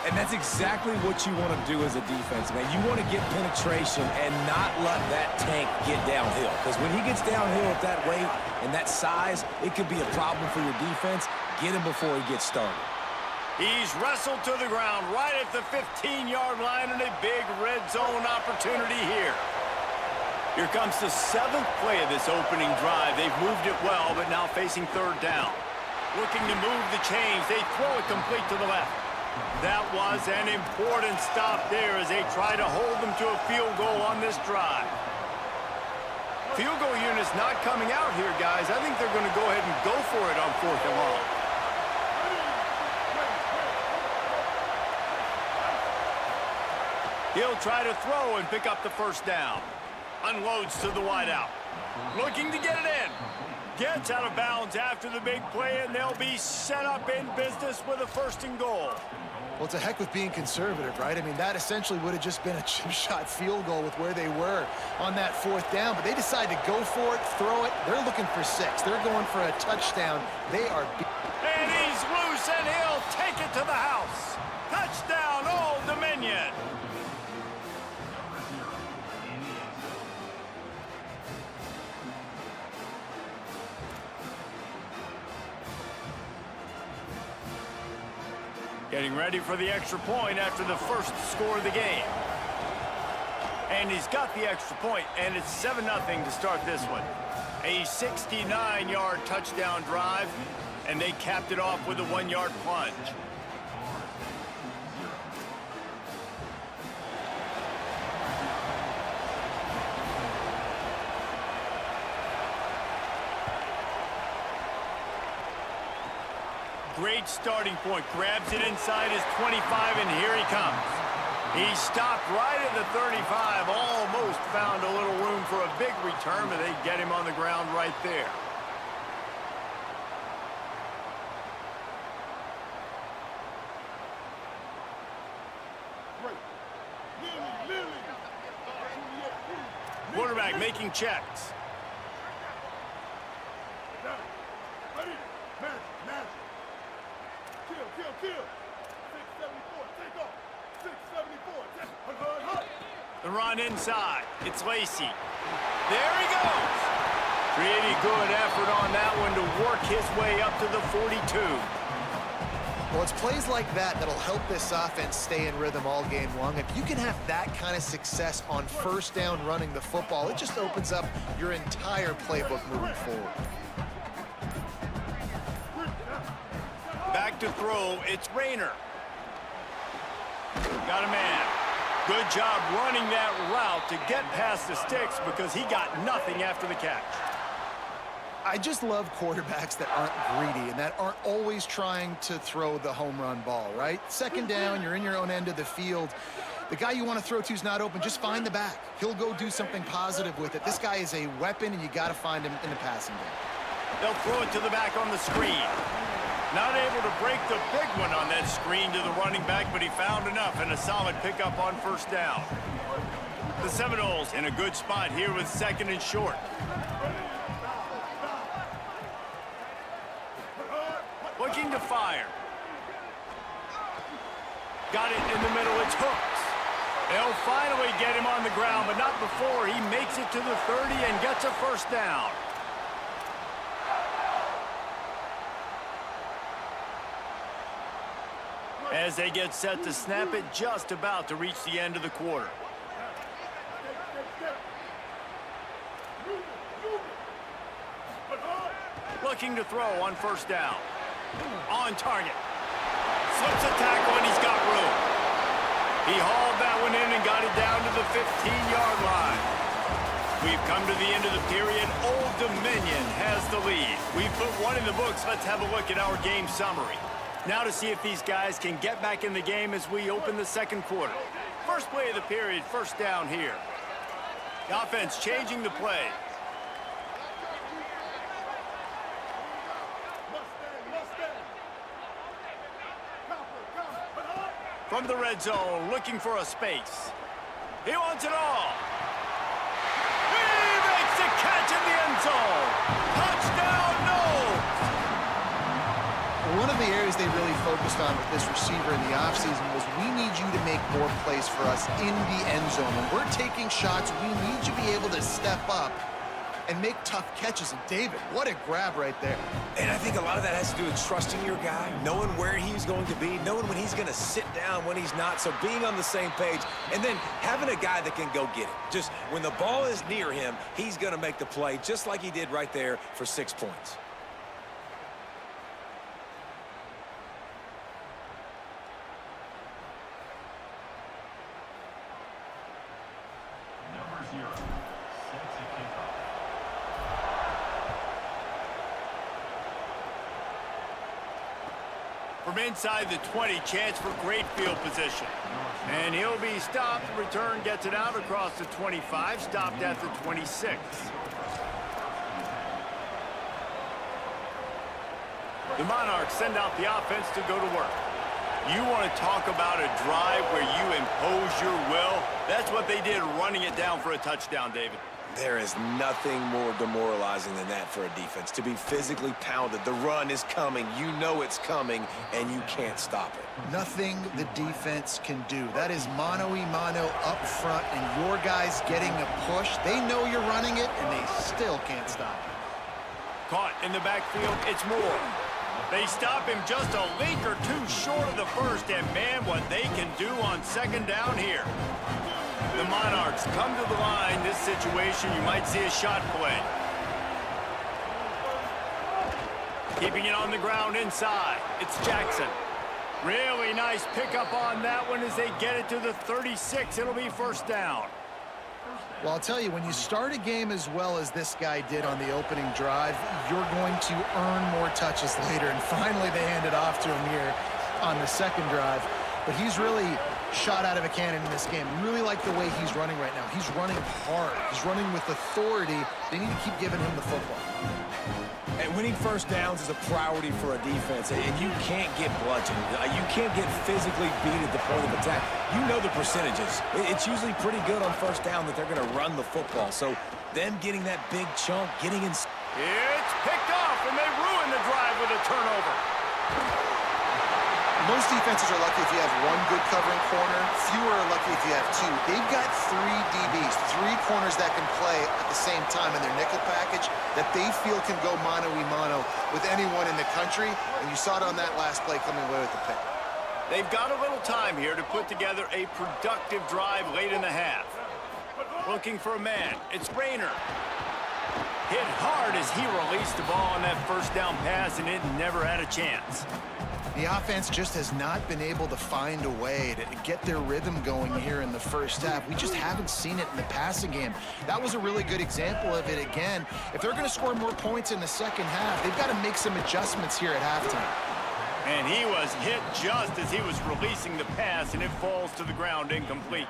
And that's exactly what you want to do as a defense, man. You want to get penetration and not let that tank get downhill. Because when he gets downhill at that weight and that size, it could be a problem for your defense. Get him before he gets started. He's wrestled to the ground right at the 15-yard line and a big red zone opportunity here. Here comes the 7th play of this opening drive. They've moved it well, but now facing third down. Looking to move the chains. They throw it complete to the left. That was an important stop there as they try to hold them to a field goal on this drive. Field goal unit's not coming out here, guys. I think they're going to go ahead and go for it on 4th and long. He'll try to throw and pick up the first down. Unloads to the wideout. Looking to get it in. Gets out of bounds after the big play, and they'll be set up in business with a 1st and goal. Well, it's a heck with being conservative, right? I mean, that essentially would have just been a chip shot field goal with where they were on that 4th down, but they decide to go for it, throw it. They're looking for 6. They're going for a touchdown. They are... And he's loose, and he'll take it to the house. Touchdown, Old Dominion. Getting ready for the extra point after the first score of the game. And he's got the extra point, and it's 7-0 to start this one. A 69-yard touchdown drive, and they capped it off with a 1-yard plunge. Great starting point. Grabs it inside his 25, and here he comes. He stopped right at the 35. Almost found a little room for a big return, but they get him on the ground right there. Quarterback making checks. The run inside. It's Lacey. There he goes. Pretty good effort on that one to work his way up to the 42. Well, it's plays like that that'll help this offense stay in rhythm all game long. If you can have that kind of success on 1st down running the football, it just opens up your entire playbook moving forward. Back to throw. It's Rayner. Got a man. Good job running that route to get past the sticks because he got nothing after the catch. I just love quarterbacks that aren't greedy and that aren't always trying to throw the home run ball, right? 2nd down, you're in your own end of the field. The guy you want to throw to is not open. Just find the back. He'll go do something positive with it. This guy is a weapon, and you got to find him in the passing game. They'll throw it to the back on the screen. Not able to break the big one on that screen to the running back, but he found enough and a solid pickup on 1st down. The Seminoles in a good spot here with 2nd and short. Looking to fire. Got it in the middle. It's Hooks. They'll finally get him on the ground, but not before he makes it to the 30 and gets a 1st down. As they get set to snap it, just about to reach the end of the quarter. Looking to throw on first down. On target. Slips a tackle and he's got room. He hauled that one in and got it down to the 15-yard line. We've come to the end of the period. Old Dominion has the lead. We've put one in the books. Let's have a look at our game summary. Now to see if these guys can get back in the game as we open the second quarter. First play of the period, first down here. The offense changing the play. From the red zone, looking for a space. He wants it all. He makes the catch in the end zone. Touchdown, no! One of the areas they really focused on with this receiver in the offseason was we need you to make more plays for us in the end zone. When we're taking shots, we need you to be able to step up and make tough catches. And David, what a grab right there. And I think a lot of that has to do with trusting your guy, knowing where he's going to be, knowing when he's going to sit down, when he's not, so being on the same page, and then having a guy that can go get it. Just when the ball is near him, he's going to make the play, just like he did right there for 6 points. From inside the 20, chance for great field position. And he'll be stopped. Return gets it out across the 25, stopped at the 26. The Monarchs send out the offense to go to work. You want to talk about a drive where you impose your will? That's what they did, running it down for a touchdown, David. There is nothing more demoralizing than that for a defense, to be physically pounded. The run is coming, you know it's coming, and you can't stop it. Nothing the defense can do. That is mano-a-mano up front, and your guys getting a push. They know you're running it, and they still can't stop it. Caught in the backfield, it's Moore. They stop him just a link or two short of the first, and man, what they can do on second down here. The Monarchs come to the line. This situation, you might see a shot play. Keeping it on the ground inside. It's Jackson. Really nice pickup on that one as they get it to the 36. It'll be first down. Well, I'll tell you, when you start a game as well as this guy did on the opening drive, you're going to earn more touches later. And finally, they hand it off to him here on the second drive. But he's really shot out of a cannon in this game. Really like the way he's running right now. He's running hard. He's running with authority. They need to keep giving him the football. And winning first downs is a priority for a defense, and you can't get bludgeoned. You can't get physically beat at the point of attack. You know the percentages. It's usually pretty good on first down that they're going to run the football. So them getting that big chunk, getting in. It's picked off, and they ruin the drive with a turnover. Most defenses are lucky if you have one good covering corner. Fewer are lucky if you have two. They've got three DBs, three corners that can play at the same time in their nickel package that they feel can go mano-a-mano with anyone in the country. And you saw it on that last play coming away with the pick. They've got a little time here to put together a productive drive late in the half. Looking for a man. It's Rayner. Hit hard as he released the ball on that first down pass, and it never had a chance. The offense just has not been able to find a way to get their rhythm going here in the first half. We just haven't seen it in the passing game. That was a really good example of it again. If they're going to score more points in the second half, they've got to make some adjustments here at halftime. And he was hit just as he was releasing the pass, and it falls to the ground incomplete.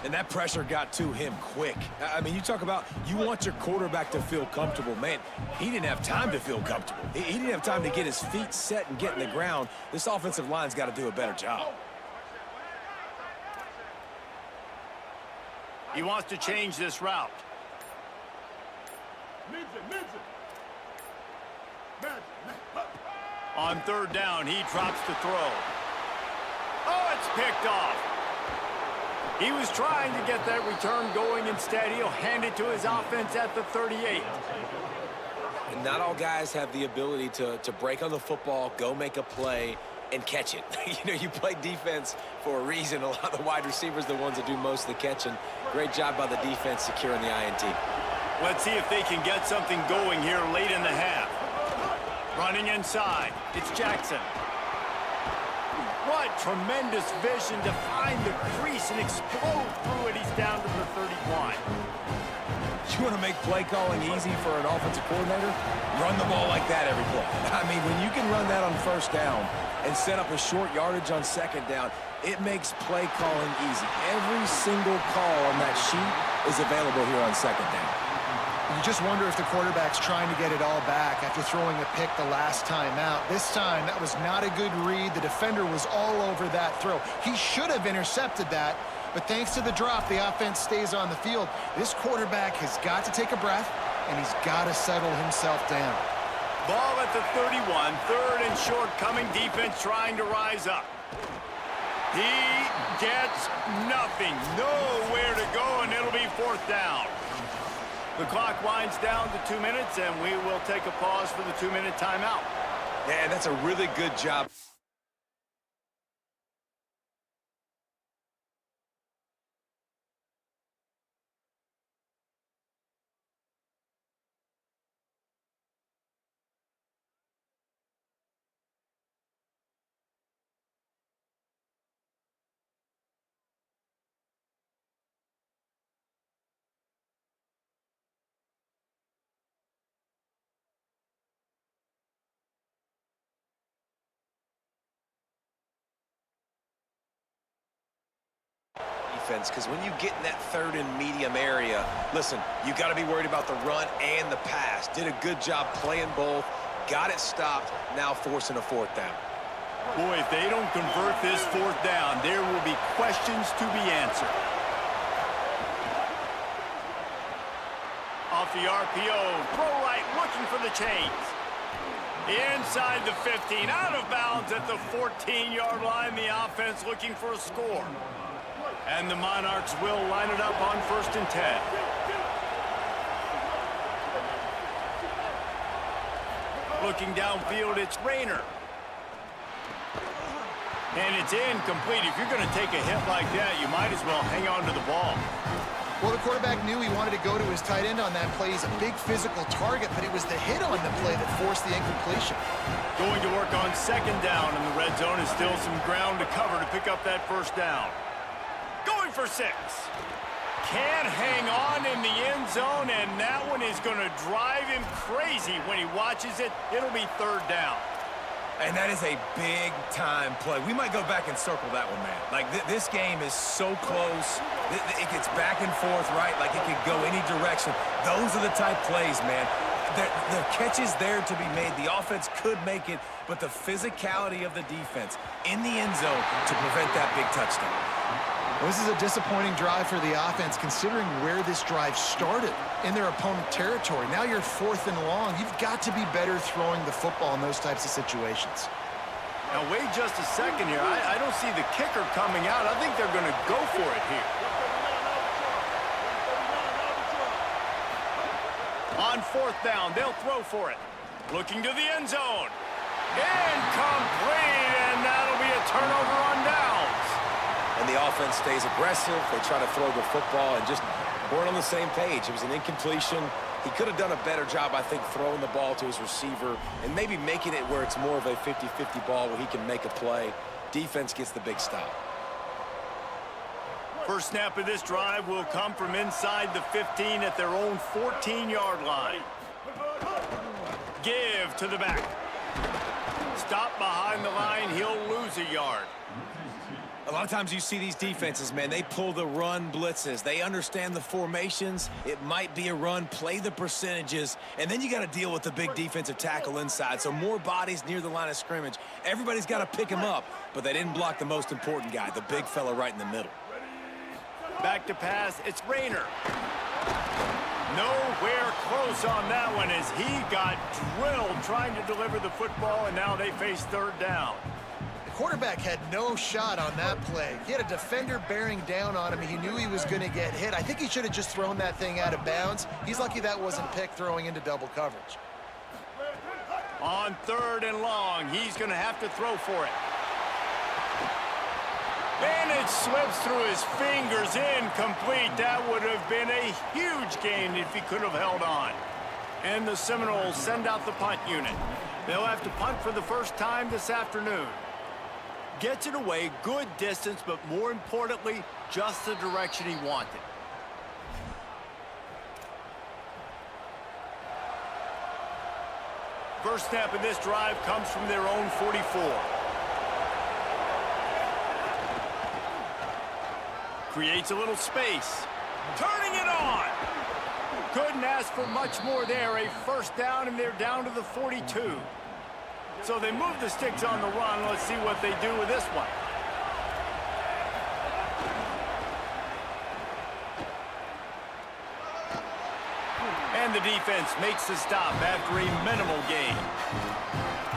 And that pressure got to him quick. I mean, you talk about you want your quarterback to feel comfortable. Man, he didn't have time to feel comfortable. He didn't have time to get his feet set and get in the ground. This offensive line's got to do a better job. He wants to change this route. On third down, he drops the throw. Oh, it's picked off. He was trying to get that return going. Instead, he'll hand it to his offense at the 38. And not all guys have the ability to break on the football, go make a play, and catch it. You know, you play defense for a reason. A lot of the wide receivers are the ones that do most of the catching. Great job by the defense securing the INT. Let's see if they can get something going here late in the half. Running inside, it's Jackson. What tremendous vision to find the crease and explode through it. He's down to the 31. You want to make play calling easy for an offensive coordinator? Run the ball like that every play. I mean, when you can run that on first down and set up a short yardage on second down, it makes play calling easy. Every single call on that sheet is available here on second down. You just wonder if the quarterback's trying to get it all back after throwing a pick the last time out. This time, that was not a good read. The defender was all over that throw. He should have intercepted that, but thanks to the drop, the offense stays on the field. This quarterback has got to take a breath, and he's got to settle himself down. Ball at the 31, third and short, coming defense trying to rise up. He gets nothing, nowhere to go, and it'll be fourth down. The clock winds down to 2 minutes, and we will take a pause for the 2-minute timeout. Yeah, that's a really good job. Because when you get in that third and medium area, listen, you got to be worried about the run and the pass. Did a good job playing both, got it stopped, now forcing a fourth down. Boy, if they don't convert this fourth down, there will be questions to be answered. Off the RPO, throw right, looking for the chains. Inside the 15, out of bounds at the 14-yard line. The offense looking for a score. And the Monarchs will line it up on 1st and 10. Looking downfield, it's Rayner. And it's incomplete. If you're going to take a hit like that, you might as well hang on to the ball. Well, the quarterback knew he wanted to go to his tight end on that play. He's a big physical target, but it was the hit on the play that forced the incompletion. Going to work on 2nd down, and the red zone is still some ground to cover to pick up that 1st down. Going for 6. Can't hang on in the end zone, and that one is going to drive him crazy when he watches it. It'll be 3rd down. And that is a big-time play. We might go back and circle that one, man. Like, this game is so close. It gets back and forth, right? Like, it could go any direction. Those are the type plays, man. The catch is there to be made. The offense could make it, but the physicality of the defense in the end zone to prevent that big touchdown. Well, this is a disappointing drive for the offense, considering where this drive started in their opponent territory. Now you're 4th and long. You've got to be better throwing the football in those types of situations. Now, wait just a second here. I don't see the kicker coming out. I think they're going to go for it here. On 4th down, they'll throw for it. Looking to the end zone. Incomplete, and that'll be a turnover on downs. And the offense stays aggressive. They try to throw the football and just weren't on the same page. It was an incompletion. He could have done a better job, I think, throwing the ball to his receiver and maybe making it where it's more of a 50-50 ball where he can make a play. Defense gets the big stop. First snap of this drive will come from inside the 15 at their own 14-yard line. Give to the back. Stop behind the line. He'll lose a yard. A lot of times you see these defenses, man, they pull the run blitzes. They understand the formations. It might be a run, play the percentages, and then you got to deal with the big defensive tackle inside. So more bodies near the line of scrimmage. Everybody's got to pick him up, but they didn't block the most important guy, the big fella right in the middle. Back to pass, it's Rayner. Nowhere close on that one as he got drilled trying to deliver the football, and now they face 3rd down. Quarterback had no shot on that play. He had a defender bearing down on him. He knew he was going to get hit. I think he should have just thrown that thing out of bounds. He's lucky that wasn't picked throwing into double coverage. On 3rd and long, he's going to have to throw for it. And it slips through his fingers, incomplete. That would have been a huge gain if he could have held on. And the Seminoles send out the punt unit. They'll have to punt for the first time this afternoon. Gets it away, good distance, but more importantly, just the direction he wanted. First snap of this drive comes from their own 44. Creates a little space. Turning it on! Couldn't ask for much more there. A first down, and they're down to the 42. So they move the sticks on the run. Let's see what they do with this one. And the defense makes the stop after a minimal gain.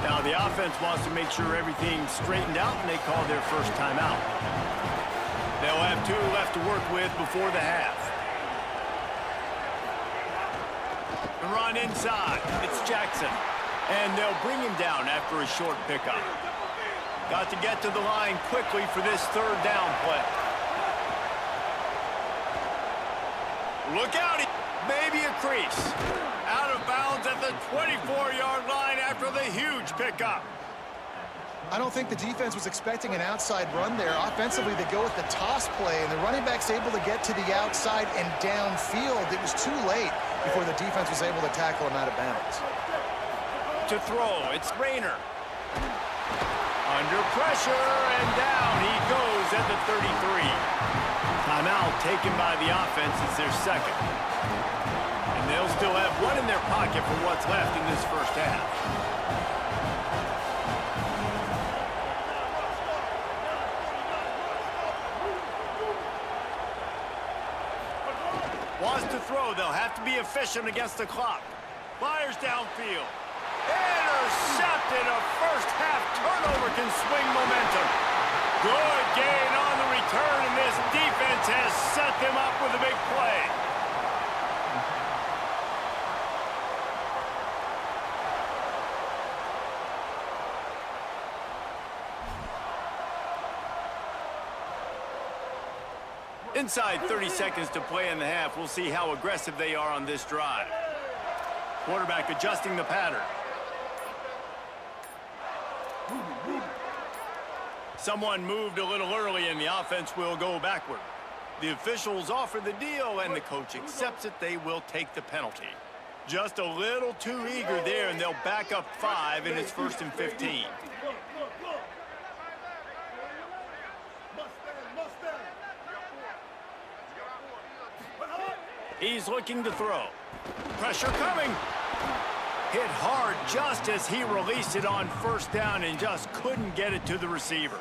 Now the offense wants to make sure everything's straightened out, and they call their first timeout. They'll have 2 left to work with before the half. The run inside. It's Jackson. And they'll bring him down after a short pickup. Got to get to the line quickly for this third down play. Look out. Maybe a crease. Out of bounds at the 24-yard line after the huge pickup. I don't think the defense was expecting an outside run there. Offensively, they go with the toss play, and the running back's able to get to the outside and downfield. It was too late before the defense was able to tackle him out of bounds. To throw, it's Rayner. Under pressure, and down he goes at the 33. Timeout taken by the offense. It's their second. And they'll still have one in their pocket for what's left in this first half. Wants to throw. They'll have to be efficient against the clock. Fires downfield. Intercepted. A first-half turnover can swing momentum. Good gain on the return, and this defense has set them up with a big play. Inside 30 seconds to play in the half. We'll see how aggressive they are on this drive. Quarterback adjusting the pattern. Someone moved a little early, and the offense will go backward. The officials offer the deal, and the coach accepts it. They will take the penalty. Just a little too eager there, and they'll back up 5, and it's 1st and 15. He's looking to throw. Pressure coming. Hit hard just as he released it on first down and just couldn't get it to the receiver.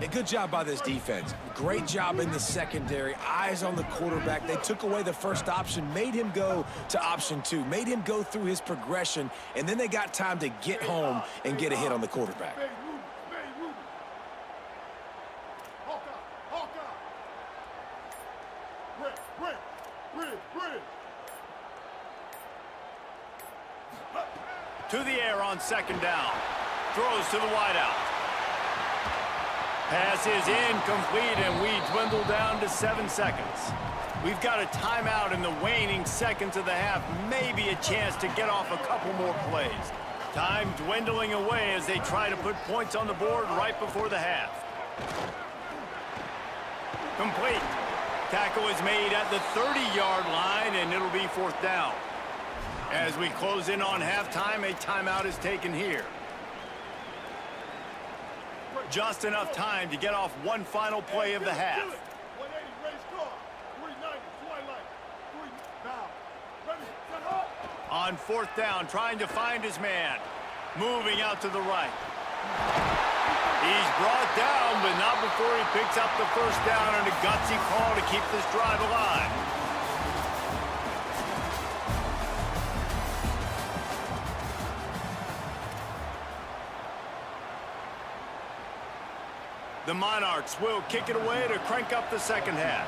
A good job by this defense. Great job in the secondary. Eyes on the quarterback. They took away the first option, made him go to option 2, made him go through his progression, and then they got time to get home and get a hit on the quarterback. To the air on second down. Throws to the wideout. Pass is incomplete, and we dwindle down to 7 seconds. We've got a timeout in the waning seconds of the half. Maybe a chance to get off a couple more plays. Time dwindling away as they try to put points on the board right before the half. Complete. Tackle is made at the 30-yard line, and it'll be 4th down. As we close in on halftime, a timeout is taken here. Just enough time to get off one final play of the half. On 4th down, trying to find his man. Moving out to the right. He's brought down, but not before he picks up the first down on a gutsy call to keep this drive alive. The Monarchs will kick it away to crank up the second half.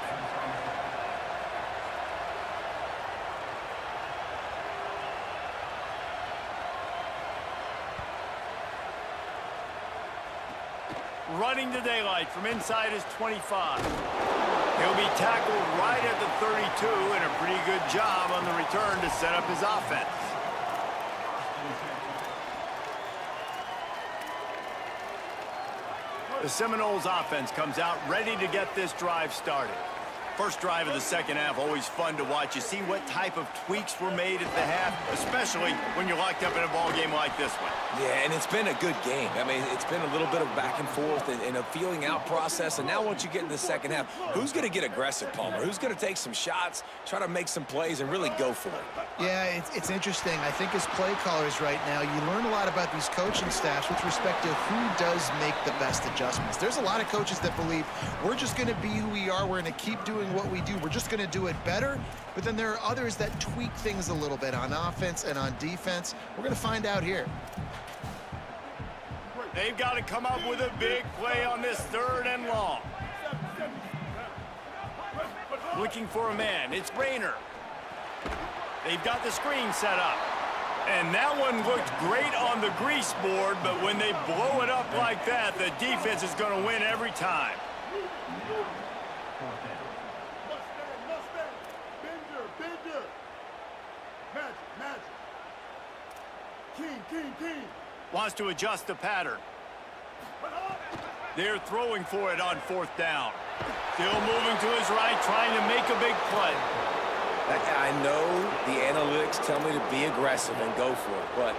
Running to daylight from inside his 25. He'll be tackled right at the 32, and a pretty good job on the return to set up his offense. The Seminoles offense comes out ready to get this drive started. First drive of the second half, always fun to watch. You see what type of tweaks were made at the half, especially when you're locked up in a ball game like this one. Yeah, and it's been a good game. I mean, it's been a little bit of back and forth and a feeling out process. And now once you get in the second half, who's going to get aggressive, Palmer? Who's going to take some shots, try to make some plays, and really go for it? Yeah, it's interesting. I think as play callers right now, you learn a lot about these coaching staffs with respect to who does make the best adjustments. There's a lot of coaches that believe we're just going to be who we are. We're going to keep doing what we do. We're just going to do it better. But then there are others that tweak things a little bit on offense and on defense. We're going to find out here. They've got to come up with a big play on this 3rd and long. Looking for a man. It's Rayner. They've got the screen set up. And that one looked great on the grease board, but when they blow it up like that, the defense is going to win every time. Wants to adjust the pattern. They're throwing for it on 4th down. Still moving to his right, trying to make a big play. I know the analytics tell me to be aggressive and go for it, but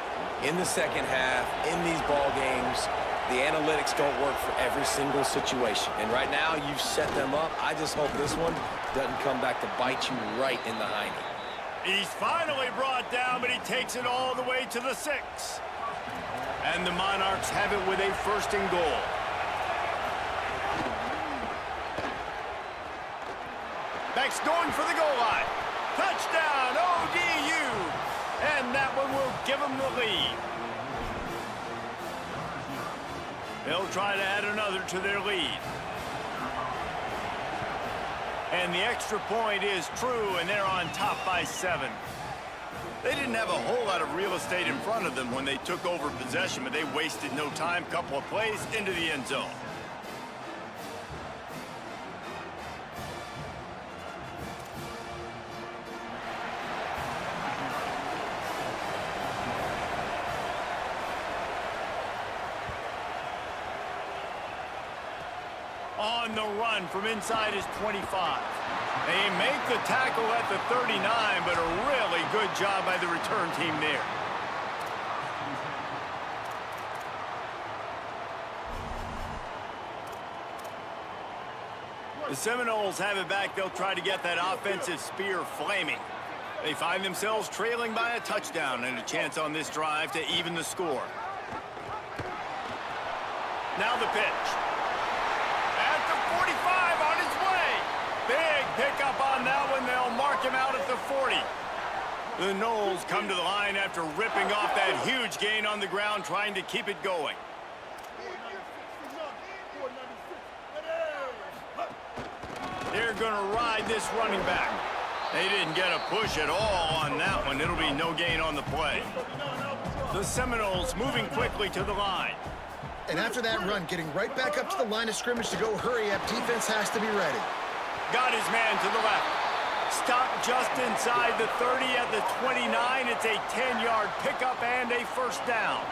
in the second half, in these ball games, the analytics don't work for every single situation. And right now, you've set them up. I just hope this one doesn't come back to bite you right in the hiney. He's finally brought down, but he takes it all the way to the 6. And the Monarchs have it with a 1st and goal. Beck's going for the goal line. Touchdown, ODU! And that one will give them the lead. They'll try to add another to their lead. And the extra point is true, and they're on top by 7. They didn't have a whole lot of real estate in front of them when they took over possession, but they wasted no time. Couple of plays into the end zone. On the run from inside his 25. They make the tackle at the 39, but a really good job by the return team there. The Seminoles have it back. They'll try to get that offensive spear flaming. They find themselves trailing by a touchdown and a chance on this drive to even the score. Now the pitch. At the 45, on his way. Big pickup on that one. They'll mark him out at the 40. The Noles come to the line after ripping off that huge gain on the ground, trying to keep it going. They're going to ride this running back. They didn't get a push at all on that one. It'll be no gain on the play. The Seminoles moving quickly to the line. And after that run, getting right back up to the line of scrimmage to go hurry up, defense has to be ready. Got his man to the left. Stopped just inside the 30 at the 29. It's a 10-yard pickup and a 1st down.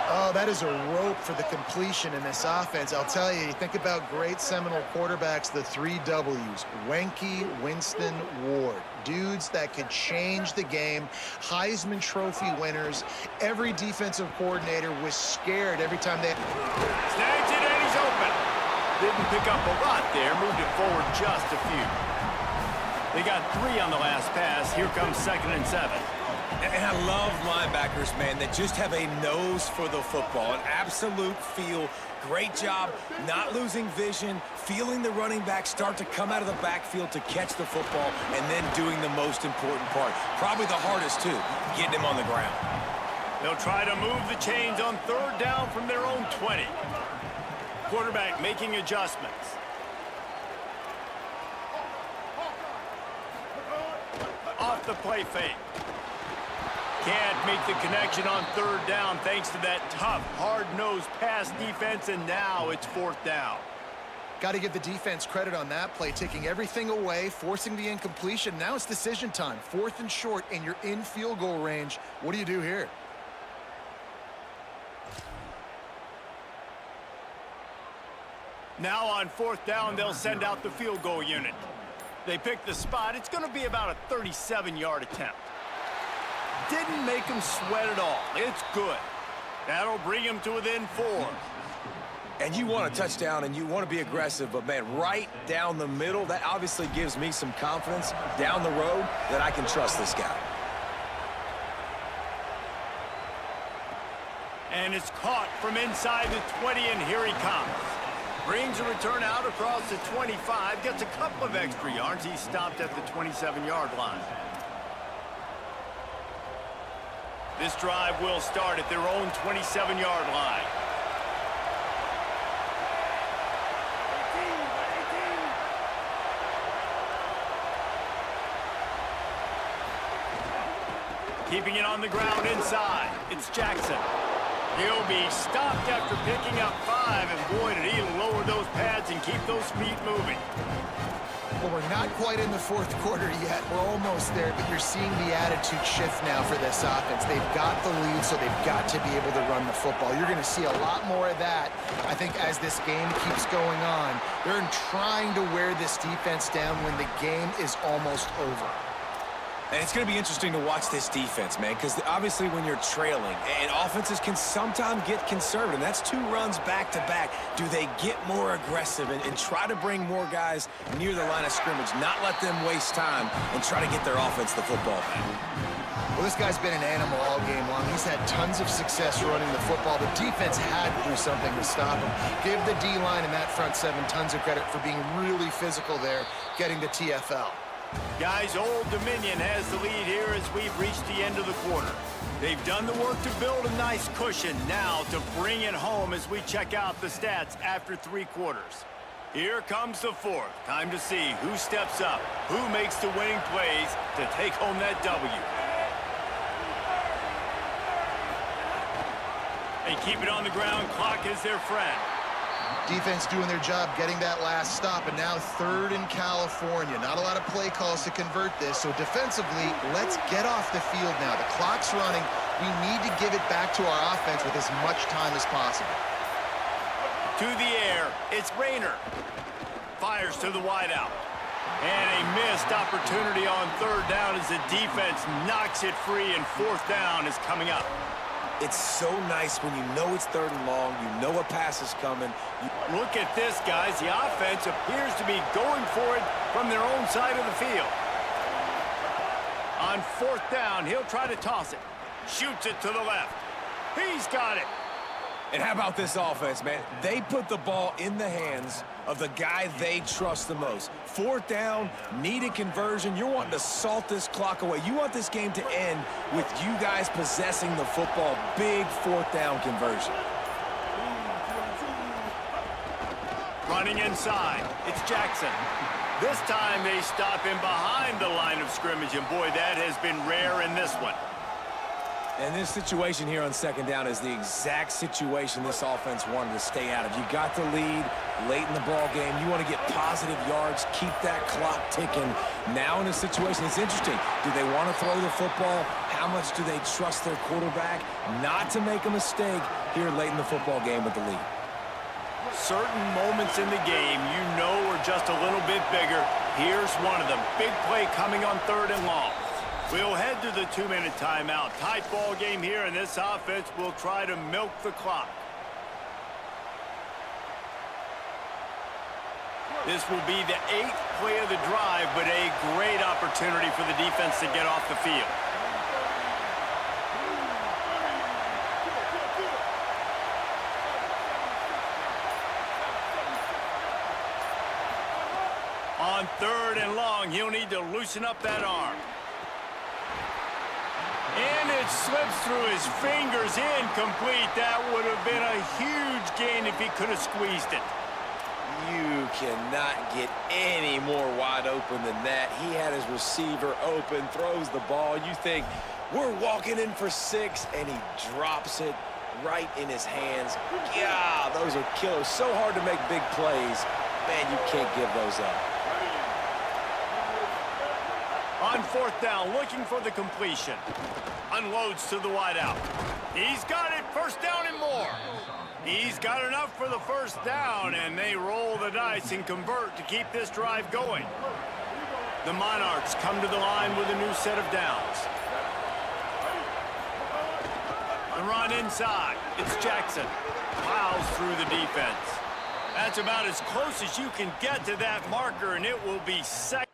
Oh, that is a rope for the completion in this offense. I'll tell you, you think about great Seminole quarterbacks, the 3 W's. Wenke, Winston, Ward. Dudes that could change the game. Heisman Trophy winners. Every defensive coordinator was scared every time they... Snags it and he's open. Didn't pick up a lot there. Moved it forward just a few. They got 3 on the last pass. Here comes 2nd and 7. And I love linebackers, man, that just have a nose for the football, an absolute feel. Great job not losing vision, feeling the running back start to come out of the backfield to catch the football, and then doing the most important part. Probably the hardest, too, getting him on the ground. They'll try to move the chains on 3rd down from their own 20. Quarterback making adjustments. Off the play fake. Can't make the connection on 3rd down thanks to that tough, hard-nosed pass defense, and now it's 4th down. Got to give the defense credit on that play, taking everything away, forcing the incompletion. Now it's decision time. 4th and short, and you're in field goal range. What do you do here? Now on 4th down, they'll send out the field goal unit. They pick the spot. It's going to be about a 37-yard attempt. Didn't make them sweat at all. It's good. That'll bring them to within 4. And you want a touchdown and you want to be aggressive, but man, right down the middle, that obviously gives me some confidence down the road that I can trust this guy. And it's caught from inside the 20, and here he comes. Brings a return out across the 25, gets a couple of extra yards. He stopped at the 27-yard line. This drive will start at their own 27-yard line. Keeping it on the ground inside. It's Jackson. He'll be stopped after picking up 5, and boy, did he lower those pads and keep those feet moving. Well, we're not quite in the 4th quarter yet. We're almost there, but you're seeing the attitude shift now for this offense. They've got the lead, so they've got to be able to run the football. You're going to see a lot more of that, I think, as this game keeps going on. They're trying to wear this defense down when the game is almost over. And it's going to be interesting to watch this defense, man, because obviously when you're trailing, and offenses can sometimes get conservative. That's 2 runs back-to-back. Do they get more aggressive and try to bring more guys near the line of scrimmage, not let them waste time, and try to get their offense the football back? Well, this guy's been an animal all game long. He's had tons of success running the football. The defense had to do something to stop him. Give the D-line and that front 7 tons of credit for being really physical there, getting the TFL. Guys, Old Dominion has the lead here as we've reached the end of the quarter. They've done the work to build a nice cushion. Now to bring it home as we check out the stats after 3 quarters. Here comes the 4th. Time to see who steps up, who makes the winning plays to take home that W. They keep it on the ground. Clock is their friend. Defense doing their job, getting that last stop, and now 3rd in California. Not a lot of play calls to convert this, so defensively, let's get off the field now. The clock's running. We need to give it back to our offense with as much time as possible. To the air, it's Rayner. Fires to the wideout. And a missed opportunity on 3rd down as the defense knocks it free, and 4th down is coming up. It's so nice when you know it's 3rd and long, you know a pass is coming. Look at this, guys. The offense appears to be going for it from their own side of the field. On 4th down, he'll try to toss it. Shoots it to the left. He's got it. And how about this offense, man? They put the ball in the hands of the guy they trust the most. 4th down, needed conversion. You're wanting to salt this clock away. You want this game to end with you guys possessing the football. Big 4th down conversion. Running inside, it's Jackson. This time they stop him behind the line of scrimmage, and boy, that has been rare in this one. And this situation here on 2nd down is the exact situation this offense wanted to stay out of. You got the lead late in the ball game. You want to get positive yards, keep that clock ticking. Now in a situation, it's interesting. Do they want to throw the football? How much do they trust their quarterback not to make a mistake here late in the football game with the lead? Certain moments in the game you know are just a little bit bigger. Here's one of them. Big play coming on 3rd and long. We'll head to the 2-minute timeout. Tight ball game here, and this offense will try to milk the clock. This will be the 8th play of the drive, but a great opportunity for the defense to get off the field. On 3rd and long, he'll need to loosen up that arm. And it slips through his fingers, incomplete. That would have been a huge gain if he could have squeezed it. You cannot get any more wide open than that. He had his receiver open, throws the ball. You think, we're walking in for 6, and he drops it right in his hands. Yeah, those are killers. So hard to make big plays Man, you can't give those up. On fourth down, looking for the completion. Unloads to the wideout. He's got it, first down and more. He's got enough for the first down, and they roll the dice and convert to keep this drive going. The Monarchs come to the line with a new set of downs. The run inside. It's Jackson. Plows through the defense. That's about as close as you can get to that marker, and it will be second.